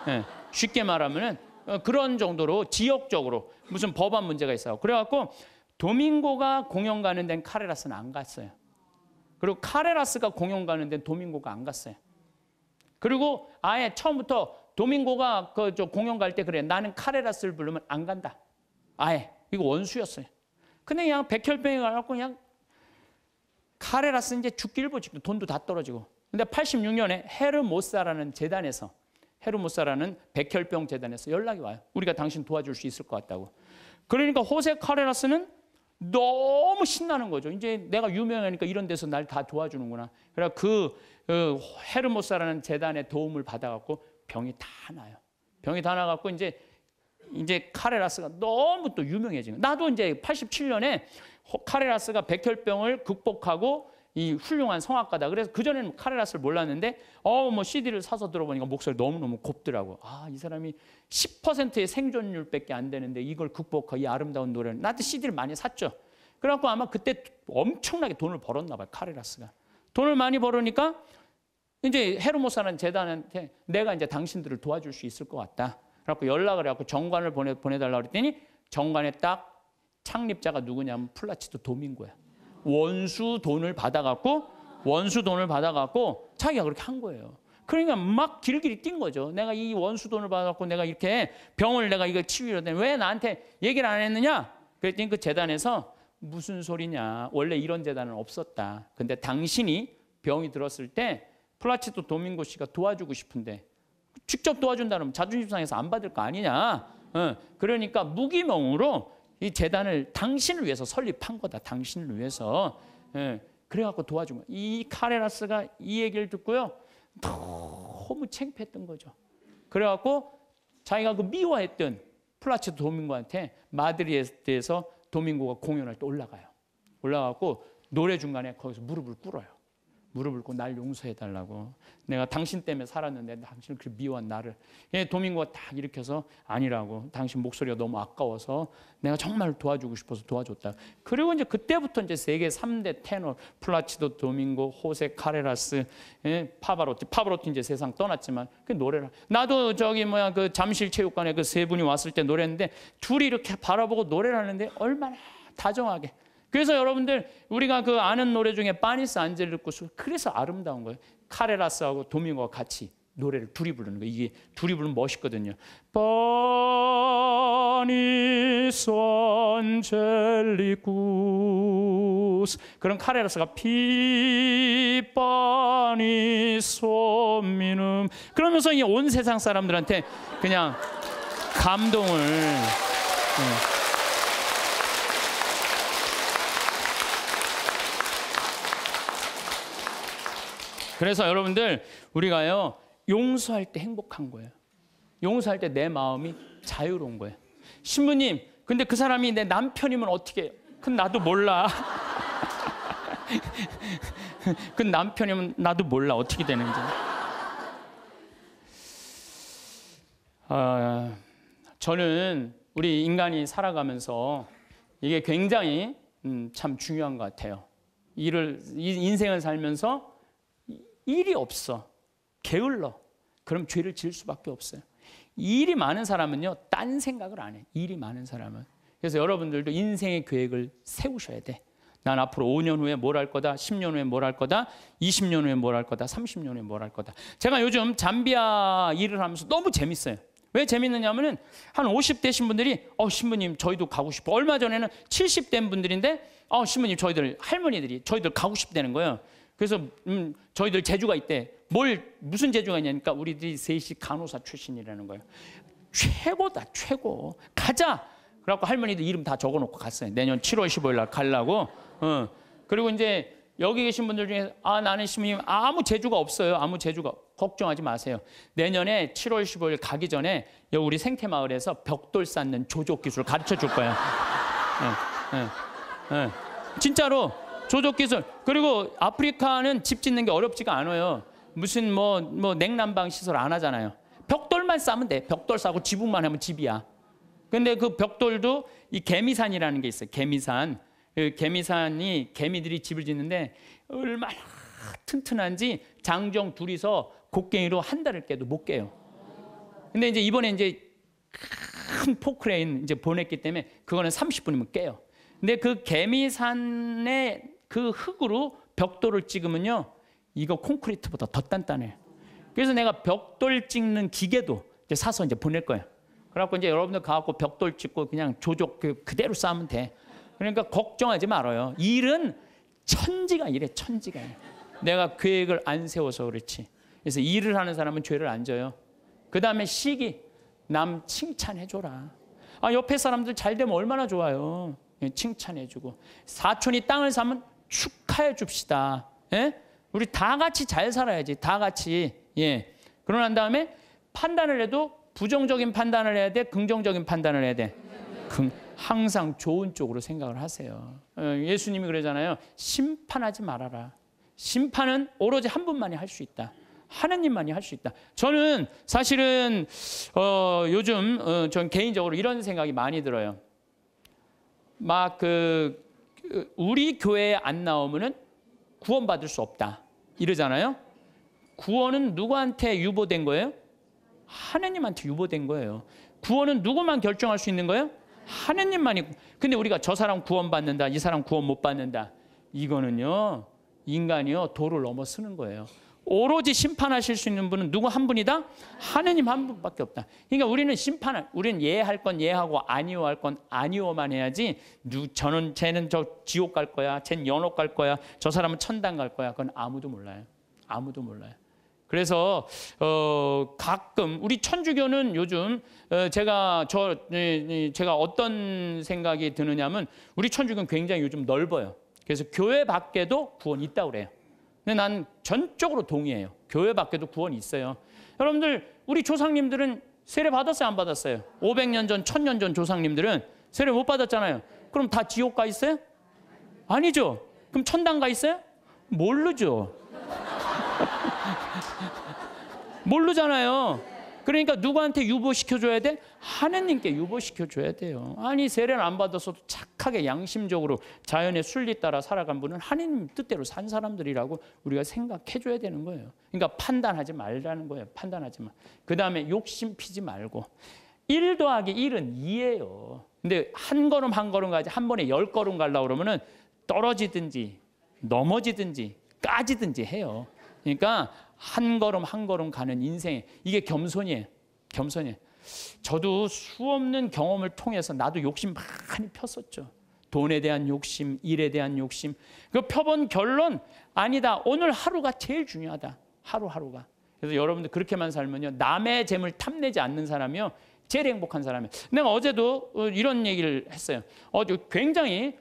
네, 쉽게 말하면은 그런 정도로 지역적으로 무슨 법안 문제가 있어요. 그래갖고 도밍고가 공연 가는 데는 카레라스는 안 갔어요. 그리고 카레라스가 공연 가는 데는 도밍고가 안 갔어요. 그리고 아예 처음부터 도밍고가 저 공연 갈 때 그래. 나는 카레라스를 부르면 안 간다. 아예. 이거 원수였어요. 근데 그냥 백혈병이 가갖고 그냥 카레라스 이제 죽기 일보 직전 돈도 다 떨어지고. 근데 86년에 헤르모사라는 재단에서 헤르모사라는 백혈병 재단에서 연락이 와요. 우리가 당신 도와줄 수 있을 것 같다고. 그러니까 호세 카레라스는 너무 신나는 거죠. 이제 내가 유명하니까 이런 데서 날 다 도와주는구나. 그래 그 헤르모사라는 재단의 도움을 받아갖고 병이 다 나요. 병이 다 나갖고 이제 카레라스가 너무 또 유명해진 거예요. 나도 이제 87년에 카레라스가 백혈병을 극복하고 이 훌륭한 성악가다. 그래서 그전에는 카레라스를 몰랐는데 뭐 CD를 사서 들어보니까 목소리 너무너무 곱더라고. 아, 이 사람이 10%의 생존율밖에 안 되는데 이걸 극복하고 이 아름다운 노래를. 나도 CD를 많이 샀죠. 그래갖고 아마 그때 엄청나게 돈을 벌었나 봐요. 카레라스가. 돈을 많이 벌으니까 이제 헤르모사라는 재단한테 내가 이제 당신들을 도와줄 수 있을 것 같다. 그래갖고 연락을 해갖고 정관을 보내달라고 그랬더니 정관에 딱 창립자가 누구냐면 플라치도 도밍고야. 원수 돈을 받아갖고 자기가 그렇게 한 거예요. 그러니까 막 길길이 뛴 거죠. 내가 이 원수 돈을 받아갖고 내가 이렇게 병을 내가 이거 치유를 했는데 왜 나한테 얘기를 안 했느냐? 그랬더니 그 재단에서 무슨 소리냐. 원래 이런 재단은 없었다. 근데 당신이 병이 들었을 때 플라치도 도밍고 씨가 도와주고 싶은데 직접 도와준다면 자존심 상해서 안 받을 거 아니냐. 그러니까 무기명으로 이 재단을 당신을 위해서 설립한 거다. 당신을 위해서. 그래갖고 도와준 거야. 이 카레라스가 이 얘기를 듣고요. 너무 창피했던 거죠. 그래갖고 자기가 그 미워했던 플라치도 도밍고한테 마드리드에서 도밍고가 공연할 때 올라가요. 올라가고 노래 중간에 거기서 무릎을 꿇어요. 무릎을 꿇고 날 용서해달라고. 내가 당신 때문에 살았는데 당신을 그렇게 미워한 나를. 도밍고가 딱 일으켜서 아니라고. 당신 목소리가 너무 아까워서 내가 정말 도와주고 싶어서 도와줬다. 그리고 이제 그때부터 이제 세계 3대 테너 플라치도 도밍고, 호세 카레라스, 파바로티 이제 세상 떠났지만 그 노래를. 나도 그 잠실체육관에 그 세 분이 왔을 때 노래했는데 둘이 이렇게 바라보고 노래를 하는데 얼마나 다정하게. 그래서 여러분들 우리가 그 아는 노래 중에 파니스 안젤리쿠스 그래서 아름다운 거예요. 카레라스하고 도밍고가 같이 노래를 둘이 부르는 거예요. 이게 둘이 부르면 멋있거든요. 파니스 안젤리쿠스 그런 카레라스가 피파니스 미눔 그러면서 이 온 세상 사람들한테 그냥 감동을 그래서 여러분들 우리가요 용서할 때 행복한 거예요. 용서할 때 내 마음이 자유로운 거예요. 신부님, 근데 그 사람이 내 남편이면 어떻게 해요? 그건 나도 몰라. 그 남편이면 나도 몰라 어떻게 되는지. 저는 우리 인간이 살아가면서 이게 굉장히 참 중요한 것 같아요. 인생을 살면서 일이 없어. 게을러. 그럼 죄를 지을 수밖에 없어요. 일이 많은 사람은요. 딴 생각을 안 해. 일이 많은 사람은. 그래서 여러분들도 인생의 계획을 세우셔야 돼. 난 앞으로 5년 후에 뭘 할 거다. 10년 후에 뭘 할 거다. 20년 후에 뭘 할 거다. 30년 후에 뭘 할 거다. 제가 요즘 잠비아 일을 하면서 너무 재밌어요. 왜 재밌느냐면은 한 50대 신분들이 신부님 저희도 가고 싶어. 얼마 전에는 70대 분들인데 신부님 저희들 할머니들이 저희들 가고 싶다는 거예요. 그래서 저희들 재주가 있대. 무슨 재주가 있냐니까 우리들이 셋이 간호사 출신이라는 거예요. 최고다 최고. 가자. 그래갖고 할머니들 이름 다 적어놓고 갔어요. 내년 7월 15일 날 가려고. 그리고 이제 여기 계신 분들 중에 나는 신부님 아무 재주가 없어요. 아무 재주가. 걱정하지 마세요. 내년에 7월 15일 가기 전에 여기 우리 생태마을에서 벽돌 쌓는 조족 기술 가르쳐 줄 거예요. 진짜로 조족 기술. 그리고 아프리카는 집 짓는 게 어렵지가 않아요. 무슨 뭐 냉난방 시설 안 하잖아요. 벽돌만 싸면 돼. 벽돌 싸고 지붕만 하면 집이야. 근데 그 벽돌도 이 개미산이라는 게 있어요. 개미산. 그 개미산이 개미들이 집을 짓는데 얼마나 튼튼한지 장정 둘이서 곡괭이로 한 달을 깨도 못 깨요. 근데 이제 이번에 이제 큰 포크레인 이제 보냈기 때문에 그거는 30분이면 깨요. 근데 그 개미산의 그 흙으로 벽돌을 찍으면요, 이거 콘크리트보다 더 단단해요. 그래서 내가 벽돌 찍는 기계도 이제 사서 이제 보낼 거예요. 그래갖고 이제 여러분들 가갖고 벽돌 찍고 그냥 조족 그대로 쌓으면 돼. 그러니까 걱정하지 말아요. 일은 천지가 이래, 천지가. 내가 계획을 안 세워서 그렇지. 그래서 일을 하는 사람은 죄를 안 져요. 그 다음에 시기, 남 칭찬해줘라. 옆에 사람들 잘 되면 얼마나 좋아요. 칭찬해주고. 사촌이 땅을 사면 축하해 줍시다. 예? 우리 다 같이 잘 살아야지. 다 같이. 예. 그러고 난 다음에 판단을 해도 부정적인 판단을 해야 돼? 긍정적인 판단을 해야 돼? 항상 좋은 쪽으로 생각을 하세요. 예수님이 그러잖아요. 심판하지 말아라. 심판은 오로지 한 분만이 할 수 있다. 하느님만이 할 수 있다. 저는 사실은 요즘 전 개인적으로 이런 생각이 많이 들어요. 막 우리 교회에 안 나오면은 구원받을 수 없다 이러잖아요. 구원은 누구한테 유보된 거예요? 하느님한테 유보된 거예요. 구원은 누구만 결정할 수 있는 거예요? 하느님만이. 근데 우리가 저 사람 구원받는다, 이 사람 구원 못 받는다, 이거는요, 인간이요 도를 넘어서는 거예요. 오로지 심판하실 수 있는 분은 누구 한 분이다? 하느님 한 분밖에 없다. 그러니까 우리는 우리는 예할 건 예하고 아니오할 건 아니오만 해야지. 쟤는 저 지옥 갈 거야, 쟤는 연옥 갈 거야, 저 사람은 천당 갈 거야, 그건 아무도 몰라요. 아무도 몰라요. 그래서 가끔 우리 천주교는 요즘 제가 어떤 생각이 드느냐면, 우리 천주교는 굉장히 요즘 넓어요. 그래서 교회 밖에도 구원이 있다고 그래요. 근데 난 전적으로 동의해요. 교회 밖에도 구원이 있어요. 여러분들, 우리 조상님들은 세례 받았어요, 안 받았어요? 500년 전, 1000년 전 조상님들은 세례 못 받았잖아요. 그럼 다 지옥 가 있어요? 아니죠. 그럼 천당 가 있어요? 모르죠. 모르잖아요. 그러니까 누구한테 유보시켜줘야 돼? 하느님께 유보시켜줘야 돼요. 아니, 세례를 안 받아서도 착하게 양심적으로 자연의 순리 따라 살아간 분은 하느님 뜻대로 산 사람들이라고 우리가 생각해줘야 되는 거예요. 그러니까 판단하지 말라는 거예요. 판단하지 마. 그 다음에 욕심 피지 말고. 1 더하기 1은 2예요. 근데 한 걸음 한 걸음 가지 한 번에 10걸음 가려고 그러면은 떨어지든지 넘어지든지 까지든지 해요. 그러니까 한 걸음 한 걸음 가는 인생, 이게 겸손이에요. 겸손이에요. 저도 수없는 경험을 통해서 나도 욕심 많이 폈었죠. 돈에 대한 욕심, 일에 대한 욕심. 그 펴본 결론, 아니다. 오늘 하루가 제일 중요하다. 하루하루가. 그래서 여러분들 그렇게만 살면요, 남의 재물 탐내지 않는 사람이요, 제일 행복한 사람이에요. 내가 어제도 이런 얘기를 했어요. 굉장히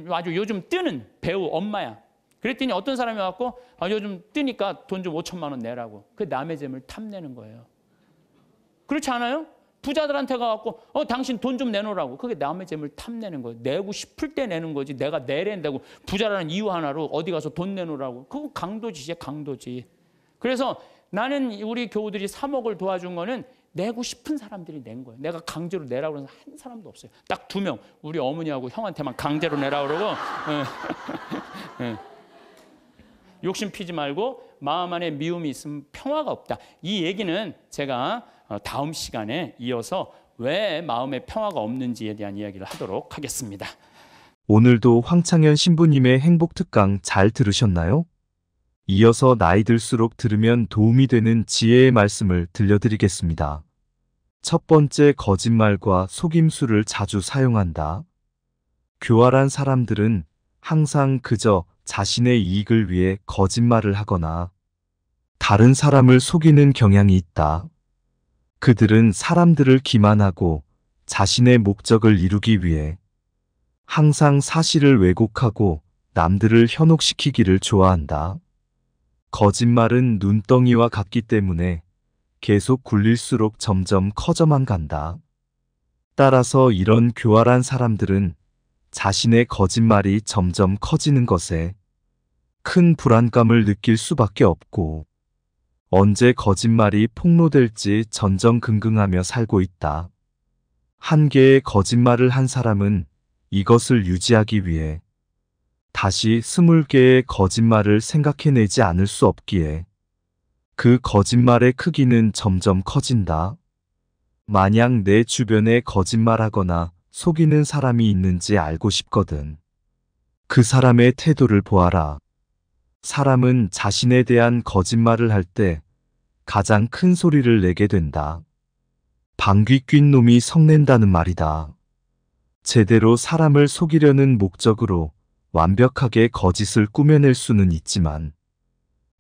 아주 요즘 뜨는 배우 엄마야. 그랬더니 어떤 사람이 와서 요즘 뜨니까 돈 좀 5천만 원 내라고. 그 남의 재물 탐내는 거예요. 그렇지 않아요? 부자들한테 가서 당신 돈 좀 내놓으라고. 그게 남의 재물 탐내는 거예요. 내고 싶을 때 내는 거지. 내가 내랜다고 부자라는 이유 하나로 어디 가서 돈 내놓으라고. 그거 강도지, 강도지. 그래서 나는 우리 교우들이 3억을 도와준 거는 내고 싶은 사람들이 낸 거예요. 내가 강제로 내라고 해서 한 사람도 없어요. 딱 2명. 우리 어머니하고 형한테만 강제로 내라고 그러고. 욕심 피지 말고 마음 안에 미움이 있으면 평화가 없다. 이 얘기는 제가 다음 시간에 이어서 왜 마음에 평화가 없는지에 대한 이야기를 하도록 하겠습니다. 오늘도 황창현 신부님의 행복특강 잘 들으셨나요? 이어서 나이 들수록 들으면 도움이 되는 지혜의 말씀을 들려드리겠습니다. 첫 번째, 거짓말과 속임수를 자주 사용한다. 교활한 사람들은 항상 그저 자신의 이익을 위해 거짓말을 하거나 다른 사람을 속이는 경향이 있다. 그들은 사람들을 기만하고 자신의 목적을 이루기 위해 항상 사실을 왜곡하고 남들을 현혹시키기를 좋아한다. 거짓말은 눈덩이와 같기 때문에 계속 굴릴수록 점점 커져만 간다. 따라서 이런 교활한 사람들은 자신의 거짓말이 점점 커지는 것에 큰 불안감을 느낄 수밖에 없고 언제 거짓말이 폭로될지 전전긍긍하며 살고 있다. 한 개의 거짓말을 한 사람은 이것을 유지하기 위해 다시 20개의 거짓말을 생각해내지 않을 수 없기에 그 거짓말의 크기는 점점 커진다. 만약 내 주변에 거짓말하거나 속이는 사람이 있는지 알고 싶거든. 그 사람의 태도를 보아라. 사람은 자신에 대한 거짓말을 할 때 가장 큰 소리를 내게 된다. 방귀 뀐 놈이 성낸다는 말이다. 제대로 사람을 속이려는 목적으로 완벽하게 거짓을 꾸며낼 수는 있지만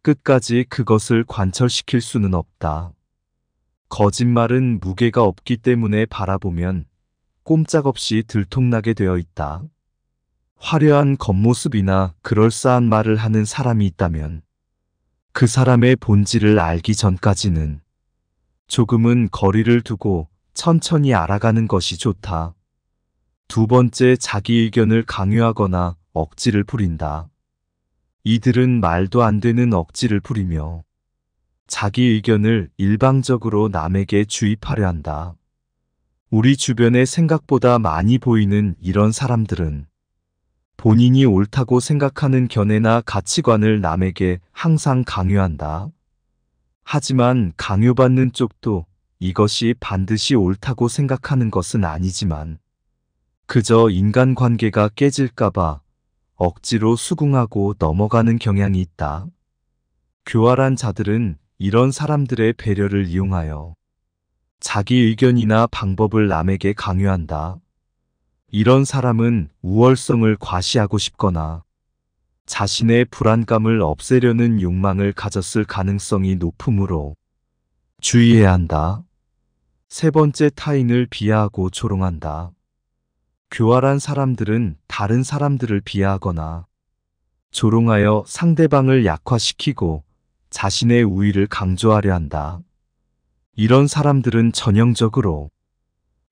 끝까지 그것을 관철시킬 수는 없다. 거짓말은 무게가 없기 때문에 바라보면 꼼짝없이 들통나게 되어 있다. 화려한 겉모습이나 그럴싸한 말을 하는 사람이 있다면 그 사람의 본질을 알기 전까지는 조금은 거리를 두고 천천히 알아가는 것이 좋다. 두 번째, 자기 의견을 강요하거나 억지를 부린다. 이들은 말도 안 되는 억지를 부리며 자기 의견을 일방적으로 남에게 주입하려 한다. 우리 주변에 생각보다 많이 보이는 이런 사람들은 본인이 옳다고 생각하는 견해나 가치관을 남에게 항상 강요한다. 하지만 강요받는 쪽도 이것이 반드시 옳다고 생각하는 것은 아니지만 그저 인간관계가 깨질까봐 억지로 수긍하고 넘어가는 경향이 있다. 교활한 자들은 이런 사람들의 배려를 이용하여 자기 의견이나 방법을 남에게 강요한다. 이런 사람은 우월성을 과시하고 싶거나 자신의 불안감을 없애려는 욕망을 가졌을 가능성이 높으므로 주의해야 한다. 세 번째, 타인을 비하하고 조롱한다. 교활한 사람들은 다른 사람들을 비하하거나 조롱하여 상대방을 약화시키고 자신의 우위를 강조하려 한다. 이런 사람들은 전형적으로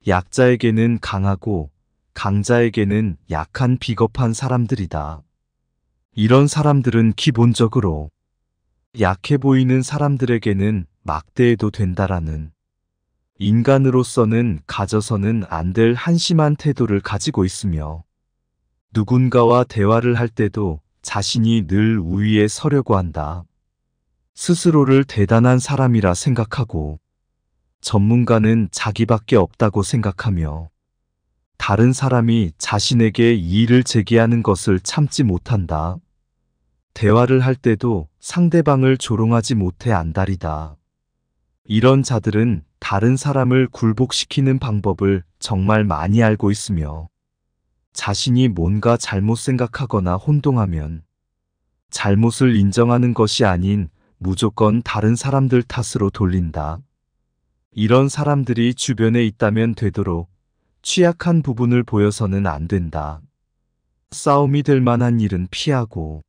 약자에게는 강하고 강자에게는 약한 비겁한 사람들이다. 이런 사람들은 기본적으로 약해 보이는 사람들에게는 막대해도 된다라는 인간으로서는 가져서는 안 될 한심한 태도를 가지고 있으며 누군가와 대화를 할 때도 자신이 늘 우위에 서려고 한다. 스스로를 대단한 사람이라 생각하고 전문가는 자기밖에 없다고 생각하며 다른 사람이 자신에게 이의를 제기하는 것을 참지 못한다. 대화를 할 때도 상대방을 조롱하지 못해 안달이다. 이런 자들은 다른 사람을 굴복시키는 방법을 정말 많이 알고 있으며 자신이 뭔가 잘못 생각하거나 혼동하면 잘못을 인정하는 것이 아닌 무조건 다른 사람들 탓으로 돌린다. 이런 사람들이 주변에 있다면 되도록 취약한 부분을 보여서는 안 된다. 싸움이 될 만한 일은 피하고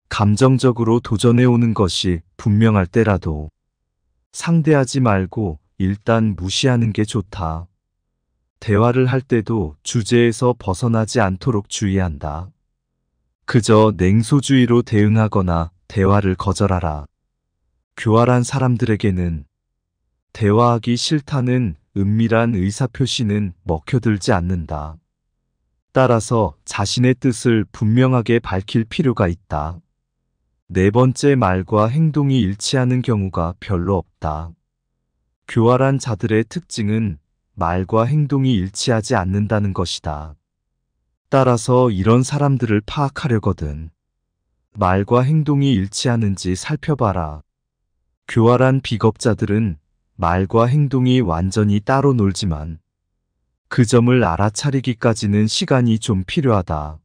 감정적으로 도전해오는 것이 분명할 때라도 상대하지 말고 일단 무시하는 게 좋다. 대화를 할 때도 주제에서 벗어나지 않도록 주의한다. 그저 냉소주의로 대응하거나 대화를 거절하라. 교활한 사람들에게는 대화하기 싫다는 은밀한 의사표시는 먹혀들지 않는다. 따라서 자신의 뜻을 분명하게 밝힐 필요가 있다. 네 번째, 말과 행동이 일치하는 경우가 별로 없다. 교활한 자들의 특징은 말과 행동이 일치하지 않는다는 것이다. 따라서 이런 사람들을 파악하려거든 말과 행동이 일치하는지 살펴봐라. 교활한 비겁자들은 말과 행동이 완전히 따로 놀지만 그 점을 알아차리기까지는 시간이 좀 필요하다.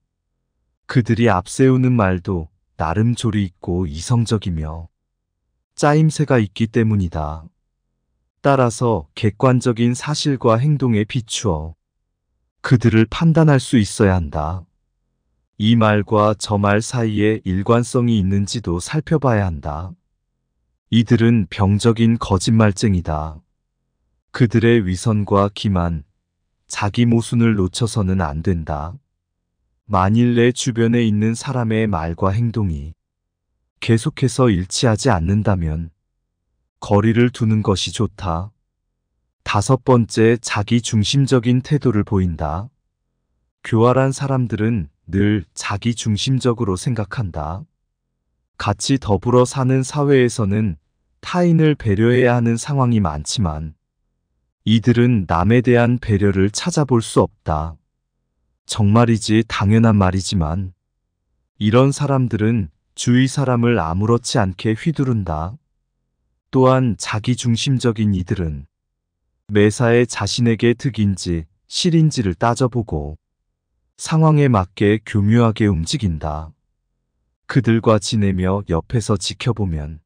그들이 앞세우는 말도 나름 조리 있고 이성적이며 짜임새가 있기 때문이다. 따라서 객관적인 사실과 행동에 비추어 그들을 판단할 수 있어야 한다. 이 말과 저 말 사이에 일관성이 있는지도 살펴봐야 한다. 이들은 병적인 거짓말쟁이다. 그들의 위선과 기만, 자기 모순을 놓쳐서는 안 된다. 만일 내 주변에 있는 사람의 말과 행동이 계속해서 일치하지 않는다면 거리를 두는 것이 좋다. 5번째, 자기 중심적인 태도를 보인다. 교활한 사람들은 늘 자기 중심적으로 생각한다. 같이 더불어 사는 사회에서는 타인을 배려해야 하는 상황이 많지만 이들은 남에 대한 배려를 찾아볼 수 없다. 정말이지 당연한 말이지만 이런 사람들은 주위 사람을 아무렇지 않게 휘두른다. 또한 자기중심적인 이들은 매사에 자신에게 득인지 실인지를 따져보고 상황에 맞게 교묘하게 움직인다. 그들과 지내며 옆에서 지켜보면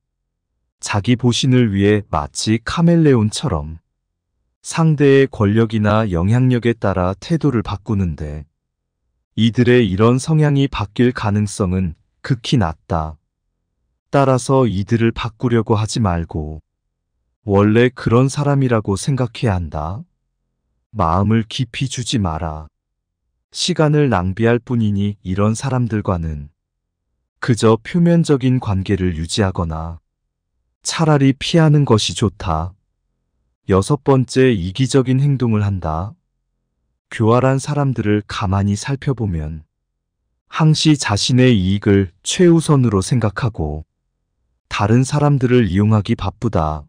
자기 보신을 위해 마치 카멜레온처럼 상대의 권력이나 영향력에 따라 태도를 바꾸는데 이들의 이런 성향이 바뀔 가능성은 극히 낮다. 따라서 이들을 바꾸려고 하지 말고 원래 그런 사람이라고 생각해야 한다. 마음을 깊이 주지 마라. 시간을 낭비할 뿐이니 이런 사람들과는 그저 표면적인 관계를 유지하거나 차라리 피하는 것이 좋다. 6번째, 이기적인 행동을 한다. 교활한 사람들을 가만히 살펴보면 항시 자신의 이익을 최우선으로 생각하고 다른 사람들을 이용하기 바쁘다.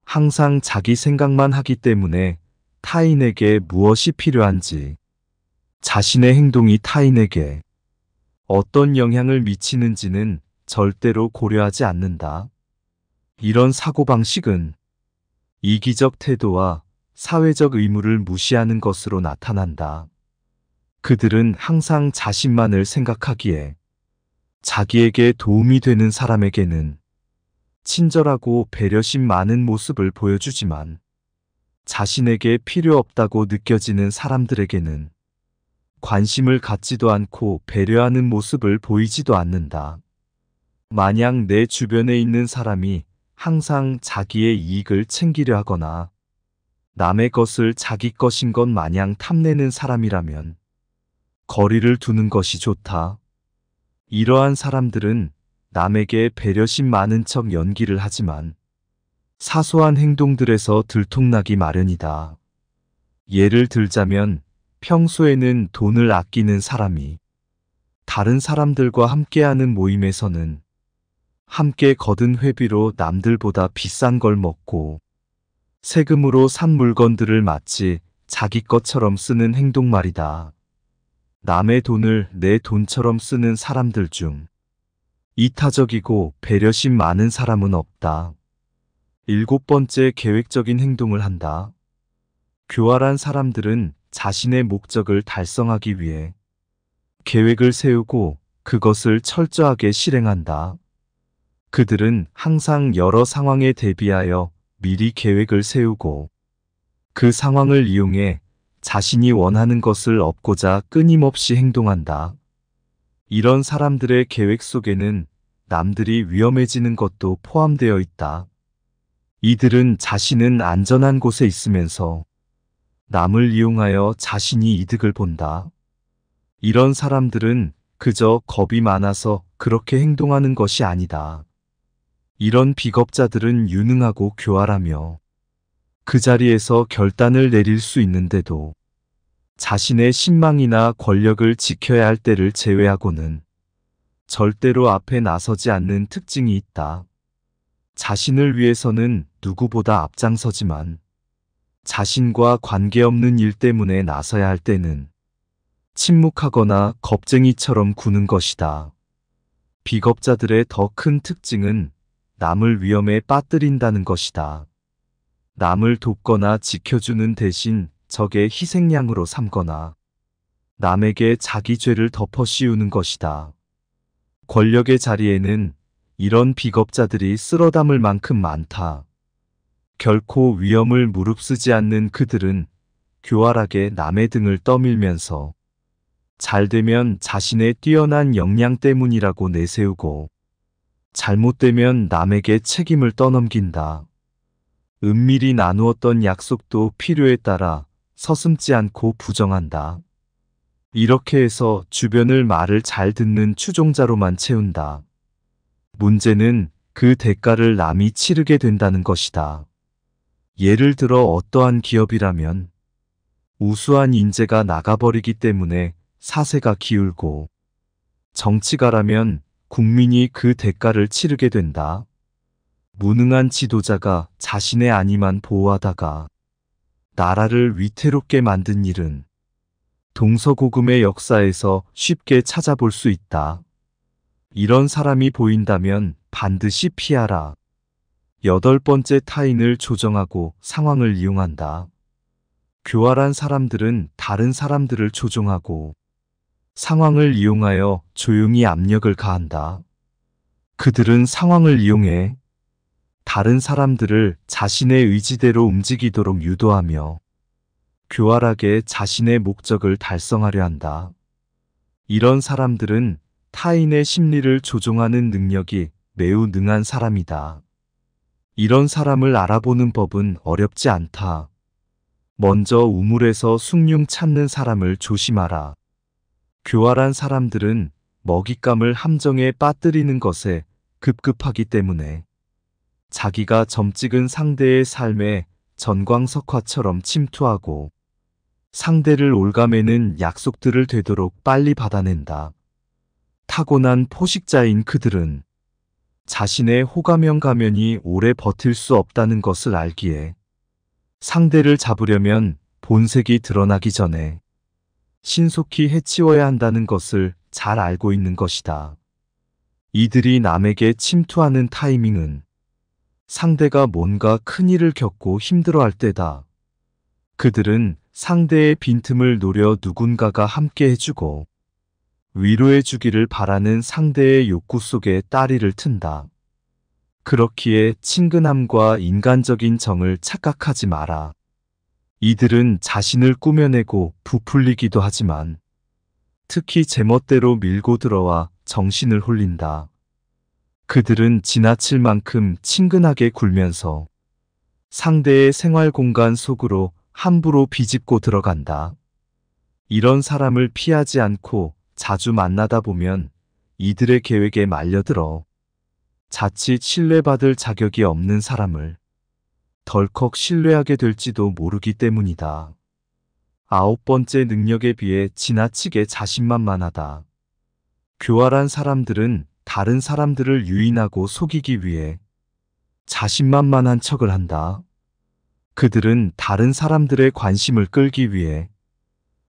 항상 자기 생각만 하기 때문에 타인에게 무엇이 필요한지, 자신의 행동이 타인에게 어떤 영향을 미치는지는 절대로 고려하지 않는다. 이런 사고방식은 이기적 태도와 사회적 의무를 무시하는 것으로 나타난다. 그들은 항상 자신만을 생각하기에 자기에게 도움이 되는 사람에게는 친절하고 배려심 많은 모습을 보여주지만 자신에게 필요 없다고 느껴지는 사람들에게는 관심을 갖지도 않고 배려하는 모습을 보이지도 않는다. 만약 내 주변에 있는 사람이 항상 자기의 이익을 챙기려 하거나 남의 것을 자기 것인 것 마냥 탐내는 사람이라면 거리를 두는 것이 좋다. 이러한 사람들은 남에게 배려심 많은 척 연기를 하지만 사소한 행동들에서 들통나기 마련이다. 예를 들자면 평소에는 돈을 아끼는 사람이 다른 사람들과 함께하는 모임에서는 함께 거둔 회비로 남들보다 비싼 걸 먹고 세금으로 산 물건들을 마치 자기 것처럼 쓰는 행동 말이다. 남의 돈을 내 돈처럼 쓰는 사람들 중 이타적이고 배려심 많은 사람은 없다. 7번째, 계획적인 행동을 한다. 교활한 사람들은 자신의 목적을 달성하기 위해 계획을 세우고 그것을 철저하게 실행한다. 그들은 항상 여러 상황에 대비하여 미리 계획을 세우고 그 상황을 이용해 자신이 원하는 것을 얻고자 끊임없이 행동한다. 이런 사람들의 계획 속에는 남들이 위험해지는 것도 포함되어 있다. 이들은 자신은 안전한 곳에 있으면서 남을 이용하여 자신이 이득을 본다. 이런 사람들은 그저 겁이 많아서 그렇게 행동하는 것이 아니다. 이런 비겁자들은 유능하고 교활하며 그 자리에서 결단을 내릴 수 있는데도 자신의 신망이나 권력을 지켜야 할 때를 제외하고는 절대로 앞에 나서지 않는 특징이 있다. 자신을 위해서는 누구보다 앞장서지만 자신과 관계없는 일 때문에 나서야 할 때는 침묵하거나 겁쟁이처럼 구는 것이다. 비겁자들의 더 큰 특징은 남을 위험에 빠뜨린다는 것이다. 남을 돕거나 지켜주는 대신 적의 희생양으로 삼거나 남에게 자기 죄를 덮어 씌우는 것이다. 권력의 자리에는 이런 비겁자들이 쓸어 담을 만큼 많다. 결코 위험을 무릅쓰지 않는 그들은 교활하게 남의 등을 떠밀면서 잘되면 자신의 뛰어난 역량 때문이라고 내세우고, 잘못되면 남에게 책임을 떠넘긴다. 은밀히 나누었던 약속도 필요에 따라 서슴지 않고 부정한다. 이렇게 해서 주변을 말을 잘 듣는 추종자로만 채운다. 문제는 그 대가를 남이 치르게 된다는 것이다. 예를 들어 어떠한 기업이라면 우수한 인재가 나가버리기 때문에 사세가 기울고, 정치가라면 국민이 그 대가를 치르게 된다. 무능한 지도자가 자신의 안위만 보호하다가 나라를 위태롭게 만든 일은 동서고금의 역사에서 쉽게 찾아볼 수 있다. 이런 사람이 보인다면 반드시 피하라. 8번째, 타인을 조정하고 상황을 이용한다. 교활한 사람들은 다른 사람들을 조종하고 상황을 이용하여 조용히 압력을 가한다. 그들은 상황을 이용해 다른 사람들을 자신의 의지대로 움직이도록 유도하며 교활하게 자신의 목적을 달성하려 한다. 이런 사람들은 타인의 심리를 조종하는 능력이 매우 능한 사람이다. 이런 사람을 알아보는 법은 어렵지 않다. 먼저 우물에서 숭늉 찾는 사람을 조심하라. 교활한 사람들은 먹잇감을 함정에 빠뜨리는 것에 급급하기 때문에 자기가 점찍은 상대의 삶에 전광석화처럼 침투하고 상대를 올가매는 약속들을 되도록 빨리 받아낸다. 타고난 포식자인 그들은 자신의 호감형 가면이 오래 버틸 수 없다는 것을 알기에 상대를 잡으려면 본색이 드러나기 전에 신속히 해치워야 한다는 것을 잘 알고 있는 것이다. 이들이 남에게 침투하는 타이밍은 상대가 뭔가 큰일을 겪고 힘들어할 때다. 그들은 상대의 빈틈을 노려 누군가가 함께 해주고 위로해 주기를 바라는 상대의 욕구 속에 따리를 튼다. 그렇기에 친근함과 인간적인 정을 착각하지 마라. 이들은 자신을 꾸며내고 부풀리기도 하지만 특히 제멋대로 밀고 들어와 정신을 홀린다. 그들은 지나칠 만큼 친근하게 굴면서 상대의 생활 공간 속으로 함부로 비집고 들어간다. 이런 사람을 피하지 않고 자주 만나다 보면 이들의 계획에 말려들어 자칫 신뢰받을 자격이 없는 사람을 덜컥 신뢰하게 될지도 모르기 때문이다. 9번째, 능력에 비해 지나치게 자신만만하다. 교활한 사람들은 다른 사람들을 유인하고 속이기 위해 자신만만한 척을 한다. 그들은 다른 사람들의 관심을 끌기 위해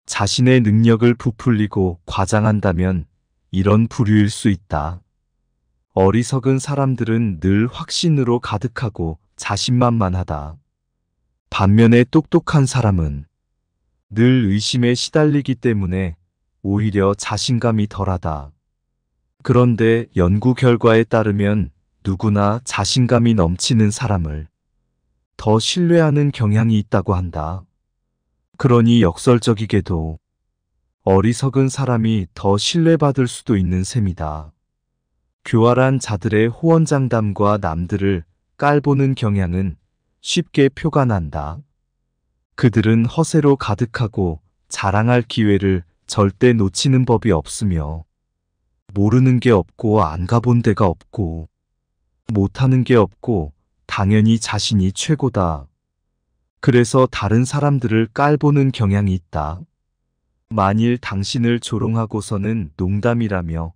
자신의 능력을 부풀리고 과장한다면 이런 부류일 수 있다. 어리석은 사람들은 늘 확신으로 가득하고 자신만만하다. 반면에 똑똑한 사람은 늘 의심에 시달리기 때문에 오히려 자신감이 덜하다. 그런데 연구 결과에 따르면 누구나 자신감이 넘치는 사람을 더 신뢰하는 경향이 있다고 한다. 그러니 역설적이게도 어리석은 사람이 더 신뢰받을 수도 있는 셈이다. 교활한 자들의 호언장담과 남들을 깔보는 경향은 쉽게 표가 난다. 그들은 허세로 가득하고 자랑할 기회를 절대 놓치는 법이 없으며 모르는 게 없고 안 가본 데가 없고 못하는 게 없고 당연히 자신이 최고다. 그래서 다른 사람들을 깔보는 경향이 있다. 만일 당신을 조롱하고서는 농담이라며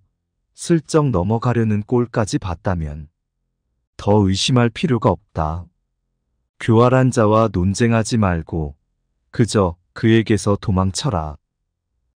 슬쩍 넘어가려는 꼴까지 봤다면 더 의심할 필요가 없다. 교활한 자와 논쟁하지 말고 그저 그에게서 도망쳐라.